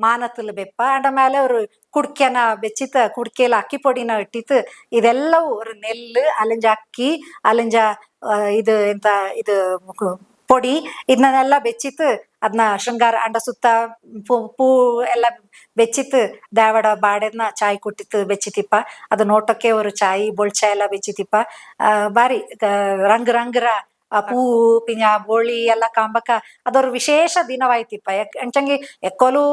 ಮಾನತ್ಲು ಬೆಪ್ಪ ಆಂಡ ಮೇಲೆ ಅವ್ರು ಕುಡ್ಕೆನ ಬೆಚ್ಚಿತ ಕುಡ್ಕೆಲ ಅಕ್ಕಿ ಪೊಡಿನ ಇಟ್ಟಿತ್ತು ಇದೆಲ್ಲವೂ ஒரு ನೆಲ್ಲು ಅಲ್ಲಿಂಜ ಅಕ್ಕಿ ಅಲ್ಲಿಂಜ ಇದು ಎಂತ ಇದು ಪೊಡಿ ಇದನ್ನೆಲ್ಲ ಬೆಚ್ಚಿತ್ತು ಅದನ್ನ ಶೃಂಗಾರ ಅಂಡ ಸುತ್ತ ಪೂ ಎಲ್ಲ ಬೆಚ್ಚಿತ್ತು ದಾವಡ ಬಾಡೆದ್ನ ಚಾಯ್ ಕೊಟ್ಟಿತ್ತು ಬೆಚ್ಚಿತಿಪ್ಪ ಅದು ನೋಟಕ್ಕೆ ಅವರು ಚಾಯ್ ಬೊಳ್ಚಾ ಎಲ್ಲ ಬೆಚ್ಚಿತಿಪ್ಪ ಬಾರಿ ರಂಗ್ರ ಆ ಪೂ ಪಿಂಜ ಬೋಳಿ ಎಲ್ಲ ಕಾಂಬಕ ಅದವ್ರ ವಿಶೇಷ ದಿನವಾಯ್ತಿಪ್ಪ ಅಂಚಂಗಿ ಎಕ್ಕೋಲು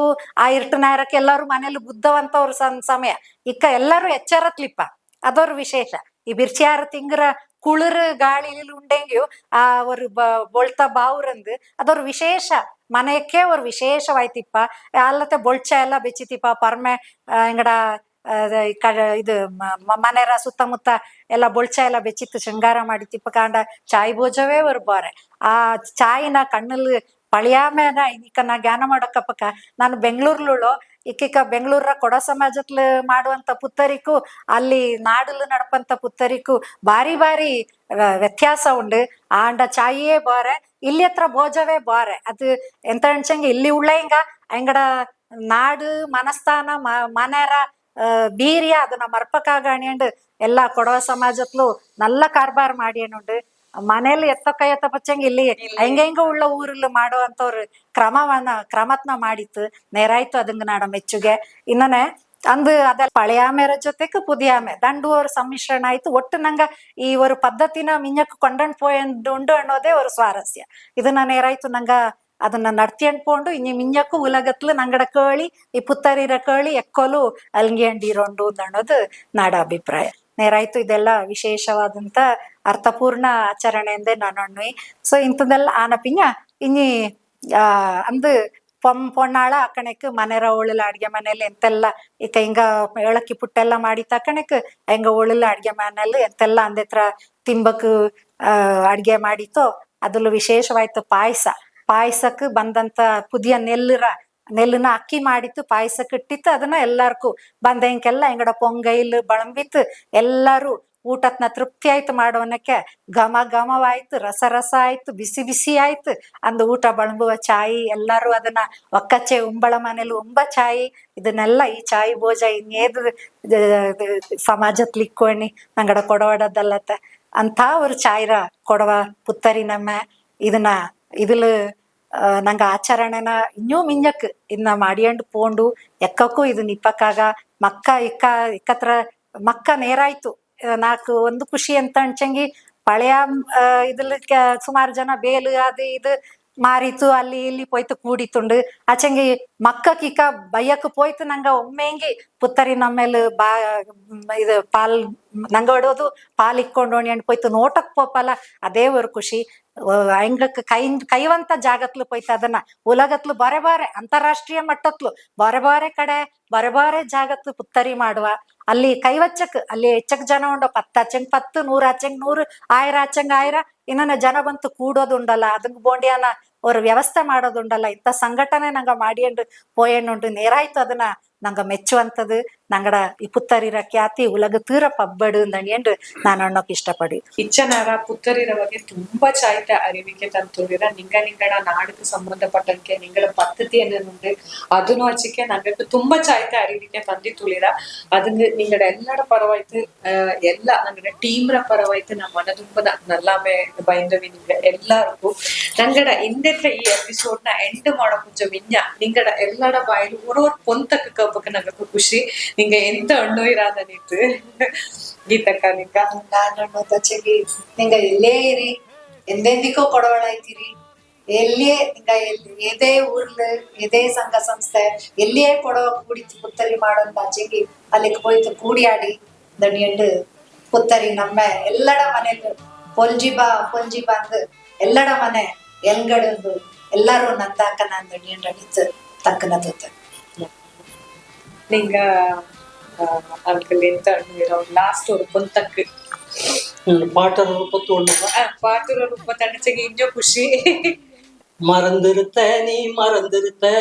ಆ ಇರ್ಟ ನೇರಕ್ಕೆ ಎಲ್ಲಾರು ಮನೇಲಿ ಬುದ್ಧವಂತವ್ರ ಸಮಯ ಇಕ್ಕ ಎಲ್ಲಾರು ಎಚ್ಚರತ್ಲಿಪ್ಪ ಅದವ್ರ ವಿಶೇಷ. ಈ ಬಿರ್ಚಿಯಾರ ತಿಂಗ್ರ ಕುಳಿರ್ ಗಾಳಿ ಉಂಡೆಂಗ್ಯು ಆ ஒரு ಬೊಳ್ತ ಬಾವುರಂದು ಅದವ್ರ ವಿಶೇಷ ಮನೆಯಕ್ಕೆ ಅವ್ರ ವಿಶೇಷವಾಯ್ತಿಪ್ಪ ಅಲ್ಲತ್ತೆ ಬೊಳ್ಚ ಎಲ್ಲ ಬೆಚ್ಚಿತಿಪ್ಪ ಪರ್ಮೆ ಎಂಗಡ ಇದು ಮನೆಯರ ಸುತ್ತಮುತ್ತ ಎಲ್ಲ ಬೊಳ್ಚ ಎಲ್ಲ ಬೆಚ್ಚಿತ್ತು ಶೃಂಗಾರ ಮಾಡಿತಿಪ್ಪ ಕಾಂಡ ಚಾಯ್ ಭೋಜವೇ ಬರ್ಬಾರೆ ಆ ಚಾಯ್ನ ಕಣ್ಣಲ್ಲಿ ಪಳಿಯಾಮೇನ ಈಗ ನಾ ಜ್ಞಾನ ಮಾಡೋಕಪ್ಪಕ್ಕ ನಾನು ಬೆಂಗ್ಳೂರ್ಲುಳು ಇಕ್ಕಿಕ ಬೆಂಗ್ಳೂರ ಕೊಡ ಸಮಾಜತ್ಲು ಮಾಡುವಂತ ಪುತ್ತರಿಕು ಅಲ್ಲಿ ನಾಡಲು ನಡಪಂತ ಪುತ್ತರಿಕು ಬಾರಿ ವ್ಯತ್ಯಾಸ ಉಂಡು ಆಂಡ ಚಾಯಿಯೇ ಬಾರೆ ಇಲ್ಲಿ ಹತ್ರ ಭೋಜವೇ ಬಾರೆ ಅದು ಎಂತ ಅನ್ಸಂಗೆ ಇಲ್ಲಿ ಉಳ್ಳ ಹಿಂಗ ಅಂಗಡ ನಾಡು ಮನಸ್ಥಾನ ಮನೆಯರ ಬೀರಿಯ ಅದನ್ನ ಮರ್ಪಕ್ಕಾಗಣಿಯಂಡು ಎಲ್ಲ ಕೊಡವ ಸಮಾಜತ್ಲು ನಲ್ಲ ಕಾರ್ಬಾರ್ ಮಾಡಿ ಏನುಂಡು ಮನೇಲಿ ಎತ್ತ ಪಚ್ಚಂಗ ಇಲ್ಲಿ ಹೆಂಗ ಉಳ್ಳ ಊರಲ್ಲಿ ಮಾಡೋ ಅಂತವ್ರು ಕ್ರಮತ್ನ ಮಾಡಿತ್ತು ನೇರಾಯ್ತು ಅದಂಗ ನಾಡ ಮೆಚ್ಚುಗೆ. ಇನ್ನನೆ ಅಂದು ಅದೆಲ್ಲ ಪಳೆಯಾಮೆರ ಜೊತೆಗೆ ಪುದಿಯಾಮೆ ದಂಡು ಅವ್ರ ಸಮ್ಮಿಶ್ರಣ ಆಯ್ತು ಒಟ್ಟು ನಂಗ ಈ ಒಂದು ಪದ್ಧತಿನ ಮಿಂಜಕ್ ಕೊಂಡಂಡ್ ಪೋಯಂಡು ಅನ್ನೋದೇ ஒரு ಸ್ವಾರಸ್ಯ. ಇದನ್ನ ನೇರಾಯ್ತು ನಂಗ ಅದನ್ನ ನಡ್ತಿ ಅನ್ಕೊಂಡು ಇನ್ನು ಮಿಂಜಕ್ಕೂ ಉಲಗತ್ಲು ನಂಗಡ ಕೇಳಿ ಈ ಪುತ್ತರಿರ ಕೇಳಿ ಎಕ್ಕೋಲು ಅಲ್ಗಿ ಅಂಡಿರೋಂಡು ಅನ್ನೋದು ನಾಡ ಅಭಿಪ್ರಾಯ. ನೇರಾಯ್ತು ಇದೆಲ್ಲ ವಿಶೇಷವಾದಂತ ಅರ್ಥಪೂರ್ಣ ಆಚರಣೆ ಎಂದೇ ನಾನು ಅಣ್ಣಿ. ಸೊ ಇಂಥದ್ದೆಲ್ಲ ಆನಪಿಂಜ ಇನ್ನಿ ಅಂದು ಪೊಣ್ಣಾಳ ಅಕ್ಕಣಕ್ಕೆ ಮನೆರ ಒಳ್ಳಲ ಅಡ್ಗೆ ಮನೇಲಿ ಎಂತೆಲ್ಲ ಈಗ ಹಿಂಗ ಏಳಕ್ಕಿ ಪುಟ್ಟೆಲ್ಲ ಮಾಡಿ ತಕ್ಕಣಕ್ ಹೆಂಗ ಒಳ್ಳಲ ಅಡ್ಗೆ ಮನೇಲಿ ಎಂತೆಲ್ಲ ಅಂದೆತ್ರ ತಿಂಬಕ್ ಅಡ್ಗೆ ಮಾಡಿತ್ತೋ ಅದ್ರಲ್ಲೂ ವಿಶೇಷವಾಯ್ತು ಪಾಯಸಕ್ಕೆ ಬಂದಂತ ಪುದಿಯ ನೆಲ್ಲಿನ ಅಕ್ಕಿ ಮಾಡಿತ್ತು ಪಾಯಸಕ್ಕೆ ಇಟ್ಟಿತ್ತು ಅದನ್ನ ಎಲ್ಲಾರ್ಕು ಬಂದಂಗೆಲ್ಲ ಹೆಂಗಡ ಪೊಂಗೈಲ್ ಬಳಂಬಿತ್ತು ಎಲ್ಲಾರು ಊಟತ್ನ ತೃಪ್ತಿ ಆಯ್ತು ಮಾಡೋನಕ್ಕೆ ಘಮ ಘಮವಾಯ್ತು, ರಸ ರಸ ಆಯ್ತು, ಬಿಸಿ ಬಿಸಿ ಆಯ್ತು. ಅಂದು ಊಟ ಬಳಂಬುವ ಚಾಯಿ ಎಲ್ಲರೂ ಅದನ್ನ ಒಕ್ಕಚ್ಚೆ ಉಂಬಳ ಮನೇಲಿ ಚಾಯಿ ಇದನ್ನೆಲ್ಲ ಈ ಚಾಯಿ ಭೋಜ ಇನ್ನೇದು ಸಮಾಜತ್ಲಿ ಇಕ್ಕೋಣಿ ನಂಗಡ ಕೊಡವಡದಲ್ಲತ್ತ ಅಂತ ஒரு ಚಾಯ್ರ ಕೊಡವ ಪುತ್ತರಿ ನಮ್ಮ ಇದನ್ನ ಇದಿಲು ನಂಗೆ ಆಚರಣೆನ ಇನ್ನೂ ಮಿಂಜಕ್ ಇದನ್ನ ಮಾಡಿಯಂಡು ಪೋಂಡು ಎಕ್ಕಕ್ಕೂ ಇದನ್ನ ಇಪ್ಪಕ್ಕಾಗ ಮಕ್ಕ ಇಕ್ಕತ್ರ ಮಕ್ಕ ನೇರಾಯ್ತು. ನಾಲ್ಕು ಒಂದು ಖುಷಿ ಅಂತ ಅನ್ಚಂಗಿ ಪಳೆಯ ಇದ್ರಲ್ಲಿ ಸುಮಾರು ಜನ ಬೇಲು ಅದು ಇದು ಮಾರಿತು ಅಲ್ಲಿ ಇಲ್ಲಿ ಪೋಯ್ತು ಕೂಡಿತುಂಡು ಆಚಂಗಿ ಮಕ್ಕಕ್ಕಿಕ್ಕ ಬಯ್ಯಕ್ಕೆ ಪೋಯ್ತು ನಂಗ ಒಮ್ಮೆಂಗಿ ಪುತ್ತರಿ ನಮ್ಮೇಲೆ ಇದು ಪಾಲ್ ನಂಗ ಹೊಡೋದು ಪಾಲ್ ಇಕ್ಕೊಂಡೋಣಿ ಅಂಡ್ ಪೋಯ್ತು ನೋಟಕ್ ಪೋಪಲ್ಲ ಅದೇ ஒரு ಖುಷಿ. ಅಂಗಕ್ಕೆ ಕೈವಂತ ಜಾಗತ್ಲು ಪೋಯ್ತು ಅದನ್ನ ಉಲಗತ್ಲು ಬಾರೆ ಅಂತಾರಾಷ್ಟ್ರೀಯ ಮಟ್ಟತ್ಲು ಬಾರೆ ಕಡೆ ಬಾರೆ ಜಾಗತ್ಲು ಪುತ್ತರಿ ಮಾಡುವ ಅಲ್ಲಿ ಕೈವಚ್ಚಕ್ ಅಲ್ಲಿ ಹೆಚ್ಚಕ್ ಜನ ಉಂಡು 10 ಆಚಂಗ್ 10 100 ಆಚಂಗ್ 100 1000 ಆಚಂಗ್ 1000 ಇನ್ನೊಂದು ಜನ ಬಂತು ಕೂಡೋದುಂಡಲ್ಲ ಅದಕ್ಕೆ ಬೋಂಡಿಯನ್ನ ಅವ್ರ ವ್ಯವಸ್ಥೆ ಮಾಡೋದುಂಡಲ್ಲ ಇಂಥ ಸಂಘಟನೆ ನಂಗ ಮಾಡಿಯಂಡು ಪೋಯಣ್ಣುಂಡು ನೇರಾಯ್ತು ಅದನ್ನ ನಂಗ ಮೆಚ್ಚುವಂಥದ್ದು ನಂಗಡ ಈ ಪುತ್ತರಿರ ಖ್ಯಾತಿ ಉಲಗ ತೀರ ಪಬ್ಬಡು ಅಂದಣಿಯಂಡು ನಾನು ಅನ್ನೋಕೆ ಇಷ್ಟಪಡಿ. ಇಚ್ಚನಾರ ಪುತ್ತರಿರ ಬಗ್ಗೆ ತುಂಬಾ ಚಾಯ್ತ ಅರಿವಿಕೆ ತಂತುಳಿರ ನಿಂಗಡ ನಾಡಿಗೆ ಸಂಬಂಧಪಟ್ಟಂಗೆ ನಿಂಗಳ ಪದ್ಧತಿಯನ್ನುಂಡು ಅದನ್ನು ಹಚ್ಚಿಕೆ ನಂಗೆ ತುಂಬಾ ಚಾಯ್ತ ಅರಿವಿಕೆ ತಂದಿ ತುಳಿರ ಅದನ್ನ ನಿಂಗಡ ಎಲ್ಲರ ಪರವಾಯ್ತು ಎಲ್ಲ ನಂಗಡ ಟೀಮ್ರ ಪರವಾಯ್ತು ನಮ್ಮ ಮನದುಂಬದ ನಲ್ಲಾಮೆ ಬೈಂದವಿ ನಿಂಗ ಎಲ್ಲರಿಗೂ ನಂಗಡ ಹಿಂದೆತ್ರ ಈ ಎಪಿಸೋಡ್ ನ ಎಂಡ್ ಮಾಡೋ ಮುಂಚೆ ವಿನ್ಯ ನಿಂಗಡ ಎಲ್ಲರ ಬಾಯಿಲು ಒರೊರ್ ಪೊಂತಕ್ಕೆ ಕಬ್ಬಕ್ಕೆ ನಂಗೆ ಖುಷಿ ನಿಂಗೆ ಎಂತ ಹಣ್ಣು ಇರಾದ ನಿಂತು ಗೀತಕ್ಕ ನಿಂಗ ನಾನು ತಚ್ಚಗಿ ನಿಂಗ ಎಲ್ಲೇ ಇರಿ ಎಂದೆಂದಿಗೂ ಕೊಡವಳಾಯ್ತಿರಿ ಎಲ್ಲಿಯೇ ನಿಂಗ ಏದೇ ಊರ್ಲು ಏದೇ ಸಂಘ ಸಂಸ್ಥೆ ಎಲ್ಲಿಯೇ ಕೊಡವ ಕೂಡಿತು ಪುತ್ತರಿ ಮಾಡೋಂತ ಆಚೆಗಿ ಅಲ್ಲಿಗೆ ಹೋಯ್ತು ಕೂಡಿಯಾಡಿ ದಣಿಯಂಡು ಪುತ್ತರಿ ನಮ್ಮ ಎಲ್ಲಡ ಮನೆಗೂ ಪೊಲ್ಜಿ ಬಾ ಅಂದು ಎಲ್ಲಡ ಮನೆ ಎಲ್ಗಡಂದು ಎಲ್ಲಾರು ನಂದಾಕ ನಾನು ದಣಿಯಂಡು ಅಡಿತು ತಕ್ಕನದ நீங்க அவர்கள் எந்த லாஸ்ட் ஒரு பொந்தக்கு ಪಾಠದ ರೂಪತ್ತು பாட்டுற ரொம்ப தனிச்சங்க இன்னும் ಖುಷಿ ಮರಂದಿರುತ್ತೆ ನೀ ಮರಂದಿರುತ್ತೆ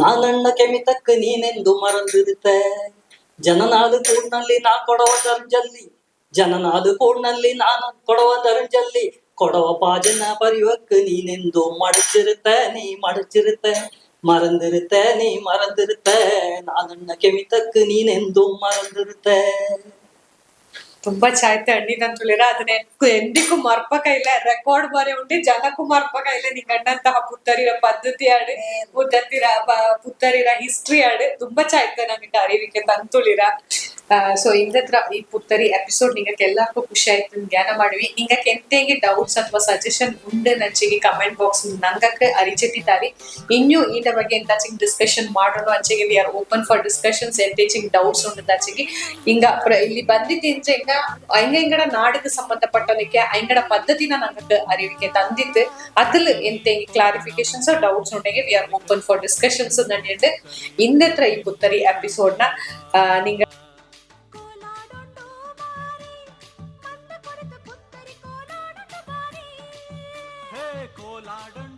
ನಾನಣ್ಣ ಕೆಮಿತಕ್ಕ ನೀನೆಂದು ಮರಂದಿರುತ್ತೆ ಜನನಾದ ಕೂಡ್ನಲ್ಲಿ ನಾ ಕೊಡವ ದರ್ಜಲ್ಲಿ ಜನನಾದ ಕೂಡ್ನಲ್ಲಿ ನಾನು ಕೊಡವ ದರ್ಜಲ್ಲಿ ಕೊಡವ ಪಾಜನ ಪರಿವಕ್ಕ ನೀನೆಂದು ಮಡಚಿರುತ್ತೆ ಮರಂದಿರುತ್ತೆ ನೀ ಮರಂದಿರುತ್ತೆ ನಾನಣ್ಣ ಕೆಮಿತಕ್ಕ ನೀನೆಂದು ಮರಂದಿರುತ್ತೆ. ತುಂಬಾ ಚಾಯ್ತೆ ಅಣ್ಣಿದಂತುಳಿರ ಅದನ್ನ ಎಂದಿಗೂ ಮರ್ಪಕ ಇಲ್ಲ ರೆಕಾರ್ಡ್ ಬರೆ ಉಂಟು ಜನಕ್ಕೂ ಮರ್ಪಕ ಇಲ್ಲ ನಿಂಗ್ ಅಣ್ಣಂತಹ ಪುತ್ತರಿರ ಪದ್ಧತಿ ಆಡು ಪುತ್ತರಿರ ಹಿಸ್ಟ್ರಿ ಆಡು ತುಂಬಾ ಚಾಯ್ತೆ ನಂಗೆ ಅರಿವಿಕೆ ತಂತುಳಿರ. ಸೊ ಇಂದತ್ರ ಈ ಪುತ್ತರಿ ಎಪಿಸೋಡ್ ನಿಂಗಕ್ಕೆ ಎಲ್ಲಾರ್ಗೂ ಖುಷಿ ಆಯ್ತು ಜ್ಞಾನ ಮಾಡಿವಿ ನಿಂಗಕ್ಕೆ ಎಂತೆಂಗೆ ಡೌಟ್ಸ್ ಅಥವಾ ಸಜೆಷನ್ ಉಂಡು ನಂಚಿಗೆ ಕಮೆಂಟ್ ಬಾಕ್ಸ್ ನಂಗಕ್ಕೆ ಅರಿಚಿಟ್ಟಿದ್ದಾರೆ ಇನ್ನೂ ಈಟ ಬಗ್ಗೆ ಎಂತಾಚಿಗೆ ಡಿಸ್ಕಷನ್ ಮಾಡೋಣ ಅಂಚೆಗೆ we are open for discussions ಎಂತೇಚಿಗೆ ಡೌಟ್ಸ್ ಉಂಡು ಅಂಚಿಗೆ ಹಿಂಗ ಇಲ್ಲಿ ಬಂದಿದ್ದ ಹಿಂಗ ಐಂಗಡ ನಾಡಿಗೆ ಸಂಬಂಧಪಟ್ಟದಕ್ಕೆ ಐಂಗಡ ಪದ್ಧತಿನ ನಂಗಕ್ಕೆ ಅರಿವಿಕೆ ತಂದಿತ್ತು ಅದ್ರಲ್ಲಿ ಎಂತೆಂಗೆ ಕ್ಲಾರಿಫಿಕೇಶನ್ಸ್ ಡೌಟ್ಸ್ ಉಂಡೆಗೆ we are open for discussions ನಂಡು ಇಂದತ್ರ ಈ ಪುತ್ತರಿ ಎಪಿಸೋಡ್ ನ ನಿಂಗ ಕೋಲಾಡ